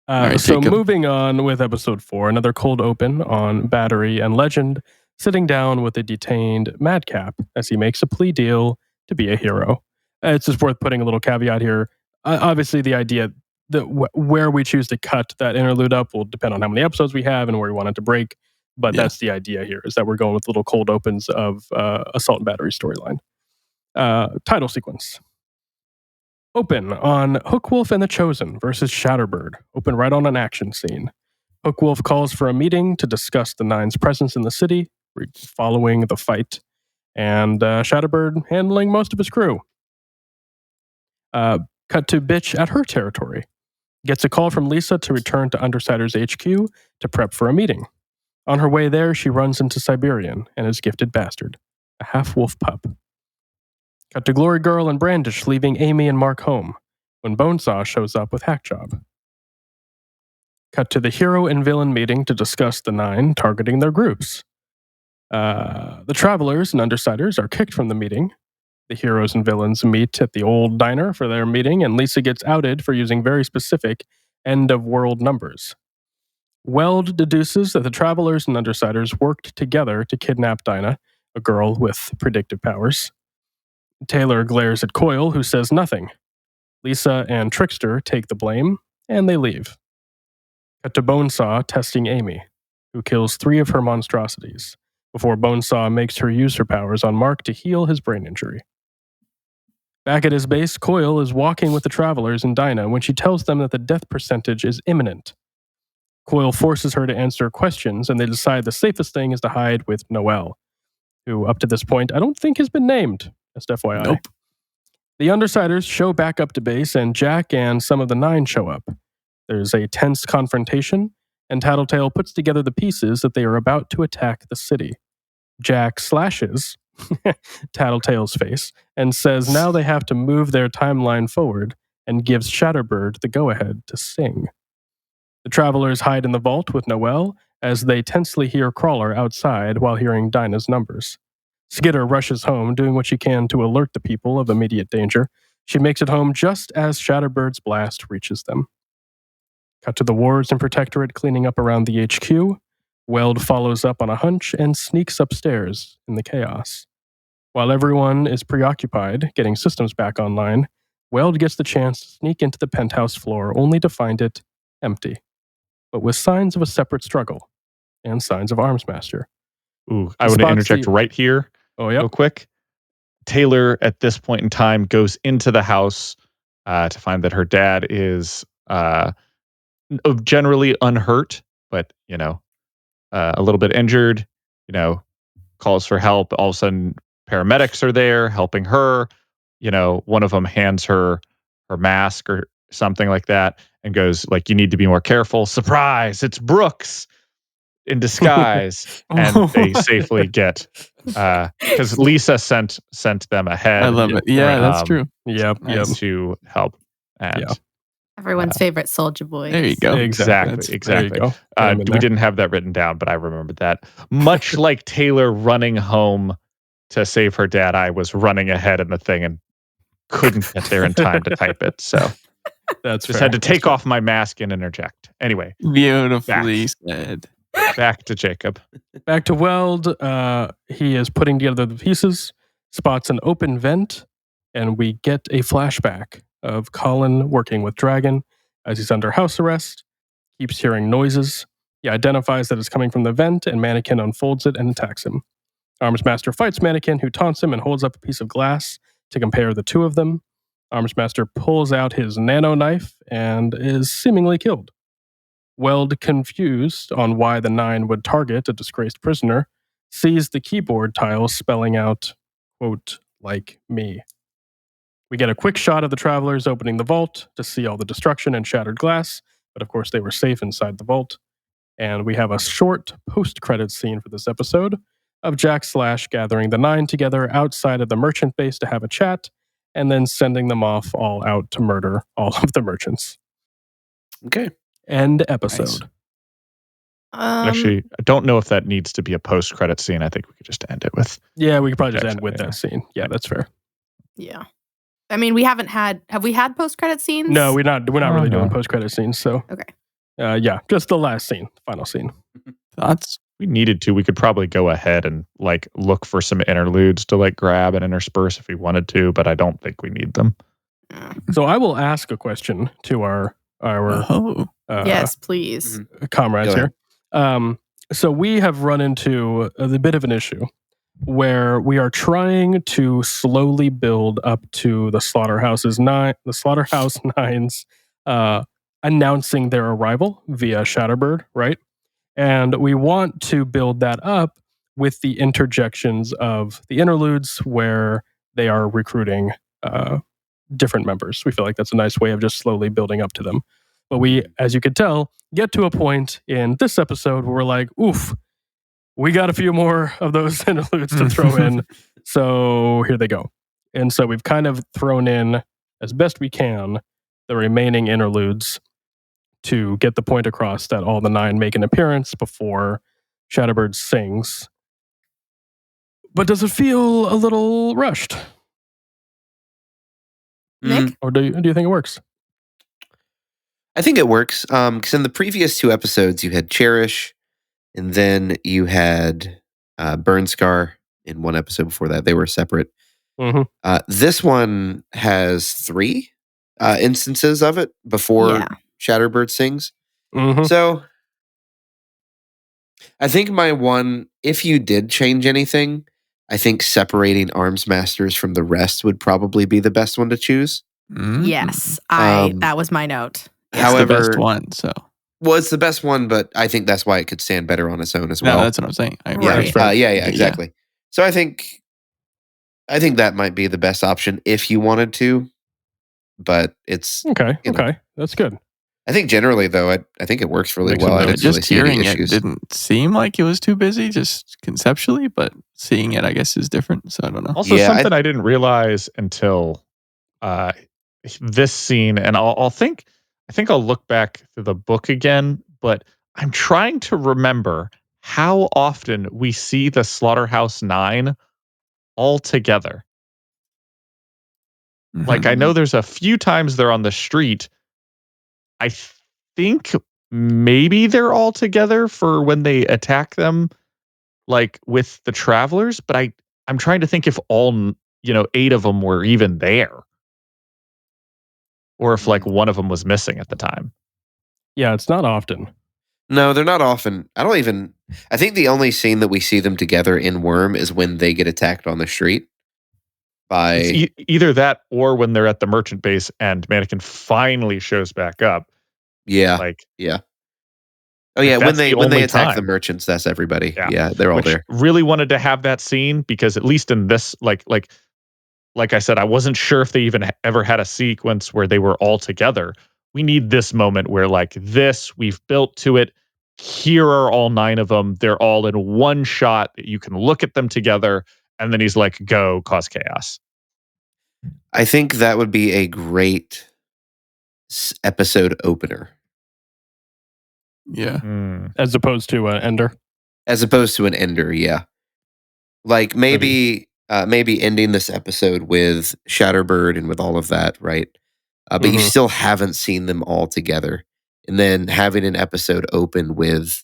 A: right,
B: So
A: Jacob.
B: moving on with episode 4, another cold open on Battery and Legend, sitting down with a detained Madcap as he makes a plea deal to be a hero. It's just worth putting a little caveat here. Obviously, the idea that where we choose to cut that interlude up will depend on how many episodes we have and where we want it to break. But
A: Yeah.
B: that's the idea here, is that we're going with little cold opens of Assault and Battery storyline. Title sequence. Open on Hookwolf and the Chosen versus Shatterbird. Open right on an action scene. Hookwolf calls for a meeting to discuss the Nine's presence in the city following the fight, and Shatterbird handling most of his crew. Cut to Bitch at her territory. Gets a call from Lisa to return to Undersider's HQ to prep for a meeting. On her way there, she runs into Siberian and his gifted bastard, a half-wolf pup. Cut to Glory Girl and Brandish leaving Amy and Mark home when Bonesaw shows up with Hackjob. Cut to the hero and villain meeting to discuss the Nine targeting their groups. The Travelers and Undersiders are kicked from the meeting. The heroes and villains meet at the old diner for their meeting, and Lisa gets outed for using very specific end-of-world numbers. Weld deduces that the Travelers and Undersiders worked together to kidnap Dinah, a girl with predictive powers. Taylor glares at Coyle, who says nothing. Lisa and Trickster take the blame, and they leave. Cut to Bonesaw testing Amy, who kills 3 of her monstrosities, before Bonesaw makes her use her powers on Mark to heal his brain injury. Back at his base, Coyle is walking with the Travelers and Dinah when she tells them that the death percentage is imminent. Coyle forces her to answer questions, and they decide the safest thing is to hide with Noelle, who up to this point I don't think has been named, just FYI.
A: Nope.
B: The Undersiders show back up to base, and Jack and some of the Nine show up. There's a tense confrontation, and Tattletale puts together the pieces that they are about to attack the city. Jack slashes Tattletale's face and says now they have to move their timeline forward, and gives Shatterbird the go-ahead to sing. The Travelers hide in the vault with Noelle as they tensely hear Crawler outside while hearing Dinah's numbers. Skitter rushes home, doing what she can to alert the people of immediate danger. She makes it home just as Shatterbird's blast reaches them. Cut to the wards and Protectorate cleaning up around the HQ. Weld follows up on a hunch and sneaks upstairs in the chaos. While everyone is preoccupied getting systems back online, Weld gets the chance to sneak into the penthouse floor only to find it empty, but with signs of a separate struggle and signs of Armsmaster.
C: Ooh, I want to interject right here.
B: Oh, yeah.
C: Real quick. Taylor, at this point in time, goes into the house to find that her dad is generally unhurt, but, a little bit injured, calls for help. All of a sudden, paramedics are there helping her. One of them hands her mask or something like that and goes, like, you need to be more careful. Surprise, it's Brooks in disguise. And they safely get, because Lisa sent them ahead.
A: I love it. Yeah, that's true.
B: Yep.
C: To help. And
D: Everyone's favorite soldier boy.
A: There you go.
C: Exactly.
B: There you go.
C: We didn't have that written down, but I remembered that. Much like Taylor running home to save her dad, I was running ahead in the thing and couldn't get there in time to type it. So
B: That's
C: just
B: fair.
C: had to take off my mask and interject. Anyway,
A: Beautifully said.
C: back to Jacob.
B: Back to Weld. He is putting together the pieces, spots an open vent, and we get a flashback of Colin working with Dragon as he's under house arrest, keeps hearing noises. He identifies that it's coming from the vent, and Mannequin unfolds it and attacks him. Armsmaster fights Mannequin, who taunts him and holds up a piece of glass to compare the two of them. Armsmaster pulls out his nano knife and is seemingly killed. Weld, confused on why the Nine would target a disgraced prisoner, sees the keyboard tiles spelling out, quote, like me. We get a quick shot of the Travelers opening the vault to see all the destruction and shattered glass, but of course they were safe inside the vault. And we have a short post-credits scene for this episode of Jack Slash gathering the Nine together outside of the merchant base to have a chat, and then sending them off all out to murder all of the merchants.
E: Okay.
B: End episode.
A: Nice.
C: Actually, I don't know if that needs to be a post-credit scene. I think we could just end it with.
B: Yeah, we could probably just end with that scene. Yeah, that's fair.
D: Yeah. I mean, we haven't had. Have we had post-credit scenes?
B: No, we're not really doing
C: no.
B: post-credit scenes. So
D: Okay.
B: Yeah, just the last scene, final scene.
A: Thoughts?
C: We needed to. We could probably go ahead and like look for some interludes to like grab and intersperse if we wanted to, but I don't think we need them.
B: So I will ask a question to our
D: Yes, please.
B: comrades
E: Go
B: here. So we have run into a bit of an issue where we are trying to slowly build up to the Slaughterhouse Nine's announcing their arrival via Shatterbird, right? And we want to build that up with the interjections of the interludes where they are recruiting different members. We feel like that's a nice way of just slowly building up to them. But we, as you could tell, get to a point in this episode where we're like, oof, we got a few more of those interludes to throw in. So here they go. And so we've kind of thrown in, as best we can, the remaining interludes to get the point across that all the 9 make an appearance before Shatterbird sings. But does it feel a little rushed?
D: Nick?
B: Or do you think it works?
E: I think it works. Because in the previous 2 episodes, you had Cherish, and then you had Burnscar in one episode before that. They were separate.
B: Mm-hmm.
E: This one has 3 instances of it before Shatterbird sings.
B: Mm-hmm.
E: So I think my one, if you did change anything, I think separating Arms Masters from the rest would probably be the best one to choose.
D: Yes, that was my note.
A: It's
E: However,
A: the best one, so.
E: Well, it's the best one, but I think that's why it could stand better on its own as well.
A: No, that's what I'm saying.
E: Yeah, exactly. So I think that might be the best option if you wanted to, but it's
B: Okay, that's good.
E: I think generally though, I think it works really well. I didn't really
A: Just
E: see any
A: hearing it
E: issues.
A: didn't seem like it was too busy, just conceptually, but seeing it, I guess, is different. So I don't know.
C: Also,
E: Yeah,
C: something I didn't realize until this scene, and I think I'll look back through the book again, but I'm trying to remember how often we see the Slaughterhouse 9 all together. Like, I know there's a few times they're on the street. I think maybe they're all together for when they attack them, like with the travelers, but I'm trying to think if all 8 of them were even there. Or if like one of them was missing at the time.
B: Yeah, it's not often.
E: No, they're not often. I think the only scene that we see them together in Worm is when they get attacked on the street by
C: It's either that or when they're at the merchant base and Mannequin finally shows back up.
E: yeah. Oh yeah, when
C: that's
E: they
C: the only
E: attack the
C: time.
E: merchants, that's everybody.
C: Yeah.
E: Yeah, they're all
C: Which
E: there.
C: really wanted to have that scene because at least in this, like I said, I wasn't sure if they even ever had a sequence where they were all together. We need this moment where like this, we've built to it. Here are all 9 of them. They're all in one shot. You can look at them together. And then he's like, go cause chaos.
E: I think that would be a great episode opener.
A: Yeah.
B: As opposed to Ender.
E: As opposed to an ender, yeah. Like maybe ending this episode with Shatterbird and with all of that, right? But you still haven't seen them all together. And then having an episode open with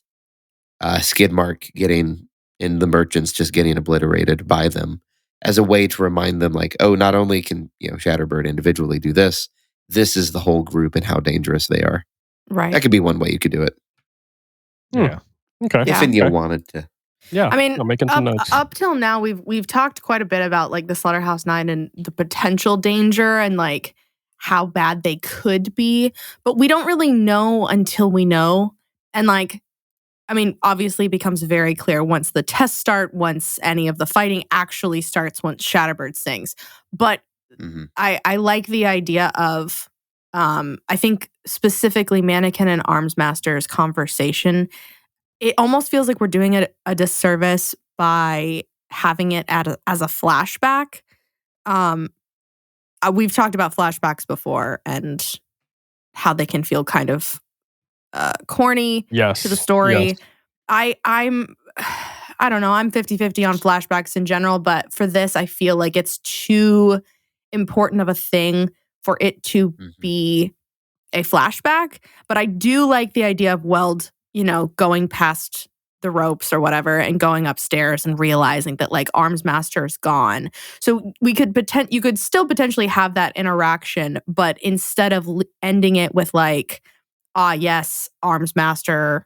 E: Skidmark getting in the merchants just getting obliterated by them as a way to remind them like, oh, not only can Shatterbird individually do this, this is the whole group and how dangerous they are.
D: Right.
E: That could be one way you could do it.
C: Yeah.
B: Okay.
E: If and you wanted to.
B: Yeah.
D: I mean,
B: I'm making some notes.
D: up till now, we've talked quite a bit about like the Slaughterhouse 9 and the potential danger and like how bad they could be, but we don't really know until we know. And like, I mean, obviously it becomes very clear once the tests start, once any of the fighting actually starts, once Shatterbird sings. But I like the idea of, I think specifically Mannequin and Arms Master's conversation. It almost feels like we're doing it a disservice by having it as a flashback. We've talked about flashbacks before and how they can feel kind of corny to the story.
B: Yes.
D: I'm I don't know, I'm 50-50 on flashbacks in general, but for this I feel like it's too important of a thing for it to be a flashback. But I do like the idea of Weld, going past the ropes or whatever and going upstairs and realizing that like Armsmaster is gone. So you could still potentially have that interaction, but instead of ending it with like, yes, Armsmaster,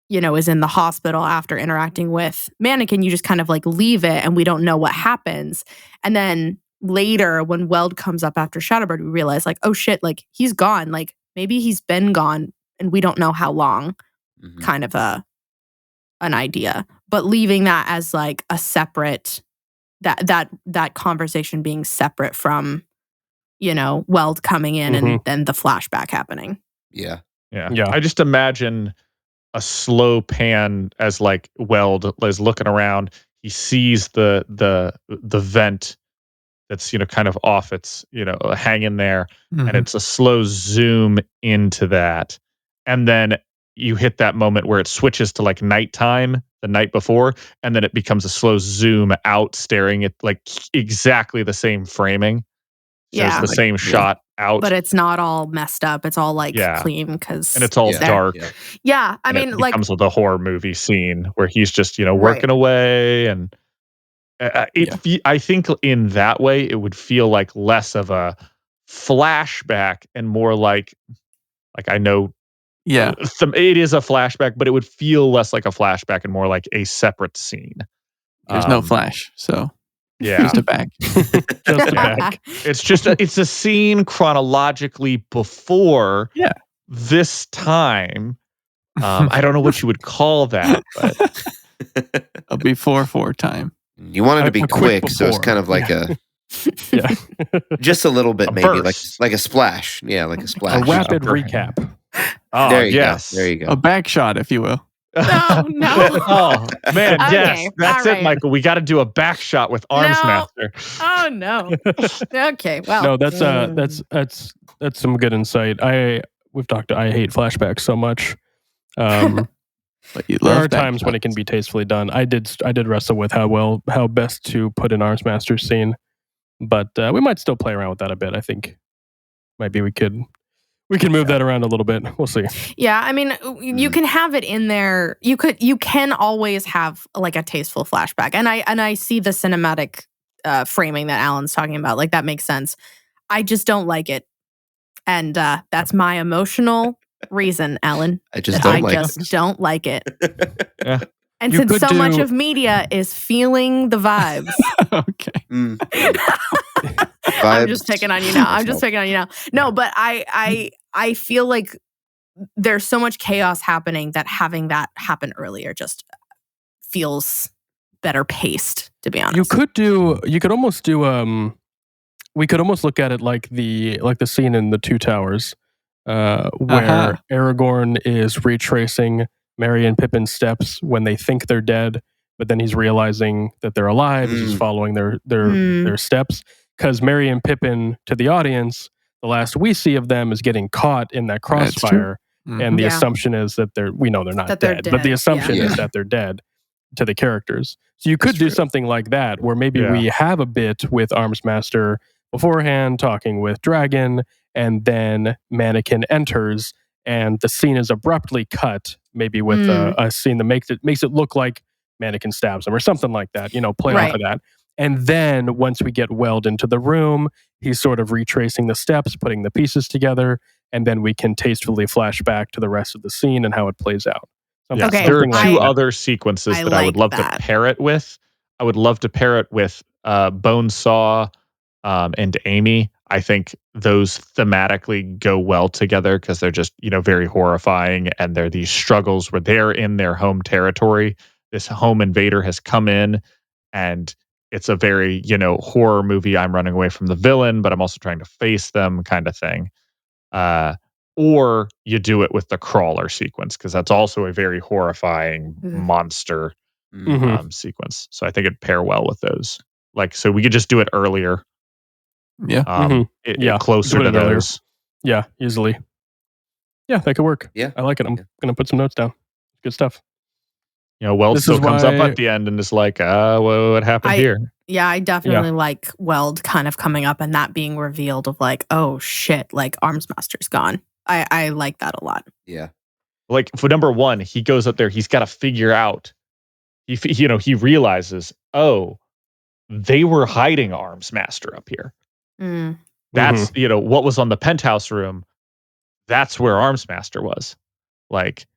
D: is in the hospital after interacting with Mannequin, you just kind of like leave it and we don't know what happens. And then later when Weld comes up after Shadowbird, we realize like, oh shit, like he's gone. Like maybe he's been gone and we don't know how long, kind of an idea. But leaving that as like a separate, that conversation being separate from, Weld coming in and then the flashback happening.
E: Yeah.
C: I just imagine a slow pan as like Weld is looking around. He sees the vent that's kind of off its hanging there, and it's a slow zoom into that, and then you hit that moment where it switches to like nighttime the night before, and then it becomes a slow zoom out, staring at like exactly the same framing.
D: Yeah,
C: the same shot out,
D: but it's not all messed up. It's all like clean because
C: and it's all dark.
D: Yeah, I mean,
C: it
D: like
C: becomes the horror movie scene where he's just working away, and I think in that way it would feel like less of a flashback and more like I know, it is a flashback, but it would feel less like a flashback and more like a separate scene.
A: There's no flash, so.
C: Yeah.
A: Just a back.
B: Just a back.
C: It's a scene chronologically before this time. I don't know what you would call that, but
A: a before time.
E: You want it to be quick, so it's kind of like just a little bit, maybe like a splash. Yeah, like a splash.
B: A rapid recap.
C: Oh,
E: there you go. There you go.
A: A back shot, if you will.
D: No.
C: Oh man,
D: Okay,
C: yes, that's
D: all
C: it,
D: right.
C: Michael. We got to do a back shot with Armsmaster.
D: Oh no. Okay, well.
B: No, that's some good insight. I hate flashbacks so much.
A: But you
B: there
A: love
B: are times when it can be tastefully done. I did wrestle with how best to put an Armsmaster scene, but we might still play around with that a bit. I think maybe we can move that around a little bit. We'll see.
D: Yeah, I mean, you can have it in there. You can always have like a tasteful flashback, and I see the cinematic framing that Alan's talking about. Like that makes sense. I just don't like it, and that's my emotional reason, Alan.
E: I just don't
D: like it.
C: Yeah.
D: And since so much of media is feeling the vibes.
A: Okay.
D: I'm just picking on you now. No, but I feel like there's so much chaos happening that having that happen earlier just feels better paced, to be honest.
B: We could almost look at it like the scene in The Two Towers, where Aragorn is retracing Merry and Pippin's steps when they think they're dead, but then he's realizing that they're alive. He's just following their steps. Because Merry and Pippin, to the audience, the last we see of them is getting caught in that crossfire, and the assumption is that we know they're not dead, but the assumption is that they're dead to the characters. So you could do something like that, where maybe we have a bit with Armsmaster beforehand talking with Dragon, and then Mannequin enters, and the scene is abruptly cut, maybe with a scene that makes it look like Mannequin stabs him or something like that. Play off of that. And then once we get Weld into the room, he's sort of retracing the steps, putting the pieces together, and then we can tastefully flash back to the rest of the scene and how it plays out.
D: Okay,
C: there are two other sequences that I would love to pair it with. I would love to pair it with Bonesaw and Amy. I think those thematically go well together because they're just, very horrifying, and they're these struggles where they're in their home territory. This home invader has come in, and it's a very, horror movie. I'm running away from the villain, but I'm also trying to face them kind of thing. Or you do it with the crawler sequence, because that's also a very horrifying monster sequence. So I think it'd pair well with those. So we could just do it earlier.
A: Yeah.
C: Closer to those.
B: Yeah, easily. Yeah, that could work.
E: Yeah.
B: I like it. I'm going to put some notes down. Good stuff.
C: Weld
B: This
C: still
B: is
C: comes up
B: why-
C: at the end and is like, what happened here?
D: Yeah, I definitely like Weld kind of coming up and that being revealed of like, oh shit, like Armsmaster's gone. I like that a lot.
E: Yeah.
C: Like for number one, he goes up there, he's got to figure out, he realizes, oh, they were hiding Armsmaster up here.
D: Mm.
C: That's, what was on the penthouse room. That's where Armsmaster was. Like,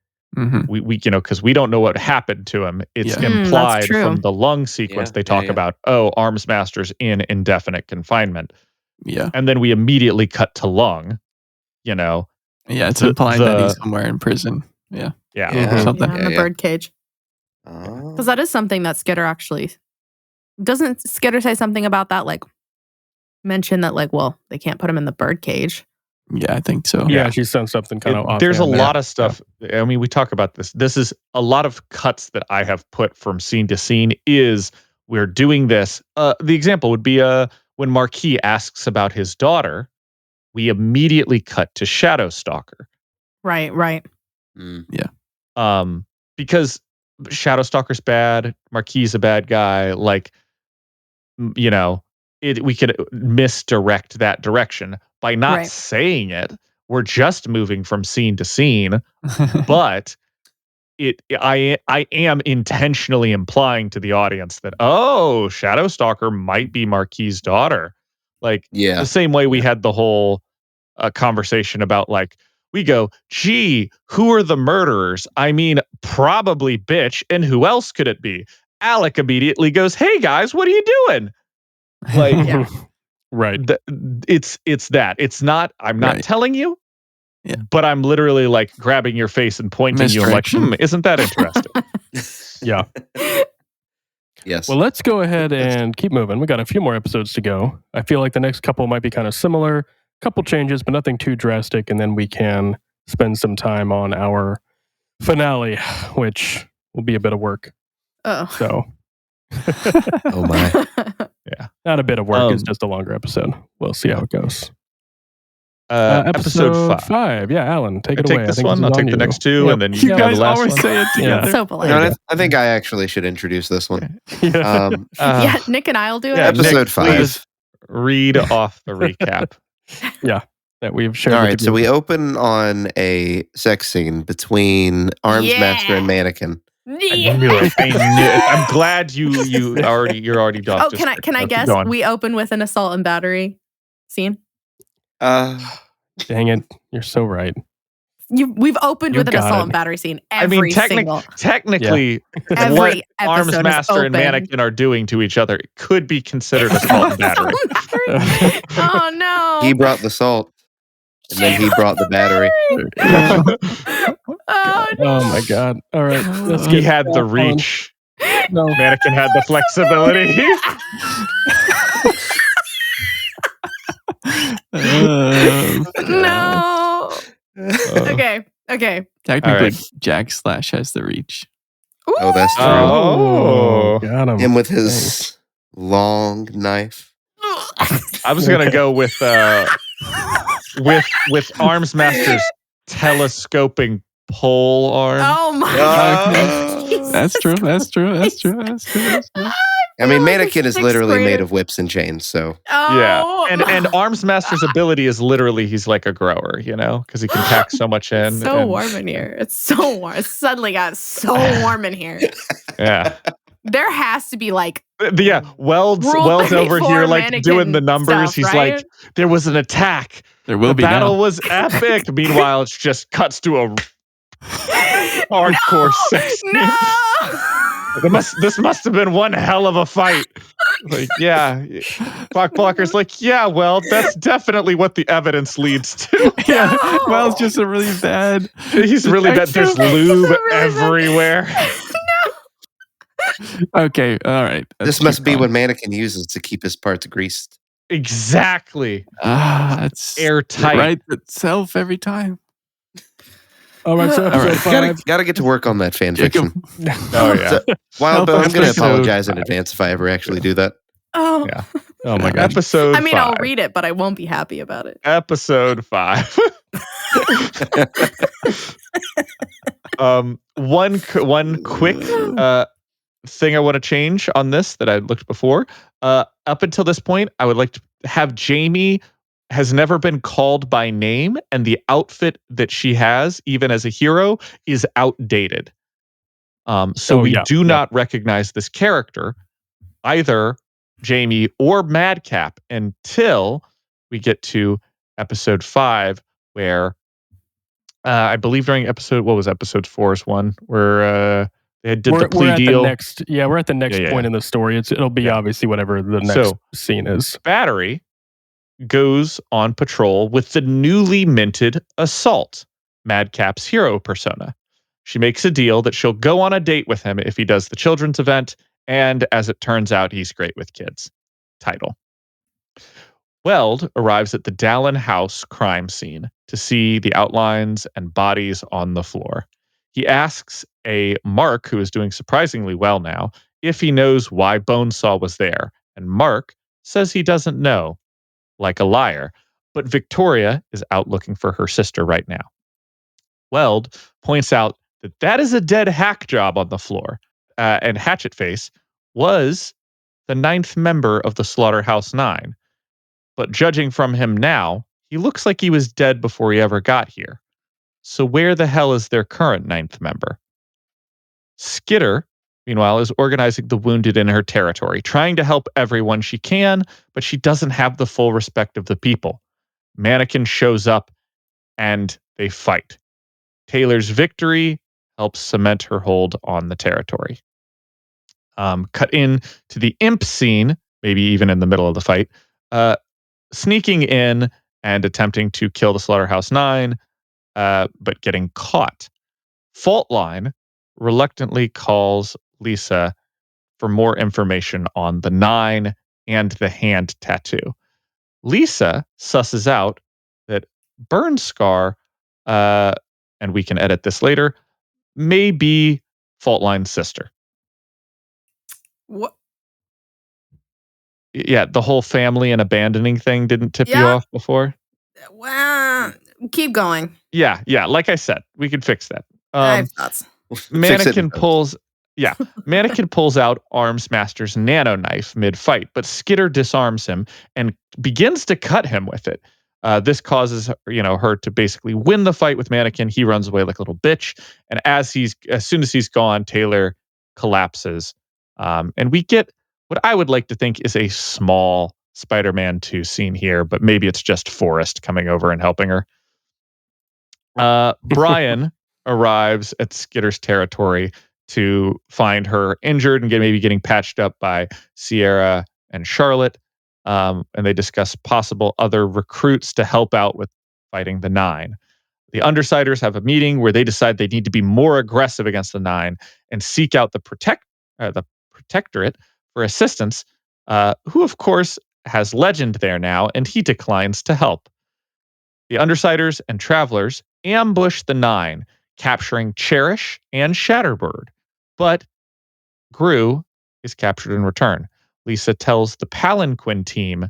C: we because we don't know what happened to him. It's implied from the lung sequence. They talk about, Armsmaster's in indefinite confinement.
A: Yeah.
C: And then we immediately cut to lung,
A: Yeah, it's implied that he's somewhere in prison. Yeah.
C: Yeah.
A: Or something.
D: Yeah, in the birdcage. Because that is something that Skitter actually... Doesn't Skitter say something about that? Like, mention that, like, well, they can't put him in the birdcage.
A: Yeah, I think so.
B: Yeah, she sent something kind of off.
C: There's a lot of stuff. I mean, we talk about this. This is a lot of cuts that I have put from scene to scene is we're doing this. The example would be when Marquis asks about his daughter, we immediately cut to Shadowstalker.
D: Right.
A: Yeah.
C: Because Shadowstalker's bad, Marquis is a bad guy. Like, we could misdirect that direction by not saying it. We're just moving from scene to scene, but I am intentionally implying to the audience that, oh, Shadowstalker might be Marquis' daughter. Like, the same way we had the whole conversation about, like, we go, gee, who are the murderers? I mean, probably bitch, and who else could it be? Alec immediately goes, hey guys, what are you doing? Like,
B: right.
C: It's that. It's not, I'm not telling you, but I'm literally like grabbing your face and pointing you and like, isn't that interesting?
B: Yeah.
E: Yes.
B: Well, let's go ahead and keep moving. We got a few more episodes to go. I feel like the next couple might be kind of similar. Couple changes, but nothing too drastic. And then we can spend some time on our finale, which will be a bit of work.
D: Oh.
B: So.
E: Oh my.
C: Yeah.
B: Not a bit of work. It's just a longer episode. We'll see how it goes. Episode 5. Yeah, Alan, take it away.
C: Take this one. I'll take the next two, and then you
A: guys
C: the last
A: always
C: one.
A: say it together.
D: So polite.
E: No, I think I actually should introduce this one.
D: Yeah, Nick and I'll do it.
E: Episode
C: Nick,
E: 5.
C: please read off the recap.
B: That we've shared.
E: All right, so we open on a sex scene between Armsmaster and Mannequin.
C: I knew it. I'm glad you're already done.
D: Oh, can I guess? We open with an assault and battery scene.
B: Dang it! You're so right.
D: We've opened with an assault and battery scene. Technically,
C: what Armsmaster and Mannequin are doing to each other could be considered assault and battery.
D: Oh no!
E: He brought the salt, and then he brought the battery.
B: Oh my god! All right,
C: he had the reach.
B: No.
C: Mannequin had the flexibility.
D: No. Okay.
A: Technically, Jack Slash has the reach.
D: Ooh.
E: Oh, that's true.
C: Oh,
B: got him.
E: Him with his long knife.
C: I was gonna go with Armsmaster's telescoping pole arm.
D: Oh my god.
A: That's true.
E: I mean, Mannequin is literally made of whips and chains, so.
D: Oh.
C: Yeah. And Armsmaster's ability is literally he's like a grower, because he can pack so much in.
D: It's so warm in here. It's so warm. It suddenly got so warm in here.
C: Yeah.
D: There has to be like
C: Weld's over here like doing the numbers.
D: Stuff,
C: he's
D: right?
C: like, there was an attack.
A: There will be
C: battle
A: now.
C: was epic. Meanwhile, it just cuts to a hardcore sex scene.
D: No.
C: This must have been one hell of a fight. Like, yeah. Clockblocker's like, yeah, well, that's definitely what the evidence leads to.
A: Yeah. Well, it's just a really bad.
C: He's really bad. There's lube everywhere.
A: Okay, all right.
E: This must be what Mannequin uses to keep his parts greased.
C: Exactly.
A: It's
C: airtight.
A: Right itself every time.
B: All right, so episode 5.
E: Gotta get to work on that fan fiction.
C: Oh yeah.
E: So, Wild Bow, I'm going to
C: Episode
E: apologize in
C: 5.
E: advance if I ever actually do that.
D: Oh.
C: Yeah.
B: Oh my god.
C: Episode 5.
D: I'll read it, but I won't be happy about it.
C: Episode 5. One quick thing I want to change on this that I looked before. Up until this point, I would like to have Jamie has never been called by name, and the outfit that she has, even as a hero, is outdated. So we do not recognize this character, either Jamie or Madcap, until we get to episode 5, where I believe during episode 4's one, where they did the plea deal.
B: We're at the next point in the story. It'll be obviously whatever the next scene is.
C: Battery goes on patrol with the newly minted Assault, Madcap's hero persona. She makes a deal that she'll go on a date with him if he does the children's event, and as it turns out, he's great with kids. Title. Weld arrives at the Dallin house crime scene to see the outlines and bodies on the floor. He asks a Mark, who is doing surprisingly well now, if he knows why Bonesaw was there, and Mark says he doesn't know, like a liar, but Victoria is out looking for her sister right now. Weld points out that is a dead hack job on the floor, and Hatchet Face was the 9th member of the Slaughterhouse 9. But judging from him now, he looks like he was dead before he ever got here. So where the hell is their current 9th member? Skitter, meanwhile, is organizing the wounded in her territory, trying to help everyone she can, but she doesn't have the full respect of the people. Mannequin shows up, and they fight. Taylor's victory helps cement her hold on the territory. Cut in to the imp scene, maybe even in the middle of the fight, sneaking in and attempting to kill the Slaughterhouse 9, but getting caught. Faultline reluctantly calls Lisa for more information on the 9 and the hand tattoo. Lisa susses out that burn scar, and we can edit this later, may be Faultline's sister.
D: What?
C: Yeah, the whole family and abandoning thing didn't tip you off before?
D: Well, keep going.
C: Yeah. Like I said, we could fix that.
D: I have thoughts.
C: Mannequin pulls out Armsmaster's nano knife mid-fight, but Skitter disarms him and begins to cut him with it. This causes her to basically win the fight with Mannequin. He runs away like a little bitch, and as soon as he's gone, Taylor collapses, and we get what I would like to think is a small Spider-Man 2 scene here, but maybe it's just Forrest coming over and helping her. Brian arrives at Skitter's territory to find her injured and maybe getting patched up by Sierra and Charlotte. And they discuss possible other recruits to help out with fighting the 9. The Undersiders have a meeting where they decide they need to be more aggressive against the 9 and seek out the Protectorate for assistance, who of course has Legend there now, and he declines to help. The Undersiders and Travelers ambush the 9, capturing Cherish and Shatterbird, but Gru is captured in return. Lisa tells the Palanquin team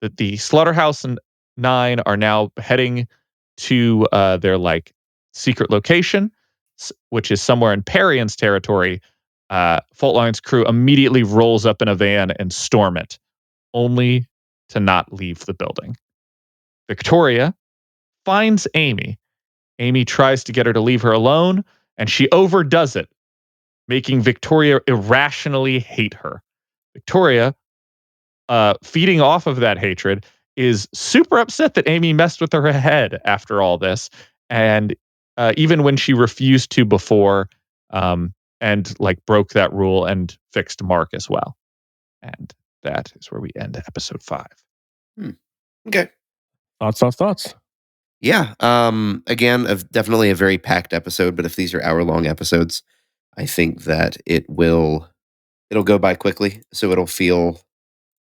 C: that the Slaughterhouse 9 are now heading to their secret location, which is somewhere in Parian's territory. Faultline's crew immediately rolls up in a van and storm it, only to not leave the building. Victoria finds Amy. Amy tries to get her to leave her alone, and she overdoes it, making Victoria irrationally hate her. Victoria, feeding off of that hatred, is super upset that Amy messed with her head after all this, and even when she refused to before, and broke that rule and fixed Mark as well. And that is where we end episode 5.
E: Okay.
B: Thoughts.
E: Yeah. Again, definitely a very packed episode, but if these are hour-long episodes, I think that it'll go by quickly, so it'll feel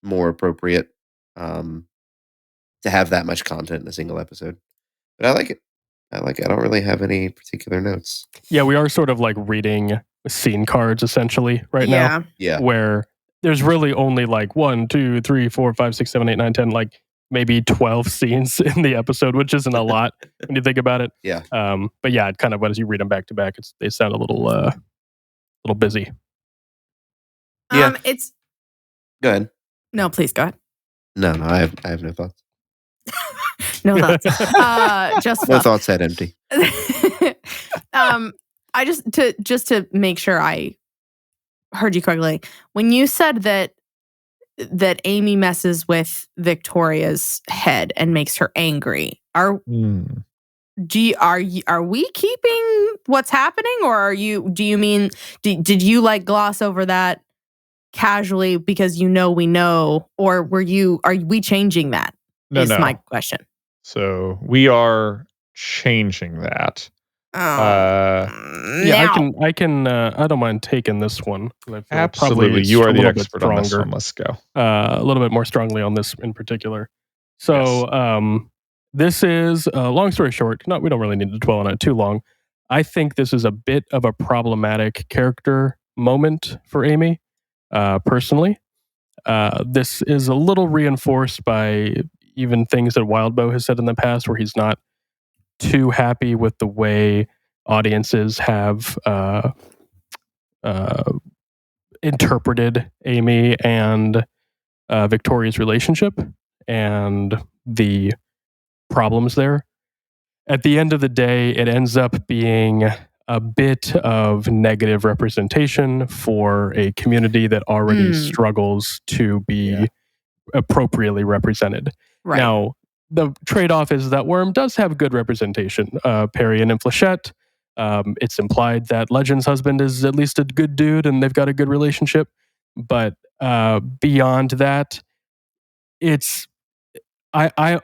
E: more appropriate to have that much content in a single episode. But I like it. I don't really have any particular notes.
B: Yeah, we are sort of reading scene cards essentially right now.
E: Yeah.
B: Where there's really only 1, 2, 3, 4, 5, 6, 7, 8, 9, 10, maybe 12 scenes in the episode, which isn't a lot when you think about it.
E: Yeah.
B: But yeah, it kind of, as you read them back to back, they sound a little busy.
E: Yeah.
D: It's
E: Go ahead.
D: no, please go ahead.
E: No, I have no thoughts.
D: No thoughts. Just
E: No
D: fluff.
E: thoughts, head empty.
D: I just to make sure I heard you correctly, when you said that Amy messes with Victoria's head and makes her angry, are we keeping what's happening, or do you mean did you like gloss over that casually because we know, or are we changing that?
C: No.
D: My question.
C: So we are changing that.
B: Yeah, I can. I don't mind taking this one.
C: Absolutely, you are the expert on this one. Let's go.
B: A little bit more strongly on this in particular. So, this is long story short. We don't really need to dwell on it too long. I think this is a bit of a problematic character moment for Amy. Personally, this is a little reinforced by even things that Wildbow has said in the past, where he's not too happy with the way audiences have interpreted Amy and Victoria's relationship and the problems there. At the end of the day, it ends up being a bit of negative representation for a community that already struggles to be appropriately represented.
D: Right.
B: Now, the trade-off is that Worm does have good representation. Perry and Flechette. It's implied that Legend's husband is at least a good dude and they've got a good relationship. But beyond that, it's I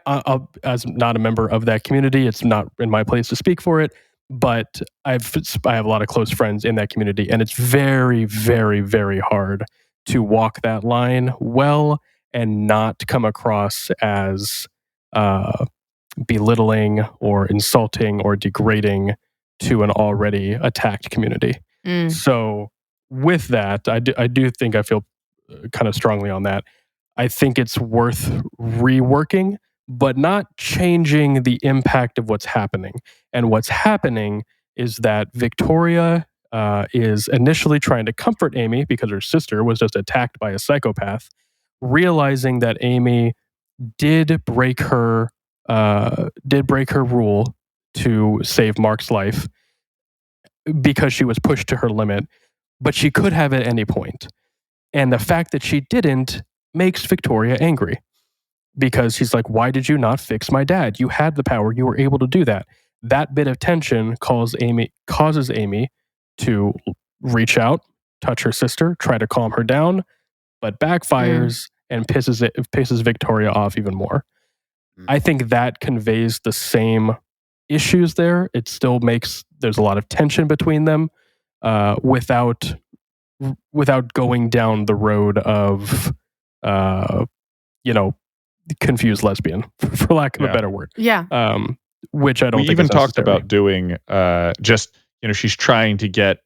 B: as not a member of that community, it's not in my place to speak for it. But I have a lot of close friends in that community, and it's very, very, very hard to walk that line well and not come across as belittling or insulting or degrading to an already attacked community. So with that, I do think I feel kind of strongly on that. I think it's worth reworking, but not changing the impact of what's happening. And what's happening is that Victoria is initially trying to comfort Amy because her sister was just attacked by a psychopath, realizing that Amy did break her rule to save Mark's life because she was pushed to her limit, but she could have at any point. And the fact that she didn't makes Victoria angry because she's like, why did you not fix my dad? You had the power. You were able to do that. That bit of tension causes Amy to reach out, touch her sister, try to calm her down, but backfires and pisses Victoria off even more. I think that conveys the same issues there. It still makes there's a lot of tension between them without going down the road of confused lesbian, for lack of a better word.
D: Yeah.
B: Which I don't think
C: even
B: is
C: talked
B: necessary.
C: about doing she's trying to get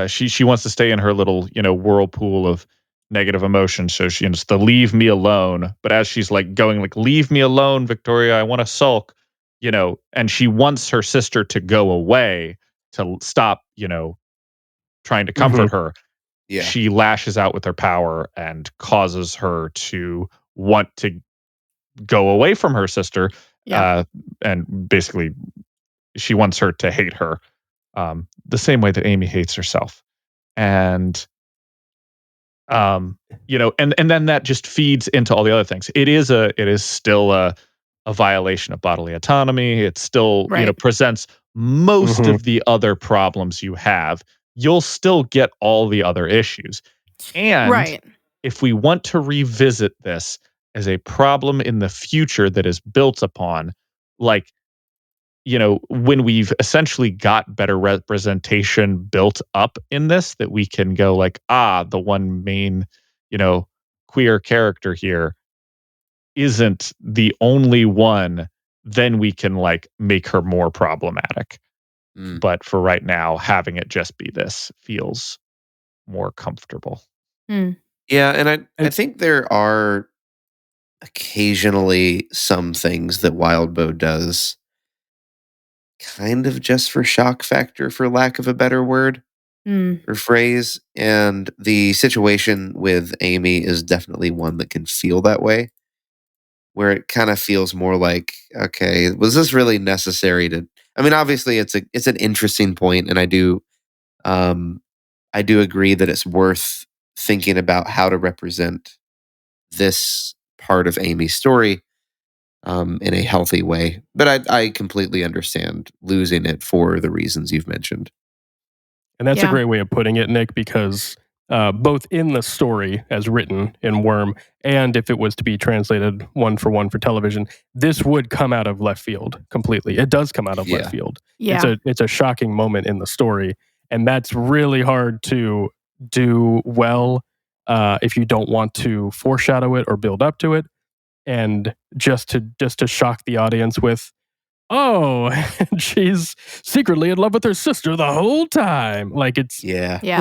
C: she wants to stay in her little whirlpool of negative emotions, so she wants to leave me alone, but as she's like going like, leave me alone, Victoria, I want to sulk, and she wants her sister to go away to stop trying to comfort her.
E: Yeah.
C: She lashes out with her power and causes her to want to go away from her sister. And basically she wants her to hate her the same way that Amy hates herself. And and then that just feeds into all the other things. It is still a violation of bodily autonomy. It still presents most of the other problems you have. You'll still get all the other issues. And if we want to revisit this as a problem in the future that is built upon, like, when we've essentially got better representation built up in this, that we can go like, the one main, queer character here isn't the only one, then we can like make her more problematic. But for right now, having it just be this feels more comfortable.
E: Yeah, and I think there are occasionally some things that Wildbow does kind of just for shock factor, for lack of a better word or phrase. And the situation with Amy is definitely one that can feel that way, where it kind of feels more like, okay, was this really necessary to? I mean, obviously, it's an interesting point, and I do agree that it's worth thinking about how to represent this part of Amy's story in a healthy way. But I completely understand losing it for the reasons you've mentioned.
B: And that's a
D: Yeah.
B: great way of putting it, Nick, because both in the story as written in Worm and if it was to be translated one for one for television, this would come out of left field completely. It does come out of left field.
D: Yeah.
B: It's a shocking moment in the story, and that's really hard to do well if you don't want to foreshadow it or build up to it, and just to shock the audience with, oh, she's secretly in love with her sister the whole time. Like it's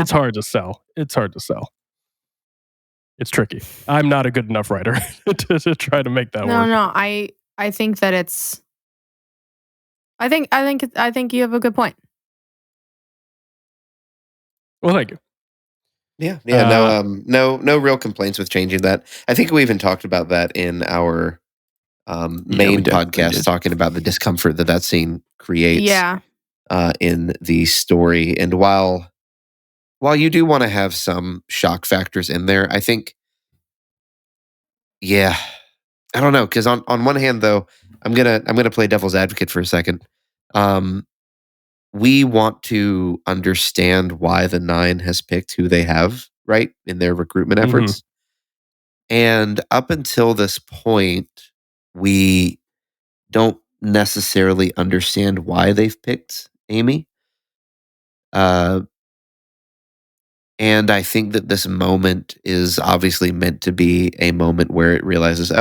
B: hard to sell. It's hard to sell. It's tricky. I'm not a good enough writer to try to make that work.
D: No, I think that it's. I think you have a good point.
B: Well, thank you.
E: Yeah. No real complaints with changing that. I think we even talked about that in our main podcast, talking about the discomfort that scene creates in the story. And while you do want to have some shock factors in there, I think, I don't know, because on one hand, though, I'm gonna play devil's advocate for a second. We want to understand why the 9 has picked who they have, right, in their recruitment efforts. And up until this point, we don't necessarily understand why they've picked Amy. And I think that this moment is obviously meant to be a moment where it realizes,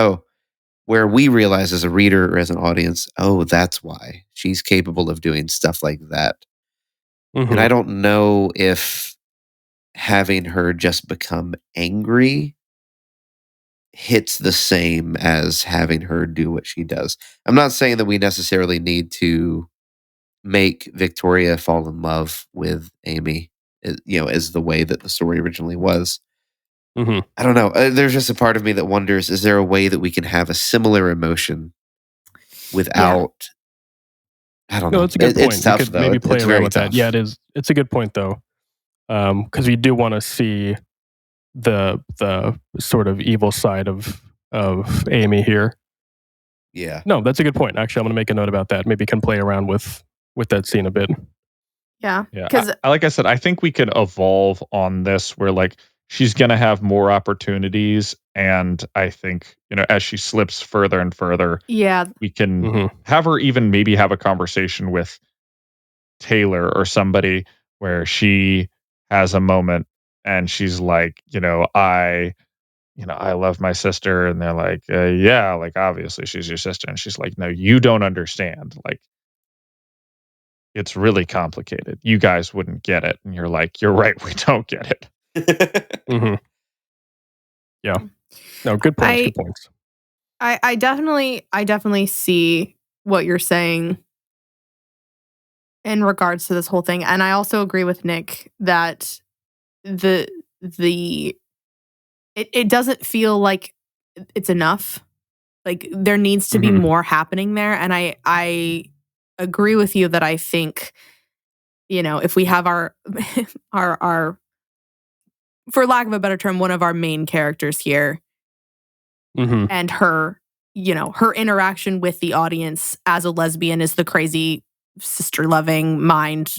E: where we realize as a reader or as an audience, that's why she's capable of doing stuff like that. And I don't know if having her just become angry hits the same as having her do what she does. I'm not saying that we necessarily need to make Victoria fall in love with Amy, as the way that the story originally was. I don't know. There's just a part of me that wonders, is there a way that we can have a similar emotion without... I don't know.
B: It's a good point.
E: It's tough,
B: you could
E: though.
B: maybe play
E: it's
B: around
E: very
B: with
E: tough.
B: that. Yeah, it is. It's a good point, though, because we do want to see the sort of evil side of Amy here.
E: Yeah.
B: No, that's a good point. Actually, I'm going to make a note about that. Maybe can play around with that scene a bit.
D: Yeah.
C: Yeah. Like I said, I think we could evolve on this where like she's going to have more opportunities. And I think, as she slips further and further, we can have her even maybe have a conversation with Taylor or somebody where she has a moment and she's like, I love my sister. And they're like, yeah, like obviously she's your sister. And she's like, no, you don't understand. Like, it's really complicated. You guys wouldn't get it. And you're like, you're right. We don't get it.
B: Yeah. No, good points. Good points.
D: I definitely see what you're saying in regards to this whole thing. And I also agree with Nick that it doesn't feel like it's enough. Like there needs to be more happening there. And I agree with you that I think, if we have our for lack of a better term, one of our main characters here and her, her interaction with the audience as a lesbian is the crazy sister loving mind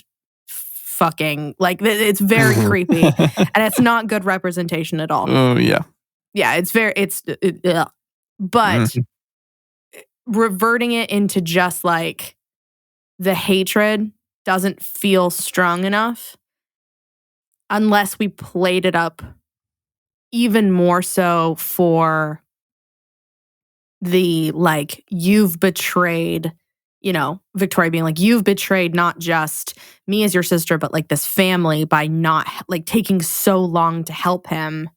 D: fucking, like it's very creepy and it's not good representation at all.
A: Oh yeah.
D: Yeah, but reverting it into just like the hatred doesn't feel strong enough unless we played it up even more so for the like, you've betrayed, Victoria being like, you've betrayed not just me as your sister, but like this family by not like taking so long to help him.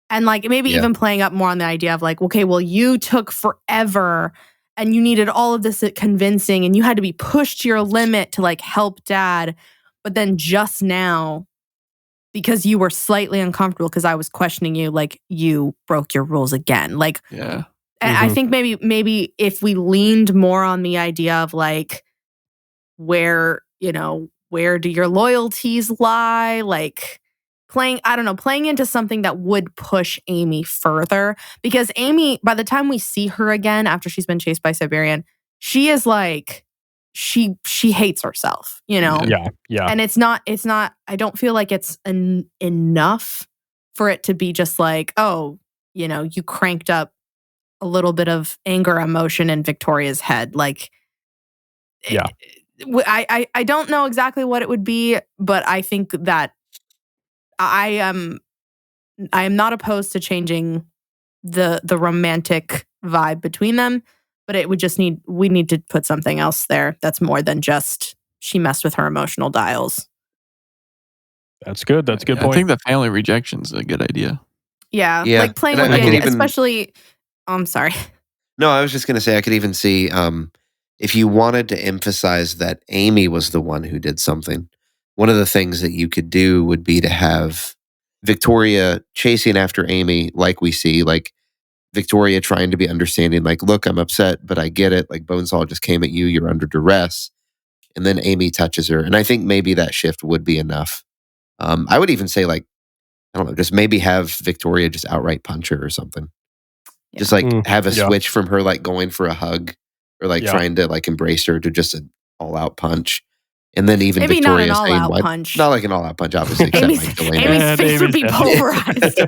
D: And like maybe even playing up more on the idea of like, okay, well, you took forever and you needed all of this convincing and you had to be pushed to your limit to like help dad. But then just now, because you were slightly uncomfortable because I was questioning you, like you broke your rules again. Like,
A: Yeah.
D: and I think maybe if we leaned more on the idea of like, where do your loyalties lie? Like playing into something that would push Amy further. Because Amy, by the time we see her again after she's been chased by Siberian, she is like, she hates herself,
B: Yeah.
D: And it's not, I don't feel like it's enough for it to be just like, oh, you cranked up a little bit of anger emotion in Victoria's head. Like,
B: Yeah.
D: I don't know exactly what it would be, but I think that I am not opposed to changing the romantic vibe between them, but it would just we need to put something else there that's more than just she messed with her emotional dials.
B: That's good. That's a good point.
A: I think the family rejection's a good idea.
D: Yeah. Like playing with the idea, especially. I'm sorry.
E: No, I was just going to say I could even see if you wanted to emphasize that Amy was the one who did something, one of the things that you could do would be to have Victoria chasing after Amy, like we see, like Victoria trying to be understanding, like, look, I'm upset, but I get it. Like, Bonesaw just came at you. You're under duress. And then Amy touches her. And I think maybe that shift would be enough. I would even say, like, I don't know, just maybe have Victoria just outright punch her or something. Yeah. Just like have a switch from her like going for a hug or like trying to like embrace her to just an all-out punch. And then even
D: maybe
E: Victoria
D: not an all-out punch.
E: Not like an all-out punch, obviously.
D: Amy's face would be pulverized.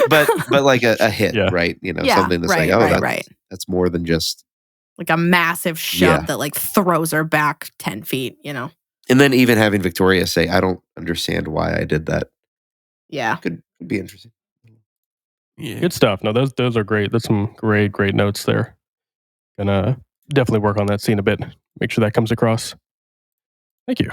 E: but like a hit, right? Something that's that's more than just
D: like a massive shove that like throws her back 10 feet,
E: And then even having Victoria say, I don't understand why I did that.
D: Yeah.
E: Could be interesting.
B: Yeah. Good stuff. No, those are great. That's some great notes there. Gonna definitely work on that scene a bit. Make sure that comes across. Thank you.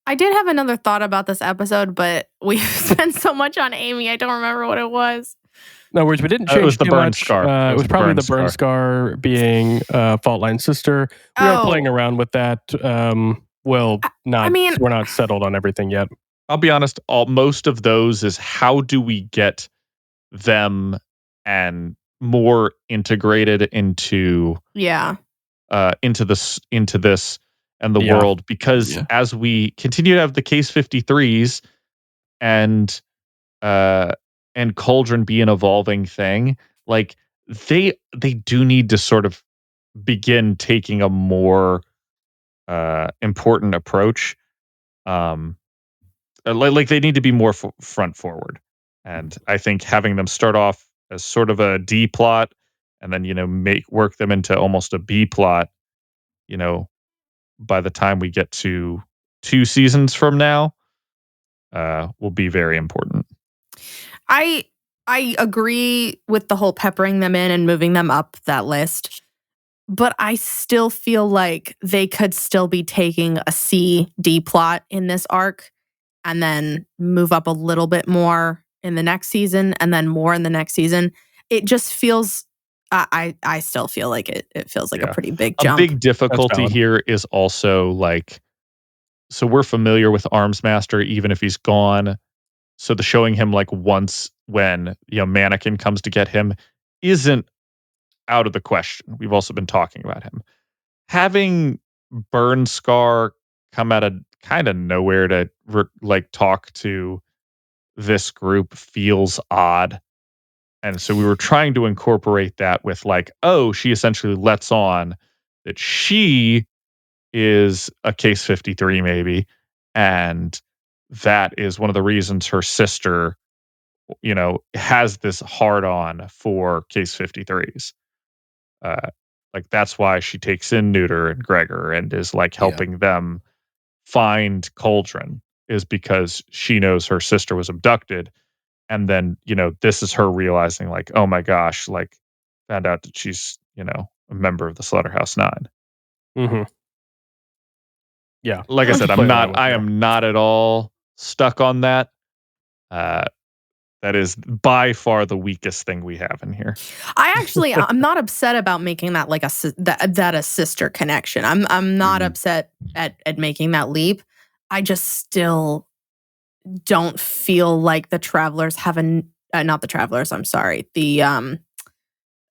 D: I did have another thought about this episode, but we spent so much on Amy, I don't remember what it was.
B: No worries, we didn't change
C: it was the
B: too
C: burn
B: much.
C: scar.
B: It was probably the burn scar being Fault Line Sister. We are playing around with that. We're not settled on everything yet.
C: I'll be honest, most of those is how do we get them and more integrated into this and the world, because as we continue to have the Case 53s and Cauldron be an evolving thing, like they do need to sort of begin taking a more important approach. Like they need to be more front forward, and I think having them start off as sort of a D plot and then work them into almost a B plot, by the time we get to 2 seasons from now, will be very important.
D: I agree with the whole peppering them in and moving them up that list, but I still feel like they could still be taking a C, D plot in this arc and then move up a little bit more in the next season and then more in the next season. It just feels, I still feel like it feels like a pretty big jump.
C: A big difficulty here is also like, so we're familiar with Armsmaster even if he's gone. So the showing him like once when Mannequin comes to get him isn't out of the question. We've also been talking about him. Having Burn Scar come out of kind of nowhere to talk to this group feels odd. And so we were trying to incorporate that with like, oh, she essentially lets on that she is a Case 53 maybe. And that is one of the reasons her sister, has this hard on for Case 53s. Like that's why she takes in Neuter and Gregor and is like helping them find Cauldron, is because she knows her sister was abducted. And then, this is her realizing like, oh my gosh, like found out that she's, a member of the Slaughterhouse-9.
B: Mm-hmm. Yeah.
C: Like I said, I am not at all stuck on that. That is by far the weakest thing we have in here.
D: I'm not upset about making that like a sister connection. I'm not upset at making that leap. I just still don't feel like the Travelers have not the Travelers. I'm sorry. The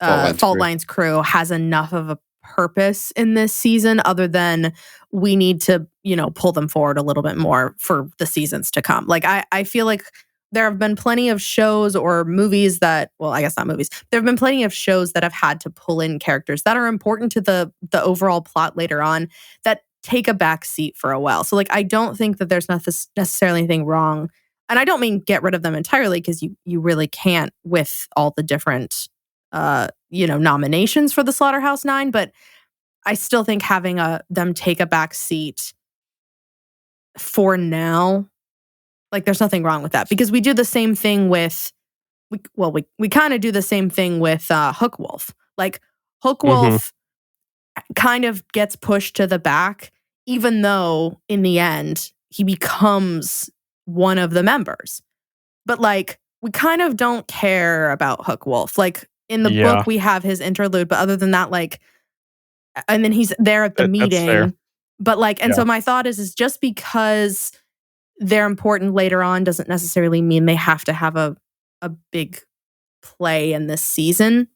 D: Fault Lines crew has enough of a purpose in this season, other than we need to pull them forward a little bit more for the seasons to come. Like I feel like there have been plenty of shows or movies that, well, I guess not movies. There have been plenty of shows that have had to pull in characters that are important to the overall plot later on that take a back seat for a while. So like, I don't think that there's not necessarily anything wrong. And I don't mean get rid of them entirely, because you really can't with all the different, nominations for the Slaughterhouse-9. But I still think having them take a back seat for now, like there's nothing wrong with that, because we do the same thing with, we kind of do the same thing with Hook Wolf. Like Hook Wolf kind of gets pushed to the back, even though in the end he becomes one of the members. But like, we kind of don't care about Hook Wolf. Like in the book, we have his interlude, but other than that, like, and then he's there at the meeting. But like, and so my thought is just because they're important later on doesn't necessarily mean they have to have a big play in this season.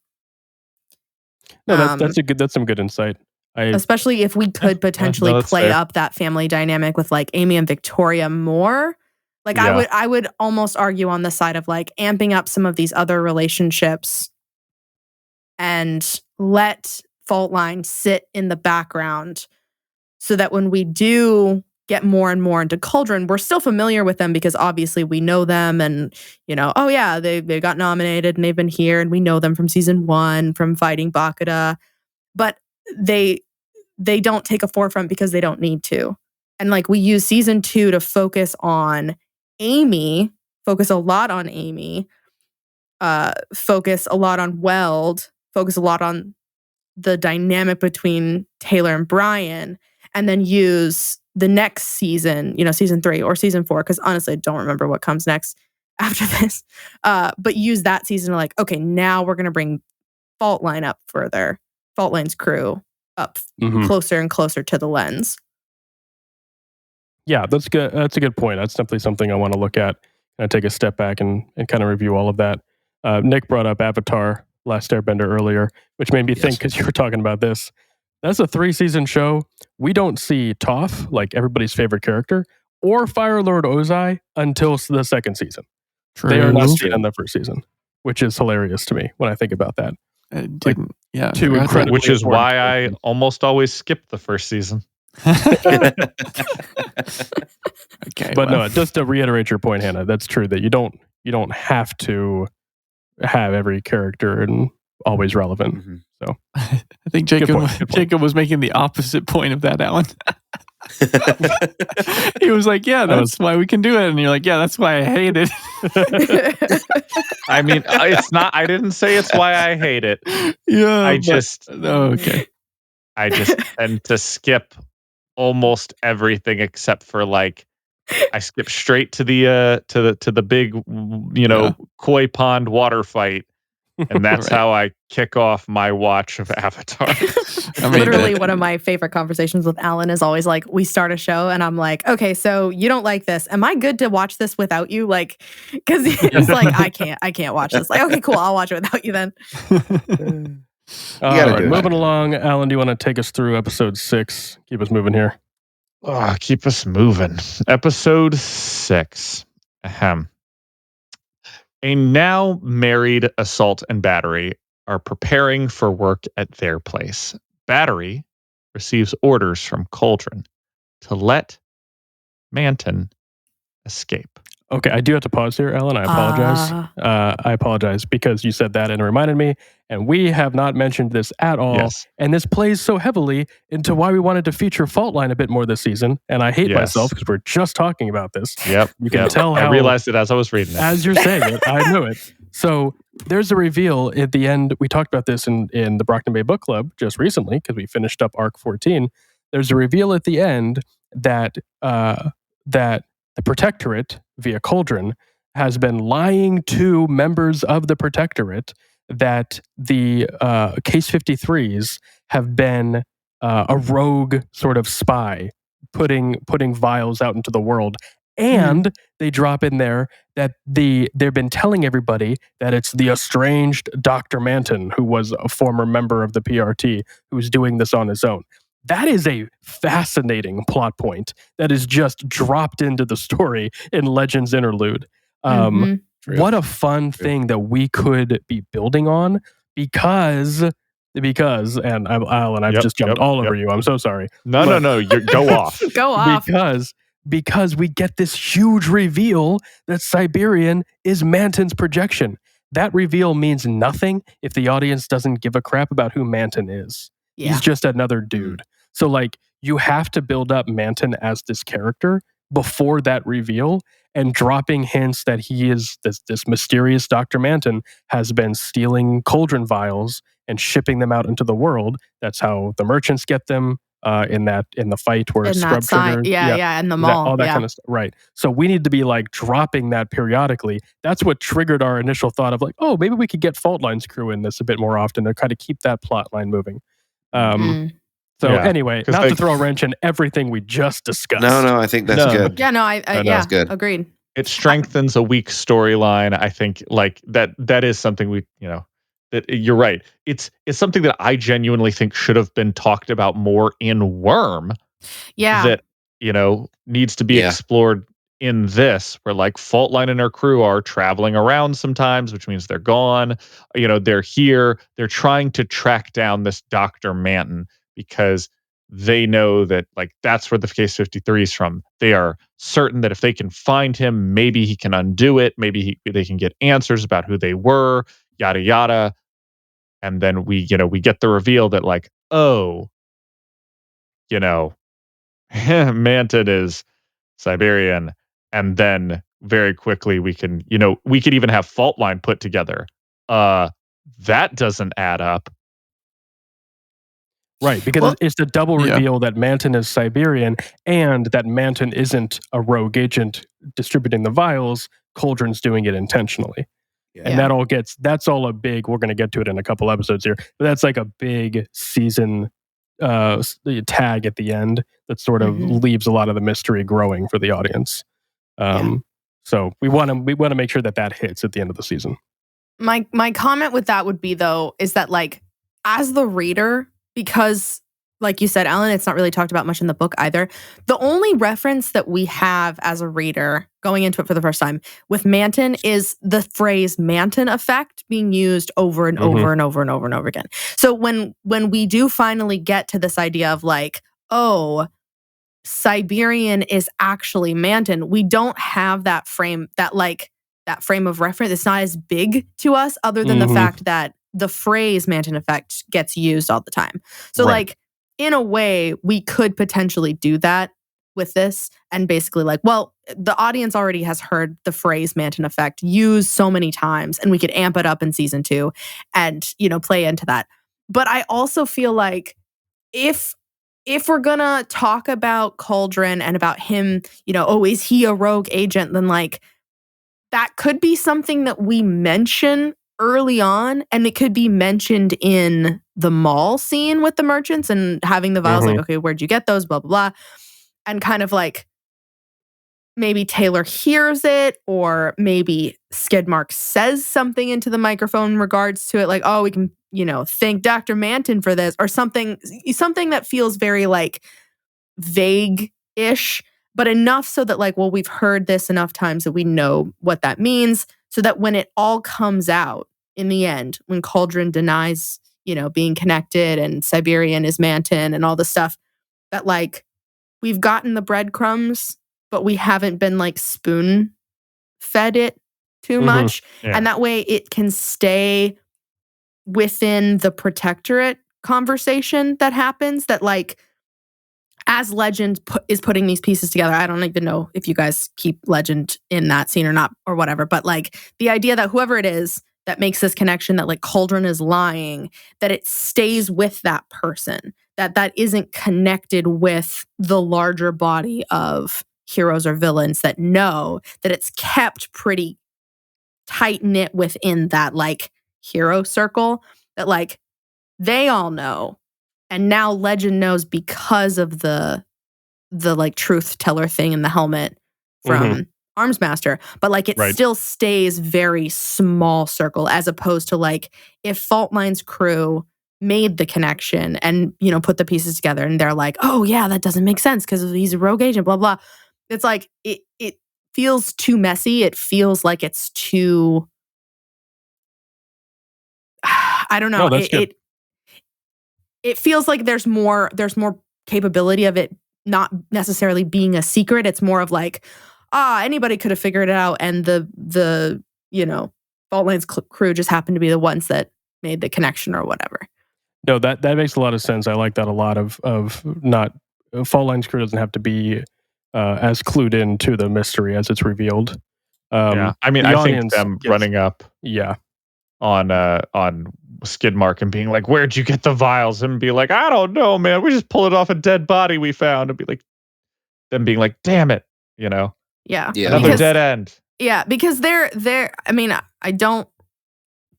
B: No, that's some good insight.
D: Especially if we could potentially play up that family dynamic with like Amy and Victoria more. Like I would almost argue on the side of like amping up some of these other relationships and let Fault Line sit in the background, so that when we do get more and more into Cauldron, we're still familiar with them, because obviously we know them, and oh yeah, they got nominated and they've been here, and we know them from season 1 from fighting Bakura, but they don't take a forefront because they don't need to. And like, we use season 2 to focus on Amy, focus a lot on Amy, focus a lot on Weld, focus a lot on the dynamic between Taylor and Brian, and then use the next season, season 3 or season 4, because honestly, I don't remember what comes next after this. But use that season to like, okay, now we're going to bring Fault Line up further, Fault Line's crew up closer and closer to the lens.
B: Yeah, that's good. That's a good point. That's definitely something I want to look at and take a step back and kind of review all of that. Nick brought up Avatar: Last Airbender earlier, which made me think, because you were talking about this. That's a 3-season show. We don't see Toph, like everybody's favorite character, or Fire Lord Ozai until the second season.
A: True.
B: They are not seen in the first season, which is hilarious to me when I think about that.
C: Which is why I almost always skip the first season.
A: Okay,
B: but no, just to reiterate your point, Hannah, that's true that you don't have to have every character and always relevant. So
A: I think Jacob was making the opposite point of that, Alan. He was like, yeah, that's why we can do it. And you're like, yeah, that's why I hate it.
C: I mean, it's not, I didn't say it's why I hate it.
A: Yeah.
C: I just tend to skip almost everything except for like, I skip straight to the big, koi pond water fight. And that's how I kick off my watch of Avatar.
D: Literally, one of my favorite conversations with Alan is always like, we start a show and I'm like, okay, so you don't like this. Am I good to watch this without you? Like, because he's like, I can't watch this. Like, okay, cool, I'll watch it without you then.
B: Moving along, Alan, do you want to take us through episode 6? Keep us moving here.
C: Keep us moving. Episode 6. Ahem. A now married Assault and Battery are preparing for work at their place. Battery receives orders from Cauldron to let Manton escape.
B: Okay, I do have to pause here, Ellen. I apologize. I apologize because you said that and it reminded me. And we have not mentioned this at all.
C: Yes.
B: And this plays so heavily into why we wanted to feature Fault Line a bit more this season. And I hate myself because we're just talking about this.
C: Yep.
B: You can tell how...
C: I realized it as I was reading it.
B: As you're saying it, I knew it. So there's a reveal at the end. We talked about this in the Brockton Bay Book Club just recently because we finished up Arc 14. There's a reveal at the end that the Protectorate, via Cauldron, has been lying to members of the Protectorate that the Case 53s have been a rogue sort of spy putting vials out into the world. And they drop in there that they've been telling everybody that it's the estranged Dr. Manton, who was a former member of the PRT, who's doing this on his own. That is a fascinating plot point that is just dropped into the story in Legends Interlude. What a fun thing that we could be building on because and Alan, I've just jumped all over you. I'm so sorry.
C: No. You go off.
D: Go off.
B: Because we get this huge reveal that Siberian is Manton's projection. That reveal means nothing if the audience doesn't give a crap about who Manton is.
D: Yeah.
B: He's just another dude. So like you have to build up Manton as this character before that reveal, and dropping hints that he is this mysterious Dr. Manton has been stealing cauldron vials and shipping them out into the world. That's how the merchants get them in the fight where Scrub Trigger.
D: Yeah, in the mall.
B: All that kind of stuff. Right. So we need to be like dropping that periodically. That's what triggered our initial thought of like, oh, maybe we could get Fault Line's crew in this a bit more often to kind of keep that plot line moving. So anyway, not to throw a wrench in everything we just discussed.
E: No, I think that's good.
D: Yeah, that's good. Agreed.
C: It strengthens a weak storyline. I think like that is something we, that you're right. It's something that I genuinely think should have been talked about more in Worm.
D: Yeah.
C: That, needs to be explored in this, where like Fault Line and her crew are traveling around sometimes, which means they're gone. They're here. They're trying to track down this Dr. Manton because they know that like that's where the Case 53 is from. They are certain that if they can find him, maybe he can undo it. Maybe they can get answers about who they were, yada yada. And then we get the reveal that like, Manton is Siberian. And then very quickly we can, we could even have Fault Line put together. That doesn't add up.
B: Right, because it's the double reveal that Manton is Siberian and that Manton isn't a rogue agent distributing the vials. Cauldron's doing it intentionally. Yeah. And that's all a big, we're going to get to it in a couple episodes here, but that's like a big season tag at the end that sort of leaves a lot of the mystery growing for the audience. So we want to make sure that hits at the end of the season.
D: My comment with that would be though, is that like, as the reader, because like you said, Alan, it's not really talked about much in the book either. The only reference that we have as a reader going into it for the first time with Manton is the phrase Manton effect being used over and over and over and over and over again. So when we do finally get to this idea of like, oh, Siberian is actually Manton, we don't have that frame of reference. It's not as big to us other than the fact that the phrase Manton effect gets used all the time. So like, in a way, we could potentially do that with this and basically like, well, the audience already has heard the phrase Manton effect used so many times and we could amp it up in season 2 and, play into that. But I also feel like if we're gonna talk about Cauldron and about him, is he a rogue agent? Then like, that could be something that we mention early on, and it could be mentioned in the mall scene with the merchants and having the vials like, okay, where'd you get those? Blah, blah, blah. And kind of like maybe Taylor hears it, or maybe Skidmark says something into the microphone in regards to it, like, oh, we can, thank Dr. Manton for this, or something that feels very like vague-ish, but enough so that like, well, we've heard this enough times that we know what that means, so that when it all comes out in the end, when Cauldron denies, being connected and Siberian is Manton and all this stuff, that like we've gotten the breadcrumbs, but we haven't been like spoon fed it too much. Yeah. And that way it can stay within the Protectorate conversation that happens, that like, as Legend is putting these pieces together, I don't even know if you guys keep Legend in that scene or not or whatever, but like the idea that whoever it is that makes this connection that like Cauldron is lying, that it stays with that person, that isn't connected with the larger body of heroes or villains, that know that it's kept pretty tight knit within that like hero circle that like they all know, and now legend knows because of the like truth teller thing in the helmet from Armsmaster, but like it still stays very small circle, as opposed to like if Fault Line's crew made the connection and, you know, put the pieces together and they're like, oh yeah, that doesn't make sense because he's a rogue agent, blah, blah. It's like, it feels too messy. It feels like it's too, I don't know.
B: No, that's good.
D: It feels like there's more capability of it not necessarily being a secret. It's more of like, anybody could have figured it out, and the you know, Fault Line's crew just happened to be the ones that made the connection or whatever.
B: No, that makes a lot of sense. I like that a lot. Of not Fault Line's crew doesn't have to be as clued in to the mystery as it's revealed.
C: I mean, I think them running up, on Skidmark and being like, "Where'd you get the vials?" and be like, "I don't know, man. We just pulled it off a dead body we found." And be like, them being like, "Damn it," you know?
D: Yeah.
C: Another dead end.
D: Yeah, because they're. I mean, I don't.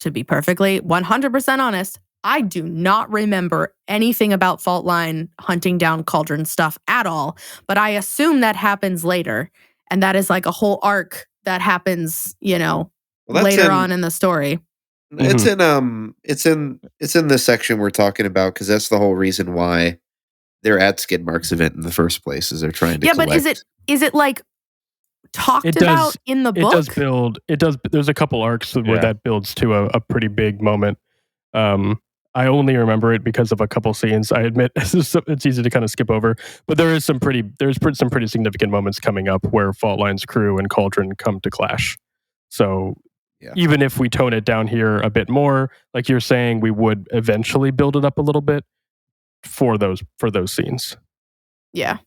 D: To be perfectly 100% honest, I do not remember anything about Fault Line hunting down Cauldron stuff at all. But I assume that happens later, and that is like a whole arc that happens, you know, later on in the story.
E: It's in this section we're talking about, because that's the whole reason why they're at Skidmark's event in the first place, is they're trying to collect.
D: But is it like talked about in the book?
B: It does. There's a couple arcs where that builds to a pretty big moment. I only remember it because of a couple scenes. I admit it's easy to kind of skip over, but there's some pretty significant moments coming up where Fault Line's crew and Cauldron come to clash. So even if we tone it down here a bit more, like you're saying, we would eventually build it up a little bit for those scenes.
D: Yeah.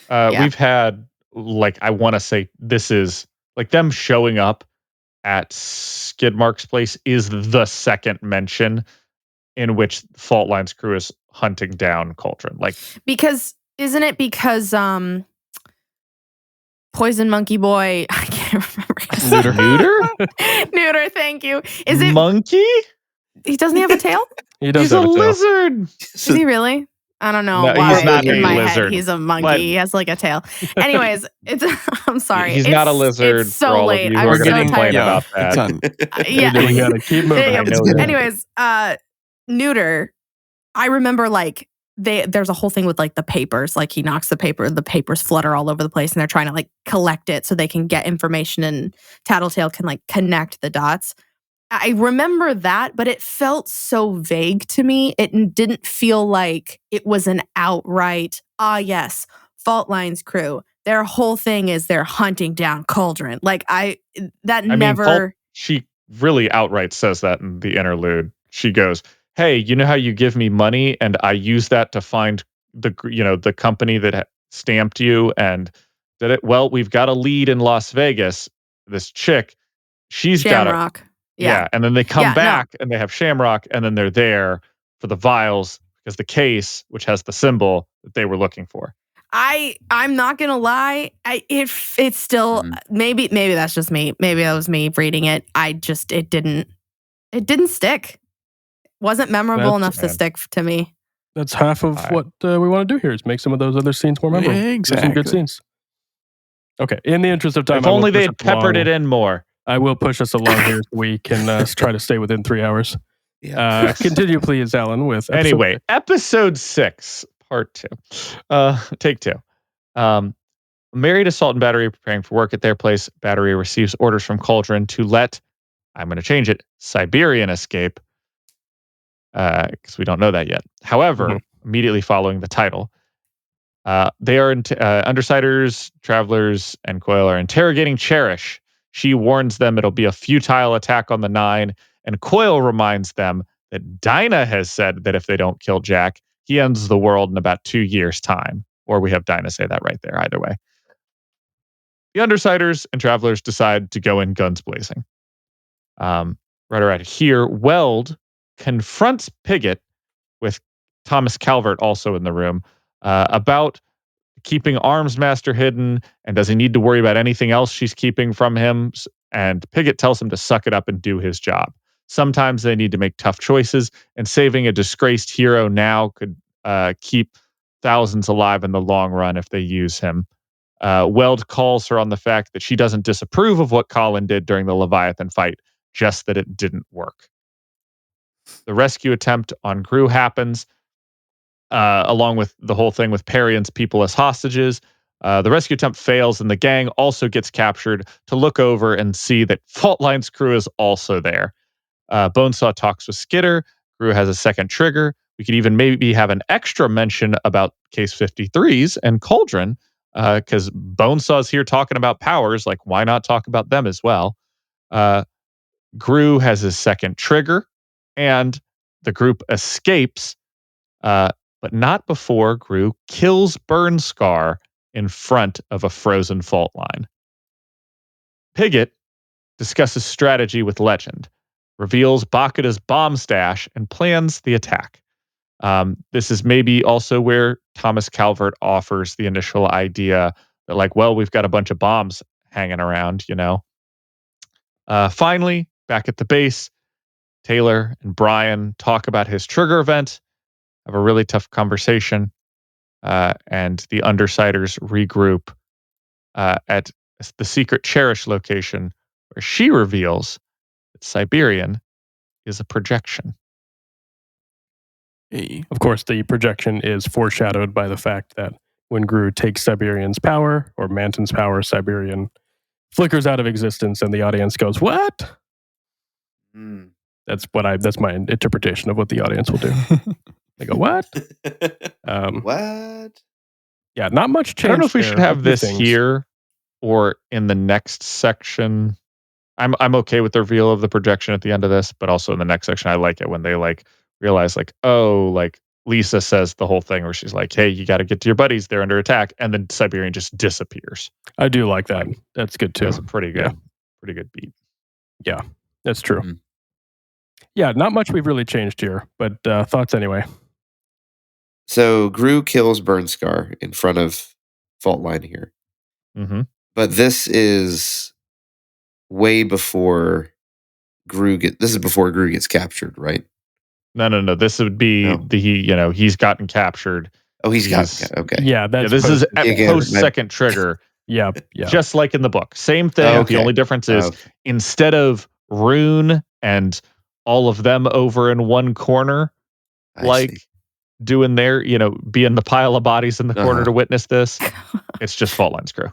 C: We've had, like, I want to say this is like them showing up at Skidmark's place is the second mention in which Fault Line's crew is hunting down Cauldron. Like, because
D: isn't it because Poison Monkey Boy, I can't remember. Neuter, thank you. Is it
C: Monkey?
D: He doesn't have a tail?
C: He's a lizard.
D: Is he really? I don't know
C: No,
D: why
C: he's not
D: in
C: a
D: my
C: lizard,
D: head he's a monkey.
C: but
D: He has like a tail. Anyways, I'm sorry.
C: He's not a lizard.
D: It's so
C: for all
D: late.
C: Of you
D: I'm
C: who are
D: so
C: gonna complain
D: tired.
C: about that.
B: We gotta keep moving.
D: Anyways, Neuter, I remember like there's a whole thing with like the papers. Like he knocks the papers flutter all over the place, and they're trying to like collect it so they can get information, and Tattletale can like connect the dots. I remember that, but it felt so vague to me. It didn't feel like it was an outright, yes, Fault Line's crew. Their whole thing is they're hunting down Cauldron. Like
C: she really outright says that in the interlude. She goes, "Hey, you know how you give me money and I use that to find the company that stamped you and did it? Well, we've got a lead in Las Vegas. This chick, she's got
D: Shamrock.
C: Yeah, and then they come back and they have Shamrock, and then they're there for the vials because the case, which has the symbol that they were looking for."
D: I'm not gonna lie. It's still maybe that's just me. Maybe that was me reading it. It didn't stick. Wasn't memorable enough to stick to me.
B: That's half of what we want to do here, is make some of those other scenes more memorable.
A: Exactly.
B: Some good scenes. Okay, in the interest of time,
C: if only they had peppered it in more.
B: I will push us along here so we can try to stay within 3 hours. Continue, please, Alan, with
C: episode 6, part 2. Take 2. Married Assault and Battery preparing for work at their place. Battery receives orders from Cauldron to let, I'm going to change it, Siberian escape, because we don't know that yet. However, immediately following the title, they are Undersiders, Travelers, and Coil are interrogating Cherish. She warns them it'll be a futile attack on the 9, and Coil reminds them that Dinah has said that if they don't kill Jack, he ends the world in about 2 years' time. Or we have Dinah say that right there, either way. The Undersiders and Travelers decide to go in guns blazing. Right around here, Weld confronts Pigott, with Thomas Calvert also in the room, about keeping Armsmaster hidden, and does he need to worry about anything else she's keeping from him? And Pigott tells him to suck it up and do his job. Sometimes they need to make tough choices, and saving a disgraced hero now could keep thousands alive in the long run if they use him. Weld calls her on the fact that she doesn't disapprove of what Colin did during the Leviathan fight, just that it didn't work. The rescue attempt on Gru happens, along with the whole thing with Perion's people as hostages. The rescue attempt fails, and the gang also gets captured to look over and see that Faultline's crew is also there. Bonesaw talks with Skitter. Gru has a second trigger. We could even maybe have an extra mention about Case 53s and Cauldron, because Bonesaw's here talking about powers. Like, why not talk about them as well? Gru has his second trigger, and the group escapes, but not before Gru kills Burnscar in front of a frozen fault line. Pigott discusses strategy with Legend, reveals Bakuta's bomb stash, and plans the attack. This is maybe also where Thomas Calvert offers the initial idea that, like, well, we've got a bunch of bombs hanging around, you know. Finally, back at the base, Taylor and Brian talk about his trigger event, have a really tough conversation, and the Undersiders regroup at the secret Cherish location, where she reveals that Siberian is a projection.
B: Of course, the projection is foreshadowed by the fact that when Gru takes Siberian's power, or Manton's power, Siberian flickers out of existence, and the audience goes, "What?" That's my interpretation of what the audience will do. They go, "What?"
E: What?
B: Yeah, not much change.
C: I don't know if we
B: there.
C: should have
B: A few
C: this
B: things.
C: here or in the next section. I'm okay with the reveal of the projection at the end of this, but also in the next section, I like it when they like realize, like, oh, like Lisa says the whole thing where she's like, "Hey, you got to get to your buddies; they're under attack," and then Siberian just disappears.
B: I do like that. That's good too.
C: That's a pretty good beat.
B: Yeah, that's true.
E: Mhm.
B: Yeah, not much we've really changed here, but thoughts anyway.
E: So Gru kills Burnscar in front of Fault Line here.
C: Mm-hmm.
E: But this is way before this is before Gru gets captured, right?
C: No. This would be he's gotten captured.
E: Oh, he's got okay.
B: Yeah, that's
C: this is
E: Again,
C: post second trigger.
B: Yeah.
C: Just like in the book. Same thing.
E: Okay.
C: The only difference is instead of Rune and all of them over in one corner,
E: I see.
C: doing their, be in the pile of bodies in the corner to witness this, it's just Fault Line's crew.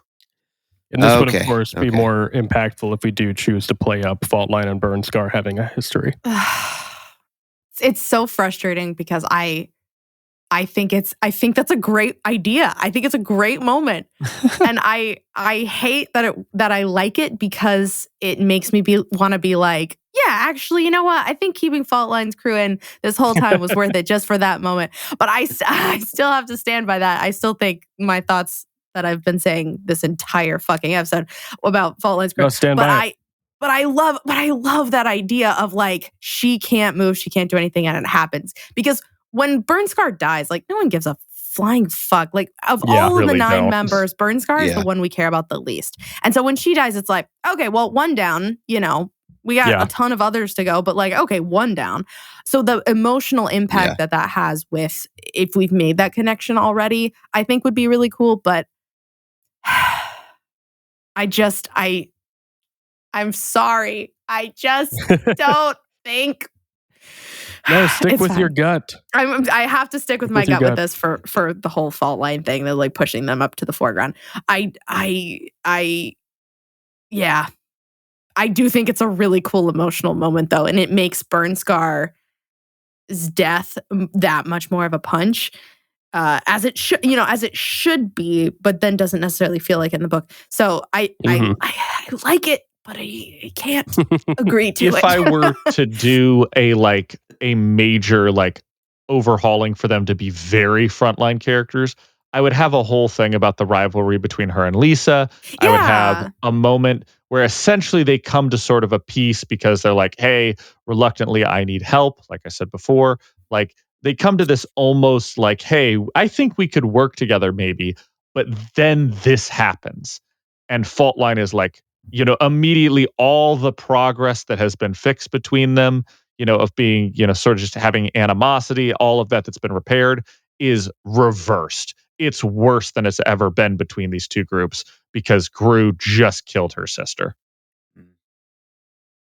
B: And this would, of course, be more impactful if we do choose to play up Fault Line and Burnscar having a history.
D: It's so frustrating because I think that's a great idea. I think it's a great moment. And I hate that I like it because it makes me want to be like, yeah, actually, you know what? I think keeping Fault Line's crew in this whole time was worth it just for that moment. But I still have to stand by that. I still think my thoughts that I've been saying this entire fucking episode about Fault Line's crew. But I love that idea of like, she can't move, she can't do anything, and it happens. Because when Burnscar dies, like, no one gives a flying fuck. Like, of all of the 9 members, Burnscar is the one we care about the least. And so when she dies, it's like, okay, well, 1 down, we got a ton of others to go, but like, okay, 1 down. So the emotional impact that has with, if we've made that connection already, I think would be really cool. But I'm sorry. I just don't think.
B: No, stick with your gut.
D: I have to stick with my gut with this for the whole Fault Line thing. They're like pushing them up to the foreground. I do think it's a really cool emotional moment though, and it makes Burnscar's death that much more of a punch, as it should be, but then doesn't necessarily feel like in the book. So I like it, but I can't agree to it.
C: If I were to do a major overhauling for them to be very frontline characters, I would have a whole thing about the rivalry between her and Lisa. I would have a moment where essentially they come to sort of a peace because they're like, hey, reluctantly, I need help. Like I said before, like they come to this almost like, hey, I think we could work together maybe. but then this happens. And Faultline is like, immediately all the progress that has been fixed between them, of being, sort of just having animosity, all of that's been repaired is reversed. It's worse than it's ever been between these two groups because Gru just killed her sister.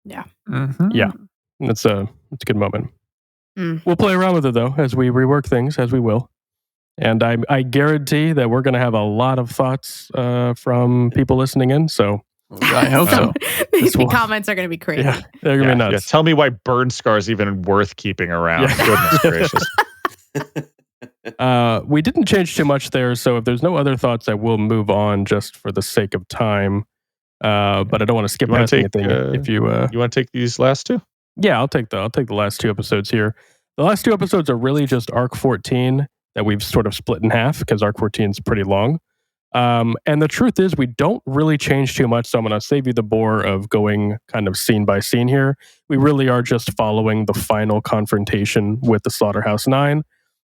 D: Yeah.
A: Mhm.
B: Yeah. It's a good moment.
D: Mm.
B: We'll play around with it though as we rework things as we will. And I guarantee that we're going to have a lot of thoughts from people listening in. So
A: I hope so.
D: The comments are going to be crazy.
B: yeah, they're going to be nuts.
C: Tell me why burn scar is even worth keeping around.
B: Yeah.
C: Goodness gracious.
B: We didn't change too much there. So if there's no other thoughts, I will move on just for the sake of time. But I don't want to skip past anything. If you
C: want to take these last two?
B: Yeah, I'll take the last two episodes here. The last two episodes are really just arc 14 that we've sort of split in half because arc 14 is pretty long. And the truth is we don't really change too much. So I'm going to save you the bore of going kind of scene by scene here. We really are just following the final confrontation with the Slaughterhouse 9.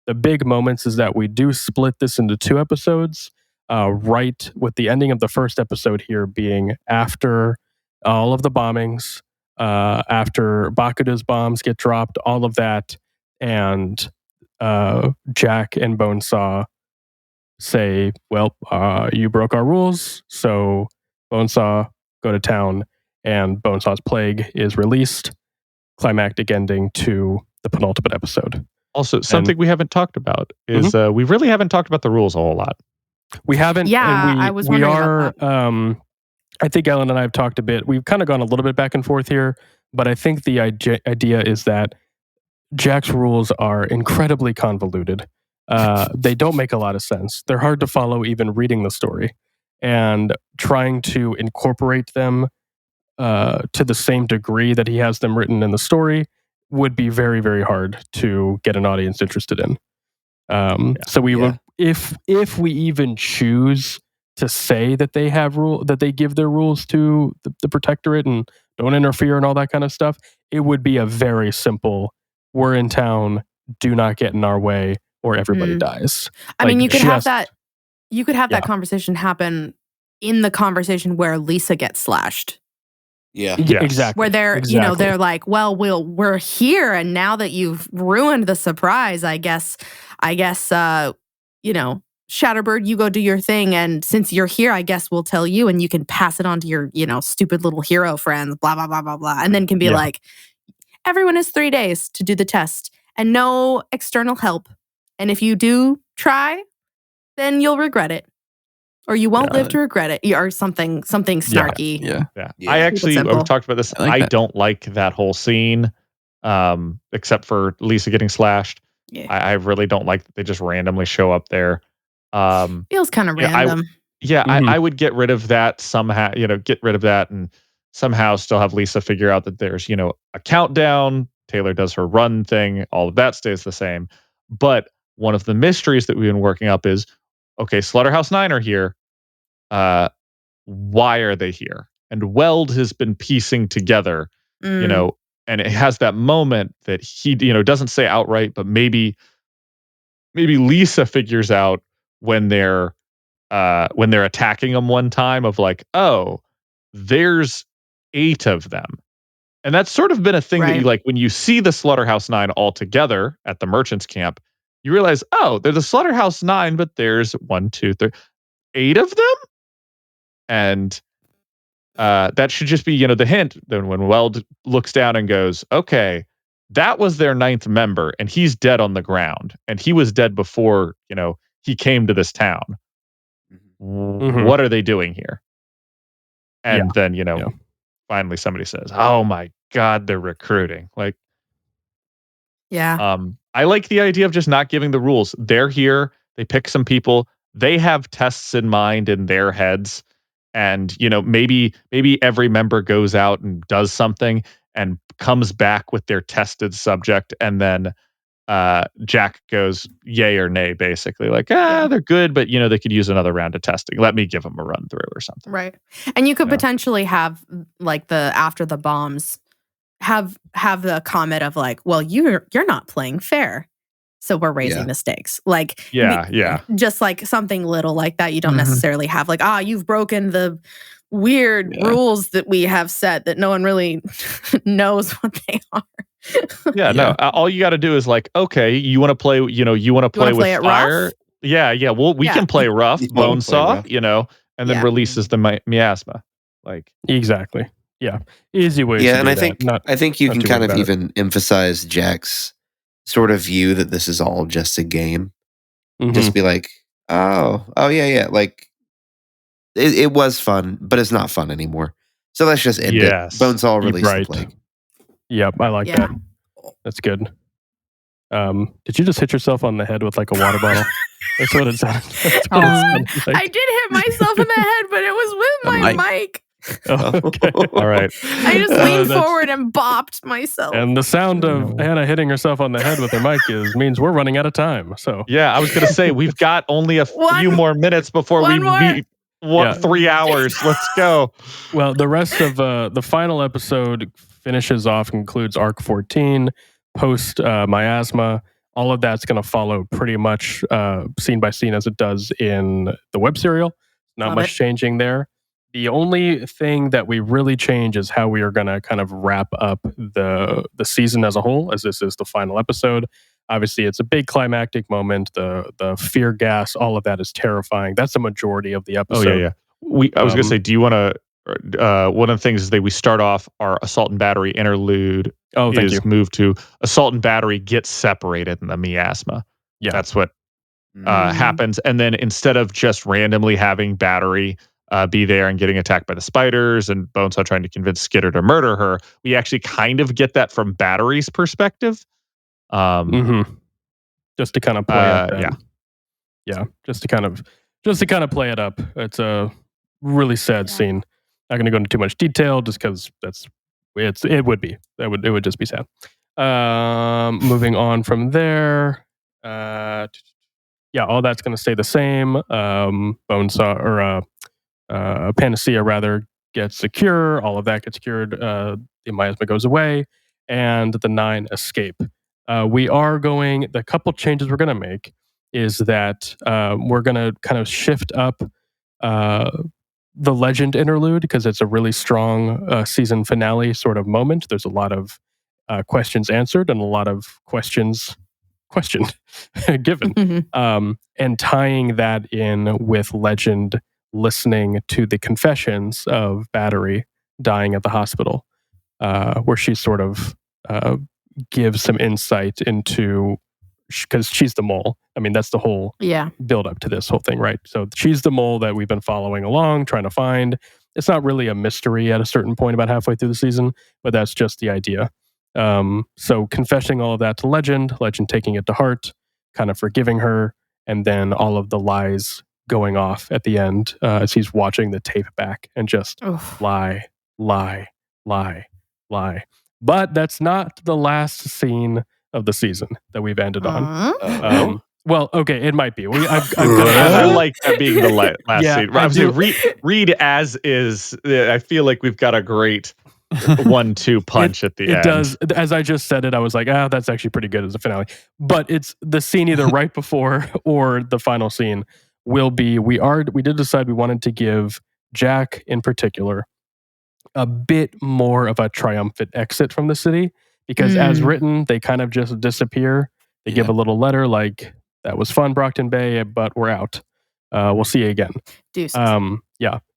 B: The big moments is that we do split this into two episodes, right with the ending of the first episode here being after all of the bombings, after Bakuda's bombs get dropped, all of that, and Jack and Bonesaw say, well, you broke our rules, so Bonesaw, go to town, and Bonesaw's plague is released. Climactic ending to the penultimate episode.
C: Also, something we haven't talked about is we really haven't talked about the rules a whole lot.
B: We haven't.
D: Yeah, I was wondering about that.
B: I think Ellen and I have talked a bit. We've kind of gone a little bit back and forth here, but I think the idea is that Jack's rules are incredibly convoluted. They don't make a lot of sense. They're hard to follow even reading the story. And trying to incorporate them to the same degree that he has them written in the story would be very, very hard to get an audience interested in. So we would, if we even choose to say that they have that they give their rules to the protectorate and don't interfere and all that kind of stuff, it would be a very simple, we're in town, do not get in our way or everybody dies.
D: I mean, you could have that. You could have that conversation happen in the conversation where Lisa gets slashed.
E: Yeah,
C: yes.
B: Exactly.
D: Where they're, they're like, well, we're here, and now that you've ruined the surprise, I guess, Shatterbird, you go do your thing, and since you're here, I guess we'll tell you, and you can pass it on to your, stupid little hero friends, blah blah blah blah blah, and then can be like, everyone has 3 days to do the test, and no external help, and if you do try, then you'll regret it. Or you won't live to regret it, or something snarky.
C: Yeah. I actually, we've talked about this. I don't like that whole scene, except for Lisa getting slashed. Yeah. I really don't like that they just randomly show up there.
D: Feels kind of random.
C: I would get rid of that somehow. Get rid of that and somehow still have Lisa figure out that there's a countdown. Taylor does her run thing. All of that stays the same. But one of the mysteries that we've been working up is, okay, Slaughterhouse 9 are here. Why are they here? And Weld has been piecing together, and it has that moment that he, doesn't say outright, but maybe Lisa figures out when they're attacking them one time of like, oh, there's 8 of them. And that's sort of been a thing that you like when you see the Slaughterhouse 9 all together at the merchants camp, you realize, oh, they're the Slaughterhouse 9, but there's 1, 2, 3, 8 of them. And that should just be, the hint. Then when Weld looks down and goes, okay, that was their 9th member, and he's dead on the ground, and he was dead before, he came to this town. Mm-hmm. What are they doing here? And then, finally somebody says, oh my God, they're recruiting. Like, I like the idea of just not giving the rules. They're here. They pick some people. They have tests in mind in their heads. And, maybe every member goes out and does something and comes back with their tested subject. And then Jack goes yay or nay, basically like, they're good, but, they could use another round of testing. Let me give them a run through or something.
D: Right. And you could potentially have like after the bombs have the comment of like, well, you're not playing fair. so we're raising
E: Yeah.
D: the stakes. Like,
C: Yeah.
D: just like something little like that. You don't
A: Mhm.
D: necessarily have like, you've broken the weird rules that we have set that no one really knows what they are.
C: No. All you got to do is like, okay, you want to play, you want to play with
D: it
C: fire.
D: rough?
C: Yeah. Well, we can play rough,
E: You wanna play
C: Bonesaw,
E: rough.
C: and then
D: Yeah.
C: releases the miasma. Like,
B: Exactly. Yeah. Easy ways
E: Yeah,
B: to
E: and
B: do
E: I
B: that.
E: think
B: Not,
E: I think you
B: not
E: can
B: too
E: kind
B: worried
E: of
B: about it.
E: even emphasize Jack's sort of view that this is all just a game.
B: Mhm.
E: Just be like, oh yeah. Like it was fun, but it's not fun anymore. So let's just end
C: Yes.
E: it. Bonesaw release
B: Right.
E: the plague.
B: Yep, I like that. That's good. Did you just hit yourself on the head with like a water bottle? That's what it sounded. That's what it sounded like.
D: I did hit myself in the head, but it was with my mic.
B: Oh, okay.
C: all right.
D: I just leaned forward and bopped myself.
B: And the sound of Hannah hitting herself on the head with her mic means we're running out of time. So
C: Yeah, I was going to say, we've got only a few more minutes before we meet. 3 hours. Let's go.
B: Well, the rest of the final episode finishes off, includes Arc 14, post miasma. All of that's going to follow pretty much scene by scene as it does in the web serial. Not much changing there. The only thing that we really change is how we are going to kind of wrap up the season as a whole, as this is the final episode. Obviously, it's a big climactic moment. The fear gas, all of that is terrifying. That's the majority of the episode.
C: Oh, yeah. I was going to say, do you want to... one of the things is that we start off our assault and battery interlude is moved to assault and battery gets separated in the miasma.
B: Yeah.
C: That's what happens. And then instead of just randomly having battery be there and getting attacked by the spiders and Bonesaw trying to convince Skidder to murder her, we actually kind of get that from Battery's perspective.
B: Just to kind of play up.
C: Yeah.
B: Just to kind of play it up. It's a really sad scene. Not going to go into too much detail, just because it would just be sad. Moving on from there. All that's going to stay the same. Bonesaw or Panacea rather gets a cure. All of that gets cured. The miasma goes away, and the 9 escape. The couple changes we're going to make is that we're going to kind of shift up the legend interlude, because it's a really strong season finale sort of moment. There's a lot of questions answered and a lot of questioned given. And tying that in with legend listening to the confessions of Battery dying at the hospital, where she sort of gives some insight into, because she's the mole. I mean, that's the whole build up to this whole thing, right? So she's the mole that we've been following along, trying to find. It's not really a mystery at a certain point about halfway through the season, but that's just the idea. So confessing all of that to Legend taking it to heart, kind of forgiving her, and then all of the lies going off at the end as he's watching the tape back and just lie. But that's not the last scene of the season that we've ended on. Well, okay, it might be.
C: I like that being the last scene.
B: I do.
C: Read as is. I feel like we've got a great 1-2 punch at the end.
B: It does. As I just said it, I was like, that's actually pretty good as a finale. But it's the scene either right before or the final scene will be. We did decide we wanted to give Jack in particular a bit more of a triumphant exit from the city, because as written, they kind of just disappear. They give a little letter like, that was fun, Brockton Bay, but we're out. We'll see you again.
D: Deuces.
B: So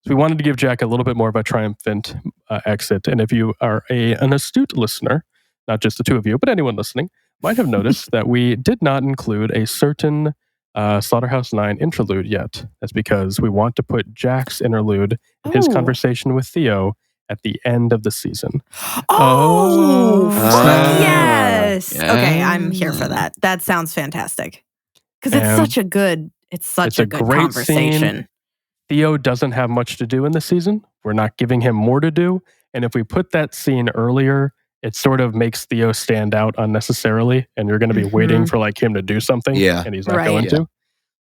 B: we wanted to give Jack a little bit more of a triumphant exit. And if you are an astute listener, not just the two of you, but anyone listening, might have noticed that we did not include a certain Slaughterhouse 9 interlude yet. That's because we want to put Jack's interlude and his conversation with Theo at the end of the season.
D: Yes. Okay, I'm here for that. That sounds fantastic. Because it's such a good conversation.
B: Scene. Theo doesn't have much to do in the season. We're not giving him more to do. And if we put that scene earlier, it sort of makes Theo stand out unnecessarily. And you're going to be waiting for like him to do something. And he's not going to.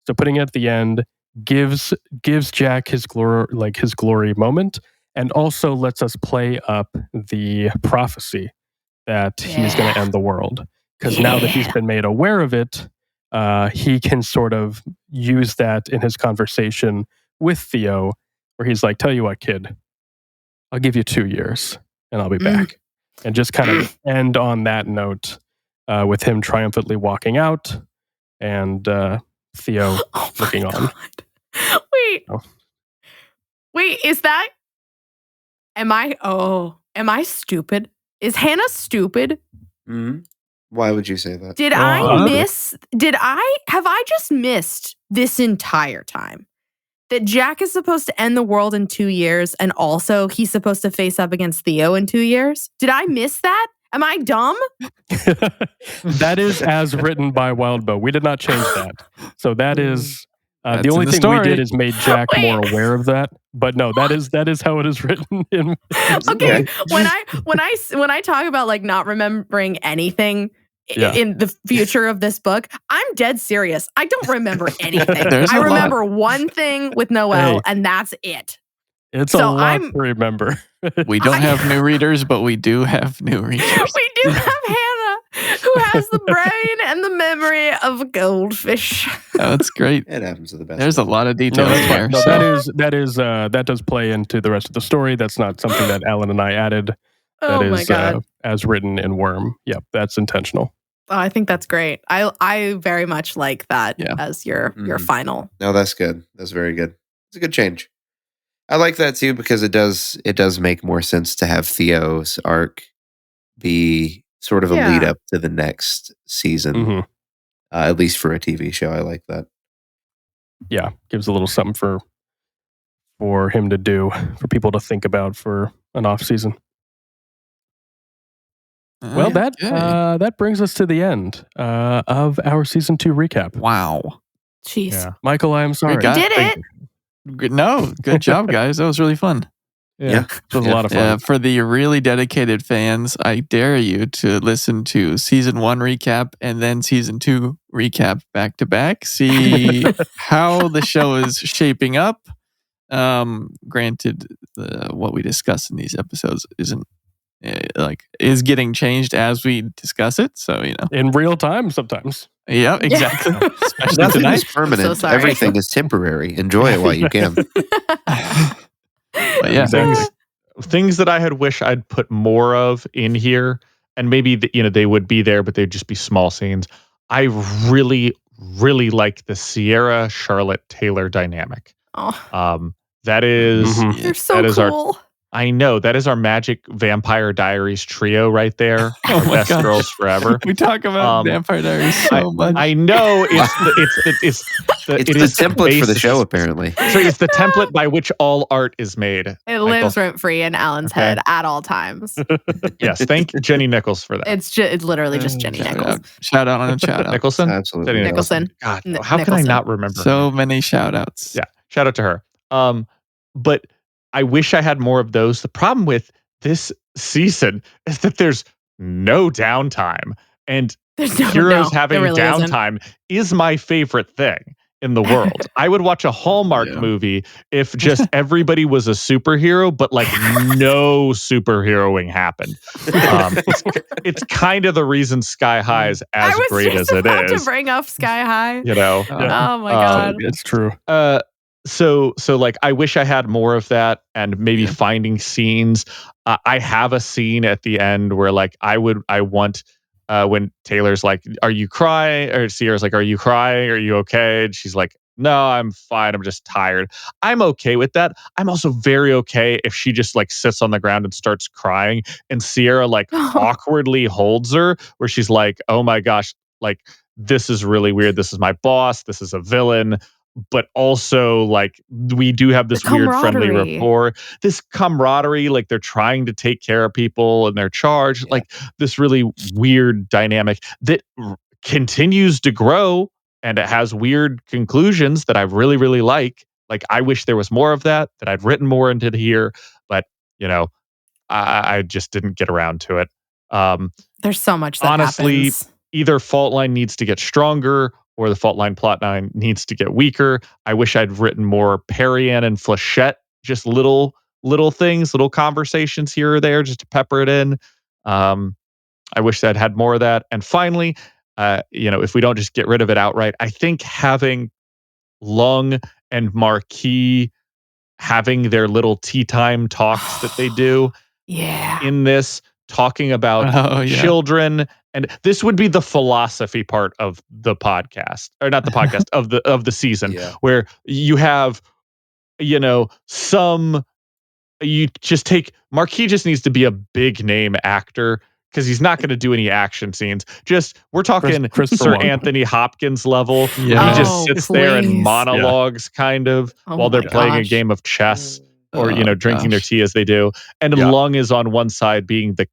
B: So putting it at the end gives Jack his glory moment, and also lets us play up the prophecy that he's going to end the world. because now that he's been made aware of it, he can sort of use that in his conversation with Theo, where he's like, tell you what, kid, I'll give you 2 years and I'll be back. And just kind of end on that note with him triumphantly walking out and Theo looking on.
D: Wait, is that... Am I stupid? Is Hannah stupid?
E: Why would you say that?
D: Have I just missed this entire time that Jack is supposed to end the world in 2 years and also he's supposed to face up against Theo in 2 years? Did I miss that? Am I dumb?
B: That is as written by Wildbow. We did not change that. So that is the only thing we did is made Jack more aware of that. But no, that is how it is written.
D: Okay, when I talk about like not remembering anything in the future of this book, I'm dead serious. I don't remember anything. I remember one thing with Noelle, and that's it.
B: It's a lot to remember.
A: We don't have new readers, but we do have new readers.
D: We do have Hannah, who has the brain and the memory of a goldfish.
A: Oh, that's great.
E: It happens to the best.
A: There's a lot of detail there.
B: No, that does play into the rest of the story. That's not something that Alan and I added. That is as written in Worm. Yep, that's intentional.
D: Oh, I think that's great. I very much like that as your final.
E: No, that's good. That's very good. It's a good change. I like that too because it does make more sense to have Theo's arc be sort of a lead up to the next season. At least for a TV show, I like that.
B: Yeah, gives a little something for him to do, for people to think about for an off season. Well, that brings us to the end of our season 2 recap.
A: Wow.
D: Jeez.
B: Yeah. Michael, I'm sorry.
D: You did it.
A: No, good job, guys. That was really fun.
B: Yeah. It was a lot of fun.
A: For the really dedicated fans, I dare you to listen to season 1 recap and then season 2 recap back to back. See how the show is shaping up. Granted, what we discuss in these episodes is getting changed as we discuss it. So,
B: in real time sometimes.
A: Yeah, exactly.
E: Nothing is permanent. So everything is temporary. Enjoy it while you can.
A: But yeah,
C: things that I had wished I'd put more of in here, and maybe they would be there, but they'd just be small scenes. I really, really like the Sierra Charlotte Taylor dynamic. That is
D: they're so cool.
C: I know, that is our Magic Vampire Diaries trio right there. Best girls forever.
A: We talk about Vampire Diaries so much.
C: I know it's the
E: template for the show, apparently.
C: So it's the template by which all art is made.
D: It lives rent free in Alan's head at all times.
C: Yes, thank Jenny Nichols for that.
D: It's literally just Jenny Nichols.
A: Shout out on a shout out.
C: Nicholson?
E: Absolutely.
C: Jenny
D: Nicholson.
C: God, how can I not remember?
A: So many shout outs.
C: Yeah, shout out to her. But I wish I had more of those. The problem with this season is that there's no downtime. And heroes having really downtime is my favorite thing in the world. I would watch a Hallmark movie if just everybody was a superhero, but like no superheroing happened. It's kind of the reason Sky High is as great as it is.
D: I was just about to bring up Sky High. Oh my God.
B: It's true.
C: So like I wish I had more of that and maybe finding scenes. I have a scene at the end where like I want when Taylor's like, are you crying? Or Sierra's like, are you crying? Are you okay? And she's like, no, I'm fine. I'm just tired. I'm okay with that. I'm also very okay if she just like sits on the ground and starts crying and Sierra like awkwardly holds her where she's like, oh my gosh, like this is really weird. This is my boss. This is a villain. But also, like, we do have this weird friendly rapport, this camaraderie, like they're trying to take care of people and they're charged, like this really weird dynamic that continues to grow and it has weird conclusions that I really, really like. Like, I wish there was more of that I'd written more into here, but, I just didn't get around to it.
D: There's so much that
C: honestly
D: happens.
C: Either Fault Line needs to get stronger or the Fault Line plot line needs to get weaker. I wish I'd written more Perianne and Flechette, just little things, little conversations here or there, just to pepper it in. I wish that had more of that. And finally, if we don't just get rid of it outright, I think having Lung and Marquis having their little tea time talks that they do in this, talking about children. And this would be the philosophy part of the podcast, or not the podcast, of the season, where you have, you just take, Marquis just needs to be a big name actor, because he's not going to do any action scenes. We're talking Sir Anthony Hopkins level.
A: Yeah.
C: He just sits there and monologues kind of while they're playing a game of chess or, drinking their tea as they do. And Lung is on one side being the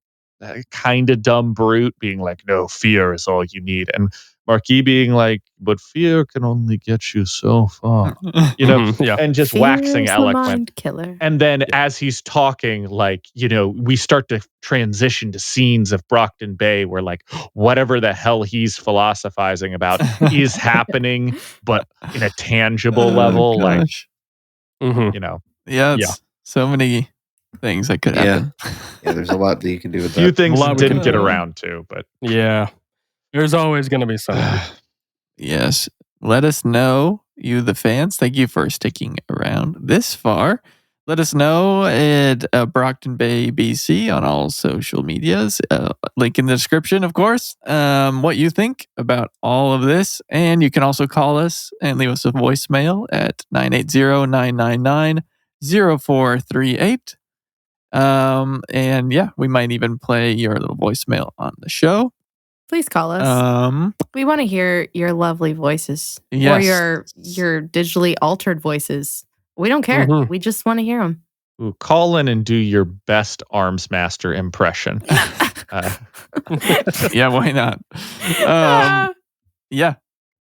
C: kind of dumb brute, being like, no, fear is all you need. And Marquis being like, but fear can only get you so far, and just
D: Fear
C: waxing
D: is the
C: eloquent.
D: mind killer.
C: And then as he's talking, we start to transition to scenes of Brockton Bay where whatever the hell he's philosophizing about is happening, but in a tangible level.
A: So many things that could happen.
E: Yeah, there's a lot that you can do with that.
C: Few things didn't get around to, but
B: there's always going to be something.
A: Yes. Let us know, you the fans. Thank you for sticking around this far. Let us know at Brockton Bay BC on all social medias. Link in the description, of course. What you think about all of this. And you can also call us and leave us a voicemail at 980-999-0438. We might even play your little voicemail on the show.
D: Please call us. We want to hear your lovely voices or your digitally altered voices. We don't care. We just want to hear them.
C: Ooh, call in and do your best Arms Master impression.
A: Why not?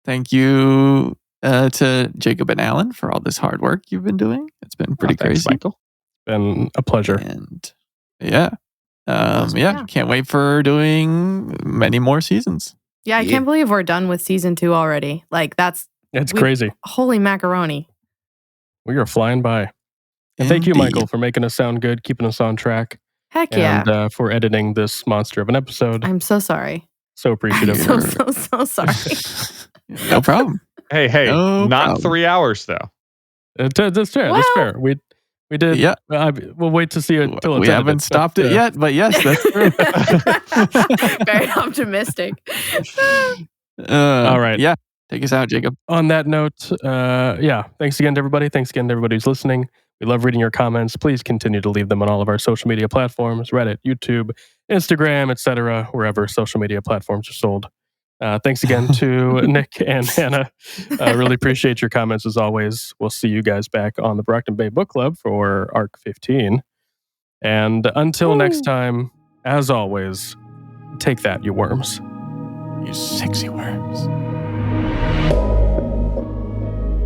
A: Thank you to Jacob and Allan for all this hard work you've been doing. It's been pretty crazy.
C: Thanks, Michael.
B: Been a pleasure.
A: And can't wait for doing many more seasons.
D: Yeah, I can't believe we're done with season 2 already.
B: It's crazy.
D: Holy macaroni.
B: We are flying by. And thank you, Michael, for making us sound good, keeping us on track.
D: Heck yeah.
B: And for editing this monster of an episode.
D: I'm so sorry.
B: So appreciative.
D: I'm so sorry.
A: No problem.
C: Hey,
A: no
C: not
A: problem.
C: 3 hours though.
B: That's fair.
D: Well,
B: that's fair. We did.
A: Yeah.
B: We'll wait to see it until it's
A: We haven't stopped it yet, but yes, that's true.
D: Very optimistic.
B: All right.
A: Yeah. Take us out, Jacob.
B: On that note, thanks again to everybody. Thanks again to everybody who's listening. We love reading your comments. Please continue to leave them on all of our social media platforms, Reddit, YouTube, Instagram, etc., wherever social media platforms are sold. Thanks again to Nick and Hannah. Really appreciate your comments as always. We'll see you guys back on the Brockton Bay Book Club for Arc 15. And until next time, as always, take that, you worms.
A: You sexy worms.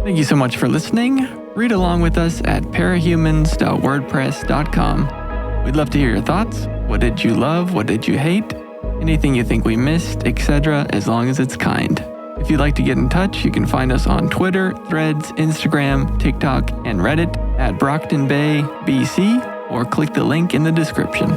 A: Thank you so much for listening. Read along with us at parahumans.wordpress.com. We'd love to hear your thoughts. What did you love? What did you hate? Anything you think we missed, etc., as long as it's kind. If you'd like to get in touch, you can find us on Twitter, Threads, Instagram, TikTok, and Reddit at Brocktonbaybc, or click the link in the description.